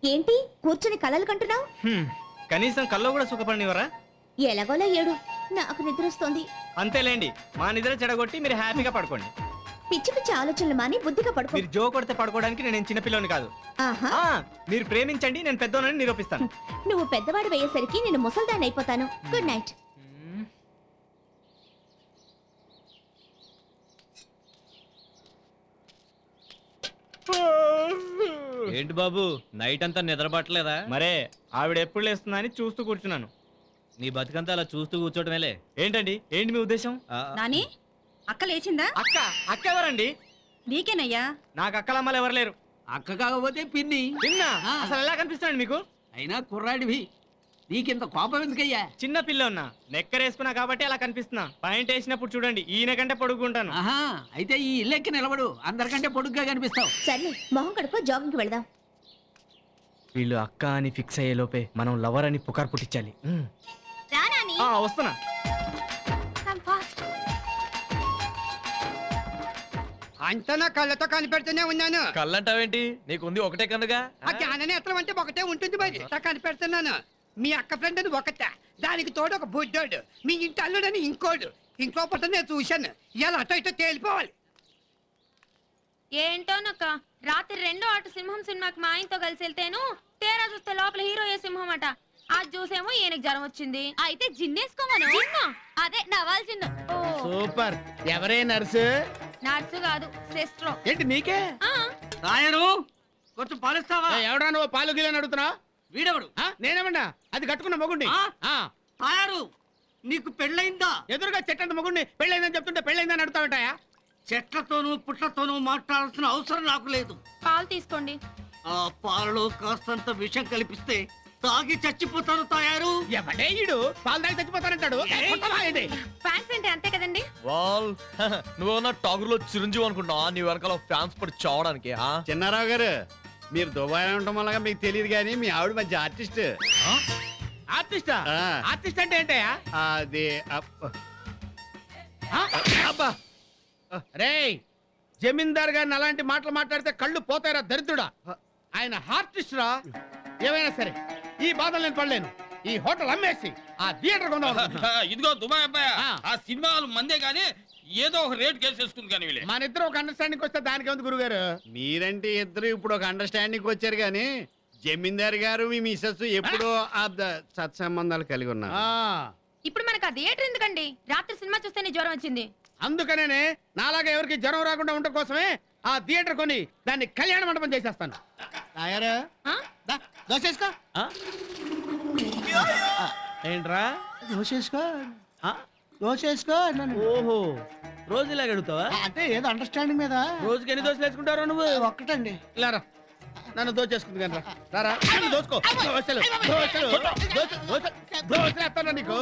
ఏంటి కూర్చుని కలలు కంటున్నావు? కనీసం కల్లో కూడా సుఖపడినవరా? ఎలాగోలా ఏడు, నాకు నిద్ర వస్తోంది. అంతేలేండి, మా నిద్ర చెడగొట్టి మీరు హ్యాపీగా పడుకోండి. పిచ్చి పిచ్చి ఆలోచనలు మాని బుద్ధిగా పడుకో. మీరు జో కొడితే పడుకోవడానికి నేను చిన్నపిల్లని కాదు. ఆహా, మీరు ప్రేమించండి, నేను పెద్దోనని నిరూపిస్తాను. నువ్వు పెద్దవాడు అయ్యేసరికి నేను ముసల్దాన్ని అయిపోతాను. Good night. ఏంటి బాబు, నైట్ అంతా నిద్రపట్టలేదా? మరే ఆవిడ ఎప్పుడు లేస్తుందా అని చూస్తూ కూర్చున్నాను. నీ బతుకంతా అలా చూస్తూ కూర్చోటమేలే. ఏంటండి, ఏంటి మీ ఉద్దేశం? నాని, అక్క లేచిందా? అక్క అక్క ఎవరండి? నీకేనయ్యా. నాకు అక్కలమ్మలు ఎవరు లేరు. అక్క కాకపోతే పిన్ని. పిన్నా? అసలు ఎలా కనిపిస్తున్నాడు మీకు? అయినా కుర్రాడివి, నీకింత కోపం ఎందుకయ్యా? చిన్న పిల్ల ఉన్నా, నెక్కరేసుకున్నా కాబట్టి అలా కనిపిస్తున్నా. పాయింట్ వేసినప్పుడు చూడండి, ఈయన కంటే పొడుగుంటాను. ఆహా, అయితే ఈ ఇల్లెక్కి నిలబడు, అందరికంటే పొడుగ్గా కనిపిస్తావు. సర్లే, మొహం కడుకో, జాగింగ్కి వెళదాం. వీళ్ళు అక్క అని ఫిక్స్ అయ్యే లోపే మనం లవర్ అని పుకార్ పుట్టించాలి. వస్తున్నా. అంతనా కళ్ళతో కనిపెడుతూనే ఉన్నాను. కళ్ళంటావేంటి? నీకుంది ఒకటే కన్నుగా. ఆ జ్ఞాననేత్రం అంటే ఒకటే ఉంటుంది మరి. కనిపెడుతున్నాను. మీ అక్క ఫ్రెండ్ అని ఒకట, దానికి తోడు ఒక బుడ్డోడు, మీ ఇంటి అల్లుడని ఇంకోడు. ఇంకో పట్ట నేను చూశాను. ఇలా అటో ఇటో తేలిపోవాలి. ఏంటోనక్క, రాత్రి 2వ ఆట సింహం సినిమాకి మా ఆయనతో కలిసి వెళ్తేను, తేరా చూస్తే లోపల హీరోయే సింహం అట. అది చూసేమో ఈయనకి జ్వరం వచ్చింది. అయితే జిన్నేసుకోమను. అదే నవాల్ జిన్ను. సూపర్. ఎవరే నర్సు? నర్సు కాదు, సిస్టర్. ఏంటి నీకే? రాయరు, కొంచెం పాలిస్తావా? ఎవడా నువ్వు పాలు గిలని అడుగుతున్నావు? వీడెవడు? నేనేమన్నా? అది కట్టుకున్న మొగుండి. రాయరు, నీకు పెళ్ళైందా? ఎదురుగా చెట్టంత మొగుండి పెళ్ళైందని చెప్తుంటే పెళ్ళైందని అడుగుతావుంటాయా? చెట్లతోనూ పుట్లతోనూ మాట్లాడాల్సిన అవసరం నాకు లేదు. పాలు తీసుకోండి. ఆ పాలలో కాస్తంత విషం కలిపిస్తే తాగి చచ్చిపోతాను. తయారు ఎవడే ఈడు? పాలు తాగి చచ్చిపోతానంటాడు. ఫ్యాన్స్ అంటే అంతే కదండి. వాల్ నువ్వేమన్నా టాగర్లో చిరంజీవి అనుకుంటున్నావా? నీ వెనకాల ఫ్యాన్స్ పడి చావడానికి. చిన్నారావు గారు, మీరు దుబాయ్ ఉండటం వల్ల మీకు తెలియదు కానీ మీ ఆవిడ మంచి ఆర్టిస్ట్. ఆర్టిస్టా? ఆర్టిస్ట్ అంటే ఏంటయ్యా? అది అబ్బా రేయ్, జమీందార్ గారిని అలాంటి మాటలు మాట్లాడితే కళ్ళు పోతాయిరా దరిద్రుడా. ఆయన ఆర్టిస్ట్ రా. ఏమైనా సరే ఈ బాధలు నేను పడలేను. ఈ హోటల్ అమ్మేసి ఆ థియేటర్ కొందాం. ఇదిగో దుబాయ్ అబ్బాయి, ఆ సినిమాలు మందే కానీ ఏదో ఒక రేట్ కేసేసుకుంది కానీ వీళ్ళే. మన ఇద్దరు ఒక అండర్స్టాండింగ్ వస్తే దానికి ఉంది గురుగారు. మీరంటే ఇద్దరు ఇప్పుడు ఒక అండర్స్టాండింగ్ వచ్చారు కానీ జమీందార్ గారు మీ మిసెస్ ఎప్పుడో సత్సంబంధాలు కలిగి ఉన్నారు. ఇప్పుడు మనకు ఆ థియేటర్ ఎందుకండి? రాత్రి సినిమా చూస్తేనే జ్వరం వచ్చింది. అందుకనే నాలాగా ఎవరికి జ్వరం రాకుండా ఉండటం కోసమే ఆ థియేటర్ కొని దాన్ని కళ్యాణ మండపం చేసేస్తాను. ఏంట్రా? దోసేసుకో. ఓహో, రోజు ఇలాగ అడుగుతావా? అంటే ఏదో అండర్స్టాండింగ్ మీద. రోజుకి ఎన్ని దోశలు వేసుకుంటారో నువ్వు? ఒక్కటండి. ఇలారా, నన్ను దోచేసుకుంది కానీ రారా. దోసుకో. దోశలు దోశలు దోశలు ఎత్తాను నీకు.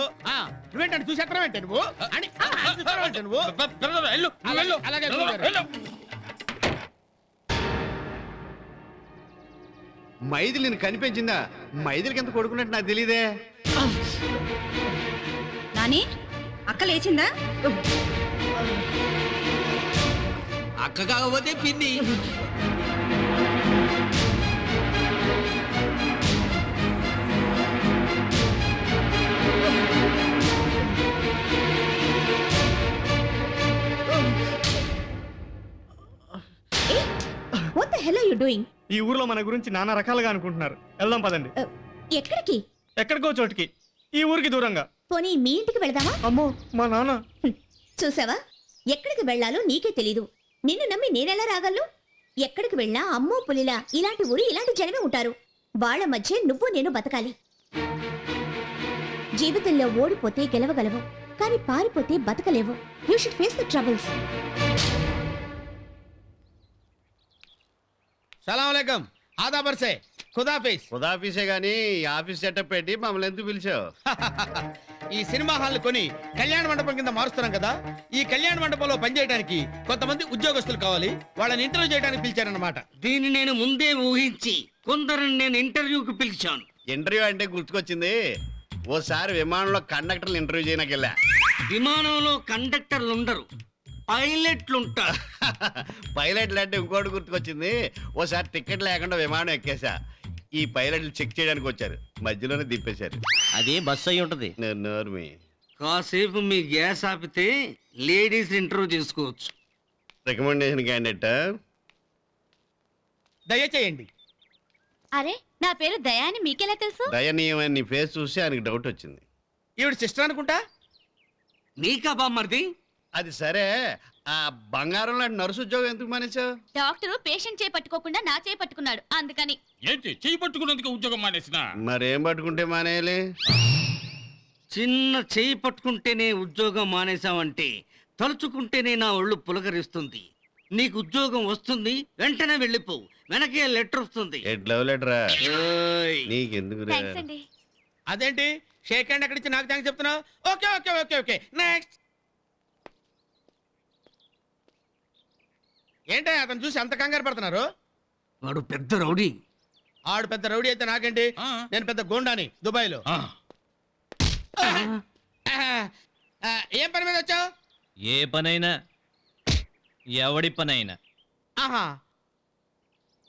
నువ్వేంటంటే చూసేస్తావు ఏంటి నువ్వు అని నువ్వు? అలాగే మైదిలి నేను కనిపించిందా? మైదిలికి ఎంత కొడుకున్నట్టు నాకు తెలియదే. నాని, అక్క లేచిందా? అక్క కాకపోతే పిన్ని. Are you doing? ఈ ఊర్లో మన గురించి నానా రకాలుగా అనుకుంటున్నారు. వెళ్దాం పదండి. ఎక్కడికి? ఎక్కడికో చోటికి, ఈ ఊరికి దూరంగా. పోనీ మీ ఇంటికి వెళదామా? అమ్మో, మా నాన్న. చూసావా, ఎక్కడికి వెళ్ళాలో నీకే తెలీదు. నిన్ను నమ్మి నేనెలా రాగలను? ఎక్కడికి వెళ్ళినా అమ్మో పులిలా ఇలాంటి ఊరి ఇలాంటి జనమే ఉంటారు. వాళ్ళ మధ్య నువ్వు నేను బతకాలి. జీవితంలో ఓడిపోతే గెలవగలవు, కానీ పారిపోతే బతకలేవు. You should face the troubles. సలాంలేకం, ఆదాబర్సే, ఖుదాఫీస్. ఖుదాఫీసే గానీ ఈ ఆఫీస్ సెటప్ పెట్టి మమ్మల్ని ఎందుకు పిలిచావు? ఈ సినిమా హాల్ కొని కళ్యాణ మండపం కింద మారుస్తున్నాం కదా. ఈ కళ్యాణ మండపంలో పనిచేయడానికి కొంతమంది ఉద్యోగస్తులు కావాలి. వాళ్ళని ఇంటర్వ్యూ చేయడానికి పిలిచారన్నమాట. దీన్ని నేను ముందే ఊహించి కొందరిని నేను ఇంటర్వ్యూకి పిలిచాను. ఇంటర్వ్యూ అంటే గుర్తుకొచ్చింది. ఓసారి విమానంలో కండక్టర్లు ఇంటర్వ్యూ చేయడానికి వెళ్ళా. విమానంలో కండక్టర్లు ఉండరు, పైలట్లు ఉంటారు. పైలట్లు అంటే ఇంకోటి గుర్తుకొచ్చింది. ఓసారి టికెట్ లేకుండా విమానం ఎక్కేసా. ఈ పైలట్లు చెక్ చేయడానికి వచ్చారు, మధ్యలోనే దింపేశారు. అదే బస్సు అయి ఉంటది. నోర్మి. కాసేపు మీ గ్యాస్ ఆపితే లేడీస్ ఇంటర్వ్యూ చేసుకోవచ్చు. రికమెండేషన్ క్యాండిడేట్ దయచేయండి. అరే, నా పేరు దయా అని మీకెలా తెలుసు? దయనీయమైన నీ ఫేస్ చూసి ఆయనకి డౌట్ వచ్చింది. ఈవిడ సిస్టర్ అనుకుంటా. నీకా బామ్మర్ది? అది సరే, ఆ బంగారం లాంటి నర్సు ఉద్యోగం ఎందుకు మానేశావు? డాక్టర్ పేషెంట్ చేయి పట్టుకోకుండా నా చేయి పట్టుకున్నాడు, అందుకని. ఏంటి చేయి పట్టుకున్నందుకు ఉద్యోగం మానేసిన? మరేం పట్టుకుంటే మానేయాలి? చిన్న చేయి పట్టుకుంటేనే ఉద్యోగం మానేశావంటే తలుచుకుంటేనే నా ఒళ్ళు పులకరిస్తుంది. నీకు ఉద్యోగం వస్తుంది, వెంటనే వెళ్ళిపో. వెనకే లెటర్ వస్తుంది. లవ్ లెటరా? నీకెందుకు? అదేంటి షేక్ హ్యాండ్ ఎక్కడిచ్చి నాకు థ్యాంక్స్ చెప్తున్నావు? Okay okay okay okay next. ఏంటి అతను చూసి అంత కంగారు పడుతున్నారు? వాడు పెద్ద రౌడీ. ఆడు పెద్ద రౌడీ అయితే నాకేంటి? నేను పెద్ద గోండాని దుబాయ్లో. ఏం పని మీద వచ్చావు? ఏ పనైనా, ఎవడి పనైనా. ఆహా,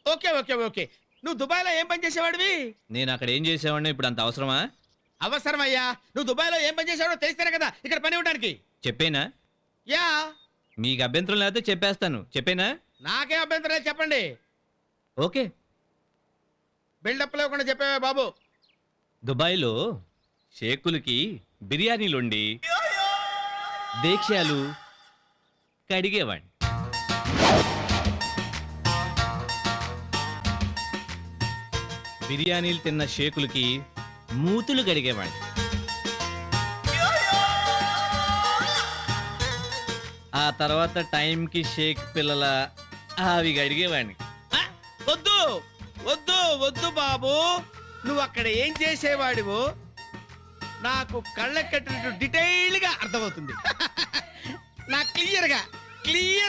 ఓకే ఓకే ఓకే. నువ్వు దుబాయ్లో ఏం పని చేసేవాడివి? నేను అక్కడ ఏం చేసేవాడిని, ఇప్పుడు అంత అవసరమా? అవసరమయ్యా. నువ్వు దుబాయ్లో ఏం పని చేసేవాడో తెలిస్తేనే కదా ఇక్కడ పని ఇవ్వడానికి. చెప్పేనా? యా. మీకు అభ్యంతరం లేకపోతే చెప్పేస్తాను. చెప్పేనా? నాకే అభ్యంతరం లేదు, చెప్పండి. ఓకే. బిల్డప్ లేకుండా చెప్పావే బాబు. దుబాయ్లో షేకులకి బిర్యానీలుండి దేక్ష్యాలు కడిగేవాడిని. బిర్యానీలు తిన్న షేకులకి మూతులు కడిగేవాడిని. ఆ తర్వాత టైంకి షేక్ పిల్లల అవి కడిగేవాడిని. వద్దు వద్దు వద్దు బాబు, నువ్వు అక్కడ ఏం చేసేవాడివో నాకు కళ్ళకి కట్టినట్టు డీటెయిల్ గా అర్థమవుతుంది. నాకు క్లియర్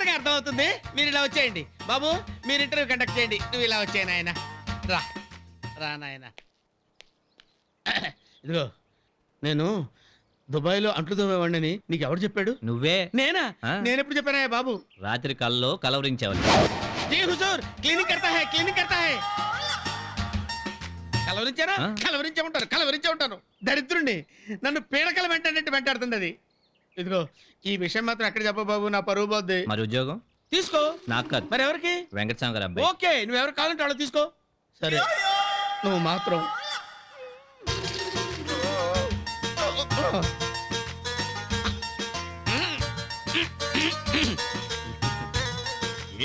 గా అర్థమవుతుంది. మీరు ఇలా వచ్చేయండి బాబు, మీరు ఇంటర్వ్యూ కండక్ట్ చేయండి. నువ్వు ఇలా వచ్చాయి నాయన. రా రా నాయన. ఇదిగో, నేను దుబాయ్లో అంట్లు తోమేవాడిని నీకు ఎవరు చెప్పాడు? నువ్వే. నేనా? నేను ఎప్పుడు చెప్పానా బాబు? రాత్రి కల్లో కలవరించావు. జీ హుజూర్, క్లీనింగ్ కర్తా హై. కలవరించే ఉంటాను. దరిద్రుణ్ణి, నన్ను పీడకల వెంటాడుతుంది అది. ఇదిగో, ఈ విషయం మాత్రం ఎక్కడ చెప్ప బాబు, నా పరువు పోద్ది. మరి ఉద్యోగం తీసుకో. నాకు కాదు, మరి ఎవరికి? వెంకటస్వామి గారు అబ్బాయి. ఓకే, నువ్వెవరు కావాలంటే వాళ్ళు తీసుకో. సరే, నువ్వు మాత్రం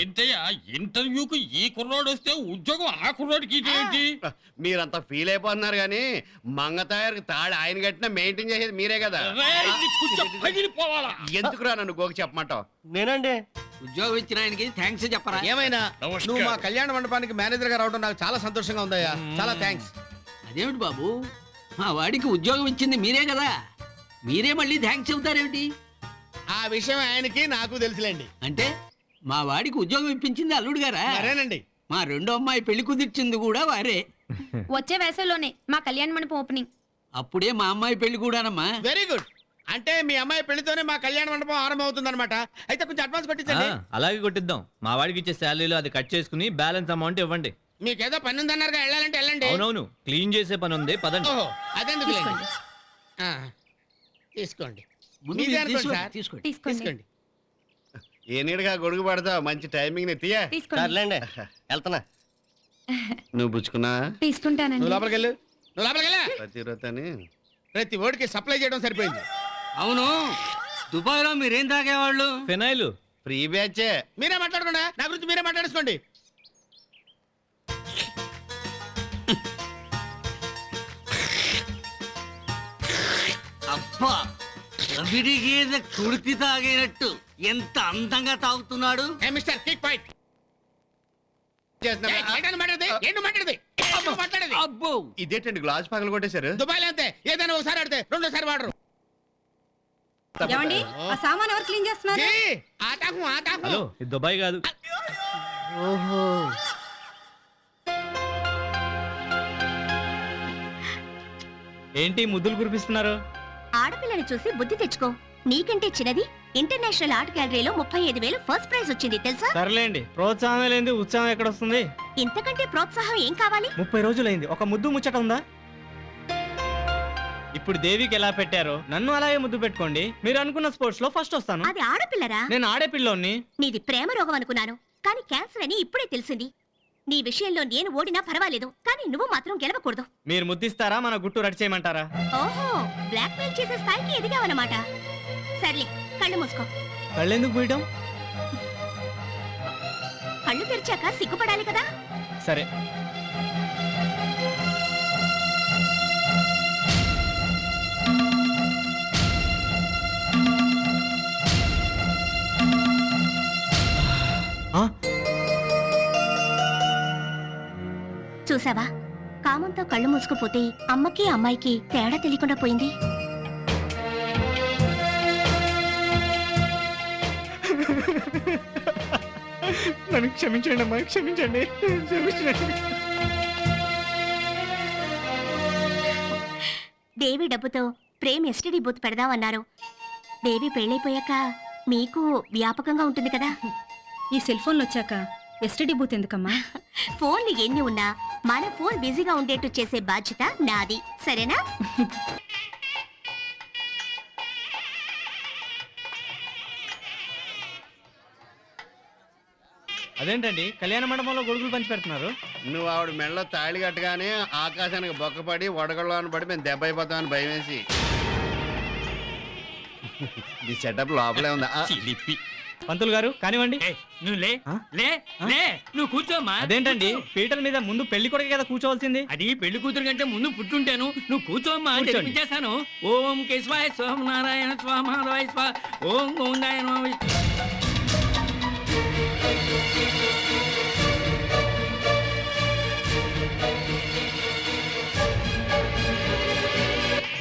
ఏంటయ్యా ఇంటర్వ్యూకి ఈ కుర్రోడు వస్తే ఉద్యోగం ఆ కుర్రోడికి ఏంటి? మీరంతా ఫీల్ అయిపోతున్నారు కానీ మంగతాయారికి తాడు ఆయన కట్టినా మెయింటైన్ చేసేది మీరే కదా. ఎందుకురా నన్ను గోకి చెప్పమంటావు? నేనండి ఉద్యోగం ఇచ్చిన ఆయనకి థ్యాంక్స్ చెప్పరా? ఏమైనా నువ్వు మా కళ్యాణ మండపానికి మేనేజర్ గా రావడం నాకు చాలా సంతోషంగా ఉందయ్యా. చాలా థ్యాంక్స్. అదేమిటి బాబు, మా వాడికి ఉద్యోగం ఇచ్చింది మీరే కదా, మీరే మళ్ళీ థ్యాంక్స్ చెబుతారేమిటి? ఆ విషయం ఆయనకి నాకు తెలుసులేండి. అంటే మా వాడికి ఉద్యోగం ఇప్పించింది అల్లుడు గారా? మరేనండి. మా రెండో అమ్మాయి పెళ్లి కుదిర్చింది కూడా వారే. వచ్చే వేసవిలోనే మా కళ్యాణ మండపం ఓపెనింగ్. అప్పుడే మా అమ్మాయి పెళ్లి కూడానమ్మా. Very good. అంటే మీ అమ్మాయి పెళ్లితోనే మా కళ్యాణ మండపం ఆరంభం అవుతుంది అనమాట. అయితే కొంచెం అడ్వాన్స్ కొట్టించండి. అలాగే కొట్టిద్దాం. మా వాడికి ఇచ్చే శాలరీలో అది కట్ చేసుకుని బ్యాలెన్స్ అమౌంట్ ఇవ్వండి. మీకేదో పని ఉందన్నారుగా, వెళ్ళాలంటే వెళ్ళండి. అవునవును, క్లీన్ చేసే పని ఉంది, పదండి. అదెందుకు తీసుకోండి. ముందు మీదే మీరు అనుకోండి సార్. తీసుకోండి. తీసుకోండి. ఏ నీడగా గొడుగు పడతావు మంచి టైమింగ్ ని తీయా సర్లేండి వెళ్తున్నా నువ్వు పుచ్చుకున్నా తీసుకుంటానండి. నువ్వు లోపలికి వెళ్ళు, నువ్వు లోపలికి వెళ్ళా. ప్రతివ్రతని ప్రతి ఓడికి సప్లై చేయడం సరిపోయింది. అవును దుబాయ్లో మీరేం తాగేవాళ్ళు? ఫినాయిల్ ఫ్రీ బ్యాచే. మీరే మాట్లాడకుండా నా గురించి మీరే మాట్లాడేసుకోండి. అబ్బా రవిడి గేదె కుడితి తాగినట్టు ఎంత అందంగా తాగుతున్నాడు. మిస్టర్ కిక్ పాయింట్ అబ్బో ఇదేంటండి గ్లాస్ పగలు కొట్టేశారు? దుబాయ్ అంతే, ఏదైనా ఒకసారి ఆడితే రెండోసారి వాడరు. ఏమండి ఆ సామాన్ ఎవరు క్లీన్ చేస్తున్నారు? హలో ఇది దుబాయ్ కాదు. ఓహో ఏంటి ముద్దులు కురిపిస్తున్నారు? ఆడపిల్లని చూసి బుద్ధి తెచ్చుకో. నీకంటే చిన్నది ఇంటర్నేషనల్ ఆర్ట్ గ్యాలరీలో 35,000 ఫస్ట్ ప్రైజ్ వచ్చింది తెలుసా? సర్లేండి, ప్రోత్సాహం లేని ఉత్సాహం ఎక్కడ వస్తుంది? ఇంతకంటే ప్రోత్సాహం ఏం కావాలి? 30 రోజులైంది, ఒక ముద్దు ముచ్చట ఉందా? ఇప్పుడు దేవికి ఎలా పెట్టారో నన్ను అలాగే ముద్దు పెట్టుకోండి. మీరు అనుకున్న స్పోర్ట్స్ లో ఫస్ట్ వస్తాను. అది ఆడపిల్లరా? నేను ఆడపిల్లోని. నీది ప్రేమ రోగం అనుకున్నాను, కానీ క్యాన్సర్ అని ఇప్పుడే తెలిసింది. నీ విషయంలో నేను ఓడినా పర్వాలేదు, కానీ నువ్వు మాత్రం గెలవకూడదు. మీరు ముద్దిస్తారా, మన గుట్టు రడి చేయమంటారా? ఓహో, బ్లాక్ మెయిల్ చేసే స్థాయికి ఎదిగావన్నమాట. సర్లే, కళ్ళు మూసుకో. కళ్ళెందుకు పోయడం? కళ్ళు తెరిచాక సిగ్గుపడాలి కదా. సరే. చూసావా, కామంతో కళ్ళు మూసుకుపోతే అమ్మకి అమ్మాయికి తేడా తెలియకుండా పోయింది. నన్ను క్షమించండి అమ్మా, క్షమించండి, క్షమించండి. దేవి డబ్బుతో ప్రేమ్ ఎస్టీడీ బూత్ పెడదామన్నారు. దేవి పెళ్ళైపోయాక మీకు వ్యాపకంగా ఉంటుంది కదా. ఈ సెల్ ఫోన్లు వచ్చాక ఎస్టీడీ బూత్ ఎందుకమ్మా? ఫోన్లు ఎన్ని ఉన్నా మన ఫోన్ బిజీగా ఉండేట్టు చేసే బాధ్యత నాది, సరేనా? అదేంటండి కళ్యాణ మండపంలో గొడుగులు పంచి పెడుతున్నారు? నువ్వు ఆవిడ మెడలో తాళి కట్టగానే ఆకాశానికి బొక్కపడి వడగళ్ళని పడి మేము దెబ్బ అయిపోతామని భయం వేసి ఈ సెటప్ లోపలే ఉందా? పంతులు గారు కానివ్వండి. నువ్వు లే లే లే నువ్వు కూర్చోమ్మా. అదేంటండి పీటల మీద ముందు పెళ్లి కొడుకు కదా కూర్చోవలసింది? అది పెళ్లి కూతురు కంటే ముందు పుట్టుంటాను. నువ్వు కూర్చోమ్మా అని చెప్పించేశాను. ఓం కేశవాయ స్వామి నారాయణ స్వామాధవాయ స్వా ఓం గోవిందాయ నమః.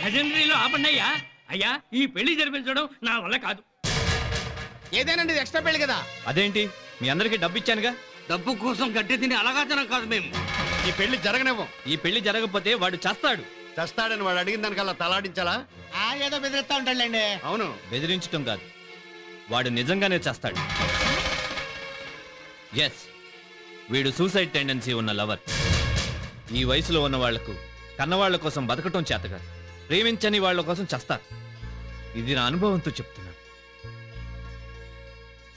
భజంత్రిలో ఆపండి అయ్యా. అయ్యా ఈ పెళ్లి జరిపించడం నా వల్ల కాదు. ఏదేనండి ఎక్స్ట్రా పెళ్లి కదా. అదేంటి మీ అందరికి డబ్బు ఇచ్చానుగా. డబ్బు కోసం గడ్డి తిని అలాగాచనం కాదు మేము. ఈ పెళ్లి జరగనివ్వం. ఈ పెళ్లి జరగకపోతే వాడు చస్తాడు. చస్తాడని వాడు అడిగిన దానికల్లా తలాడించాలా? ఏదో బెదిరిస్తా ఉంటాడులేండి. అవును, బెదిరించడం కాదు, వాడు నిజంగానే చేస్తాడు. ఎస్, వీడు సూసైడ్ టెండెన్సీ ఉన్న లవర్. ఈ వయసులో ఉన్న వాళ్లకు కన్నవాళ్ల కోసం బతకటం చేతగా, ప్రేమించని వాళ్ల కోసం చస్తారు. ఇది నా అనుభవంతో చెప్తున్నాను.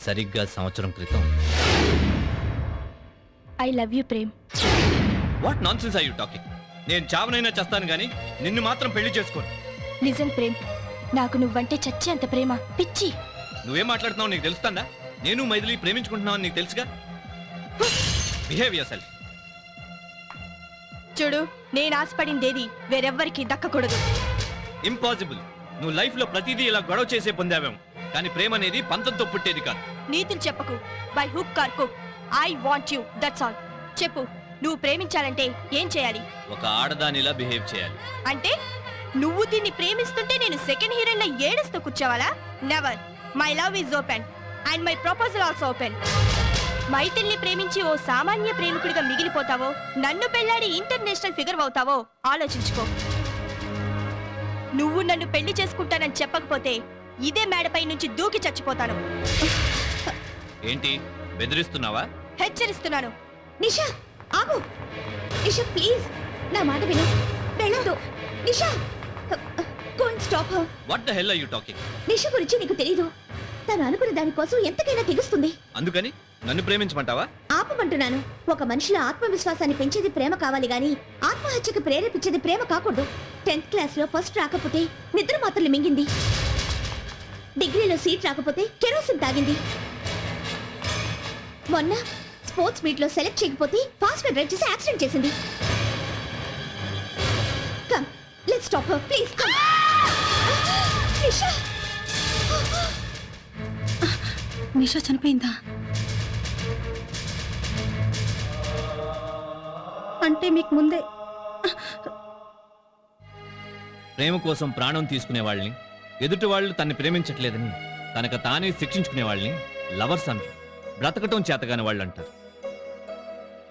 సరిగ్గా సంవత్సరం క్రితం. I love you Prem. What nonsense are you talking? నేను చావనైనా చేస్తాను గానీ నిన్ను మాత్రం పెళ్లి చేసుకోను. నిజం ప్రేమ్, నాకు నువ్వంటే చచ్చేంత ప్రేమ, పిచ్చి. నువ్వేం మాట్లాడుతున్నావు నీకు తెలుస్తుందా? నేను మైథిలి ప్రేమించుకుంటున్నావు నీకు తెలుసుగా. Behave yourself. చూడు, నేను ఆశపడిందేది వేరెవ్వరికి దక్కకూడదు. ఇంపాసిబుల్. నువ్వు లైఫ్ లో ప్రతిదీ ఇలా గొడవ చేసే పొందావేమో, కానీ ప్రేమ అనేది పంతంతో పుట్టేది కాదు. నీతులు చెప్పకు. By hook are cook I want you, that's all. చెప్పు, నువ్వు ప్రేమించాలంటే ఏం చేయాలి? ఒక ఆడదానిలా బిహేవ్ చేయాలి. అంటే నువ్వు దీన్ని ప్రేమిస్తుంటే నేను సెకండ్ హీరోయిన్ లా ఏడుస్తూ కూర్చోవాలా? Never. My love is open and my proposal also open. మైథిల్ని ప్రేమించి ఓ సామాన్య ప్రేమికుడిగా మిగిలిపోతావో, నన్ను పెళ్లాడి ఇంటర్నేషనల్ ఫిగర్ అవుతావో ఆలోచించుకో. నువ్వు నన్ను పెళ్లి చేసుకుంటానని చెప్పకపోతే ఇదే మేడపై నుంచి దూకి చచ్చిపోతాను. ఏంటి బెదిరిస్తున్నావా? హెచ్చరిస్తున్నాను. నిషా ఆగు. నిషా ప్లీజ్ నా మాట విను, వెళ్ళొద్దు. Nisha, go and stop her. What the hell are you talking? Nisha గురించి నీకు తెలీదు. తను అనుకున్న దానికోసం ఎంతకైనా తెగుస్తుంది. అందుకని నన్ను ప్రేమించమంటావా? ఆపమంటున్నాను. ఒక మనిషిలో ఆత్మవిశ్వాసాన్ని పెంచేది ప్రేమ కావాలి గాని ఆత్మహత్యకు ప్రేరేపించేది ప్రేమ కాకూడదు. 10th క్లాస్ లో ఫస్ట్ రాకపోతే నిద్ర మాత్రలు మింగింది. డిగ్రీలో సీట్ రాకపోతే కెరోసిన్ తాగింది. మొన్న స్పోర్ట్స్ మీట్ లో సెలెక్ట్ చేయకపోతే ఫాస్ట్ గా డ్రైవ్ చేసి యాక్సిడెంట్ చేసింది. Come let's stop her please. Come Nisha. Nisha చనిపోయిందా? అంటే మీకు ముందే ప్రేమ కోసం ప్రాణం తీసుకునే వాళ్ళని, ఎదుటి వాళ్ళు తన్ని ప్రేమించట్లేదని తనకు తానే శిక్షించుకునే వాళ్ళని లవర్స్ అంటారు. బ్రతకటం చేతగాని వాళ్ళు అంటారు.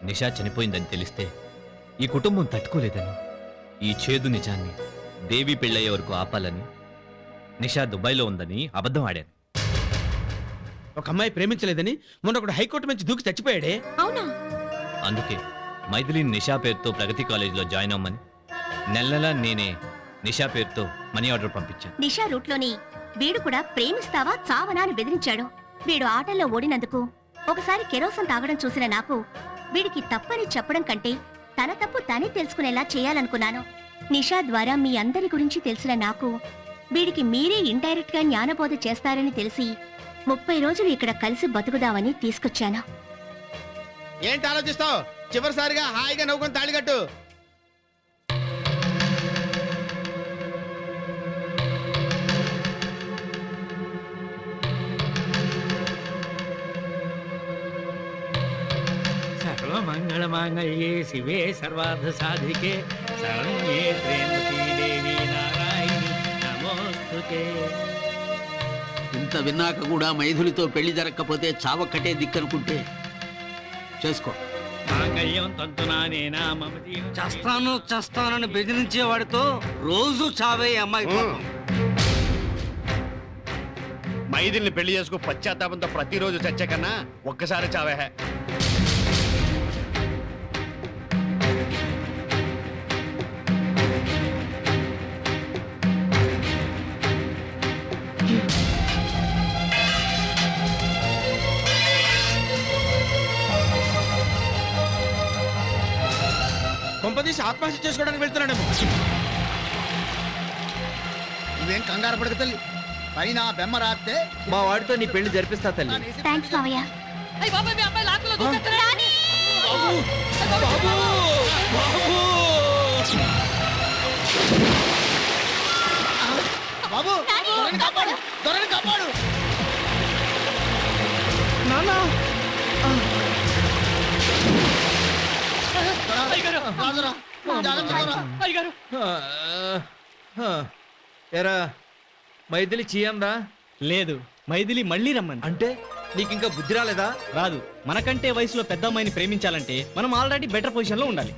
నిషా చనిపోయిందని తెలిస్తే ఈ కుటుంబం తట్టుకోలేదని, ఈ చేదు నిజాన్ని దేవి పెళ్ళయ్యే వరకు ఆపాలని నిషా దుబాయ్లో ఉందని అబద్ధం ఆడాను. ఒక అమ్మాయి ప్రేమించలేదని మొన్న ఒకడు హైకోర్టు నుంచి దూకి చచ్చిపోయాడే. అవునా? అందుకే మైథిలిని నిషా పేరుతో ప్రగతి కాలేజీలో జాయిన్ అవ్వమని నెలలా నేనే నిషా పేరుతో మనీ ఆర్డర్ పంపించాను. నిషా రూట్లోని వీడు కూడా ప్రేమిస్తావా చావనా అని బెదిరించాడు. వీడు ఆటల్లో ఓడినందుకు ఒకసారి కెరోసిన్ తాగడం చూసిన నాకు వీడికి తప్పని చెప్పడం కంటే తన తప్పు తనే తెలుసుకునేలా చేయాలనుకున్నాను. నిషా ద్వారా మీ అందరి గురించి తెలిసిన నాకు వీడికి మీరే ఇండైరెక్ట్ గా జ్ఞానబోధ చేస్తారని తెలిసి 30 రోజులు ఇక్కడ కలిసి బతుకుదామని తీసుకొచ్చాను. ఏంటి ఆలోచిస్తావు? చివరిసారిగా హాయిగా నవ్వుకొని తాళికట్టు. సర్వ మంగళ మాంగళ్యే శివే సర్వార్థ సాధికే శరణ్యే త్ర్యంబకే దేవి నారాయణి నమోస్తుతే. ఇంత విన్నాక కూడా మైథిలితో పెళ్లి జరగకపోతే చావక్కటే దిక్కనుకుంటే చేసుకో. మాంగళ్యం తంతునానేనా మమ జీవన. చస్తానని బెదిరించే వాడితో రోజు చావే అమ్మాయి పాపం. మైథిలిని పెళ్లి చేసుకో. పశ్చాత్తాపంతో ప్రతిరోజు చచ్చే కన్నా ఒక్కసారి చావే. కొంపదీసి ఆత్మహత్య చేసుకోవడానికి వెళ్తున్నాడేమో. నువ్వేం కంగారు పడక తల్లి. పైన బెమ్మ రాస్తే మా వాడితో నీ పెళ్లి జరిపిస్తా తల్లి. థ్యాంక్స్ మావయ్య. అయ్య బాబాయ్, మీ అమ్మాయి లాక్కులో దూకేస్తున్నాడు. బాబు దొరని కాపాడు, దొరని కాపాడు. ఎరా మైథిలి చీయందా? లేదు, మైథిలి మళ్ళీ రమ్మని. అంటే నీకు ఇంకా బుద్ధి రాలేదా? రాదు. మనకంటే వయసులో పెద్ద అమ్మాయిని ప్రేమించాలంటే మనం ఆల్రెడీ బెటర్ పొజిషన్ లో ఉండాలి.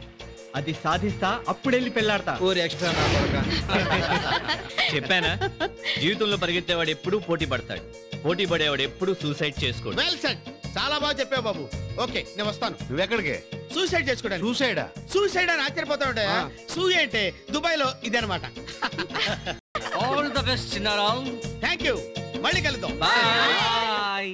అది సాధిస్తా అప్పుడెళ్ళి పెళ్ళాడతా. ఓరి ఎక్స్ట్రా నా కొడుకా. చెప్పానా? జీవితంలో పరిగెత్తేవాడు ఎప్పుడూ పోటీ పడతాడు, పోటీ పడేవాడు ఎప్పుడూ సూసైడ్ చేసుకోడు. Well set. చాలా బాగా చెప్పావు బాబు. ఓకే, నేను వస్తాను. నువ్వెక్కడికి? సూసైడ్ చేసుకోవడానికి. సూసైడా? సూసైడ్ అని ఆశ్చర్యపోతా ఉంటా. సూయి అంటే దుబాయ్ లో ఇదనమాట. All the best Chinnarao. Thank you. మళ్ళీ కలుద్దాం. బాయ్.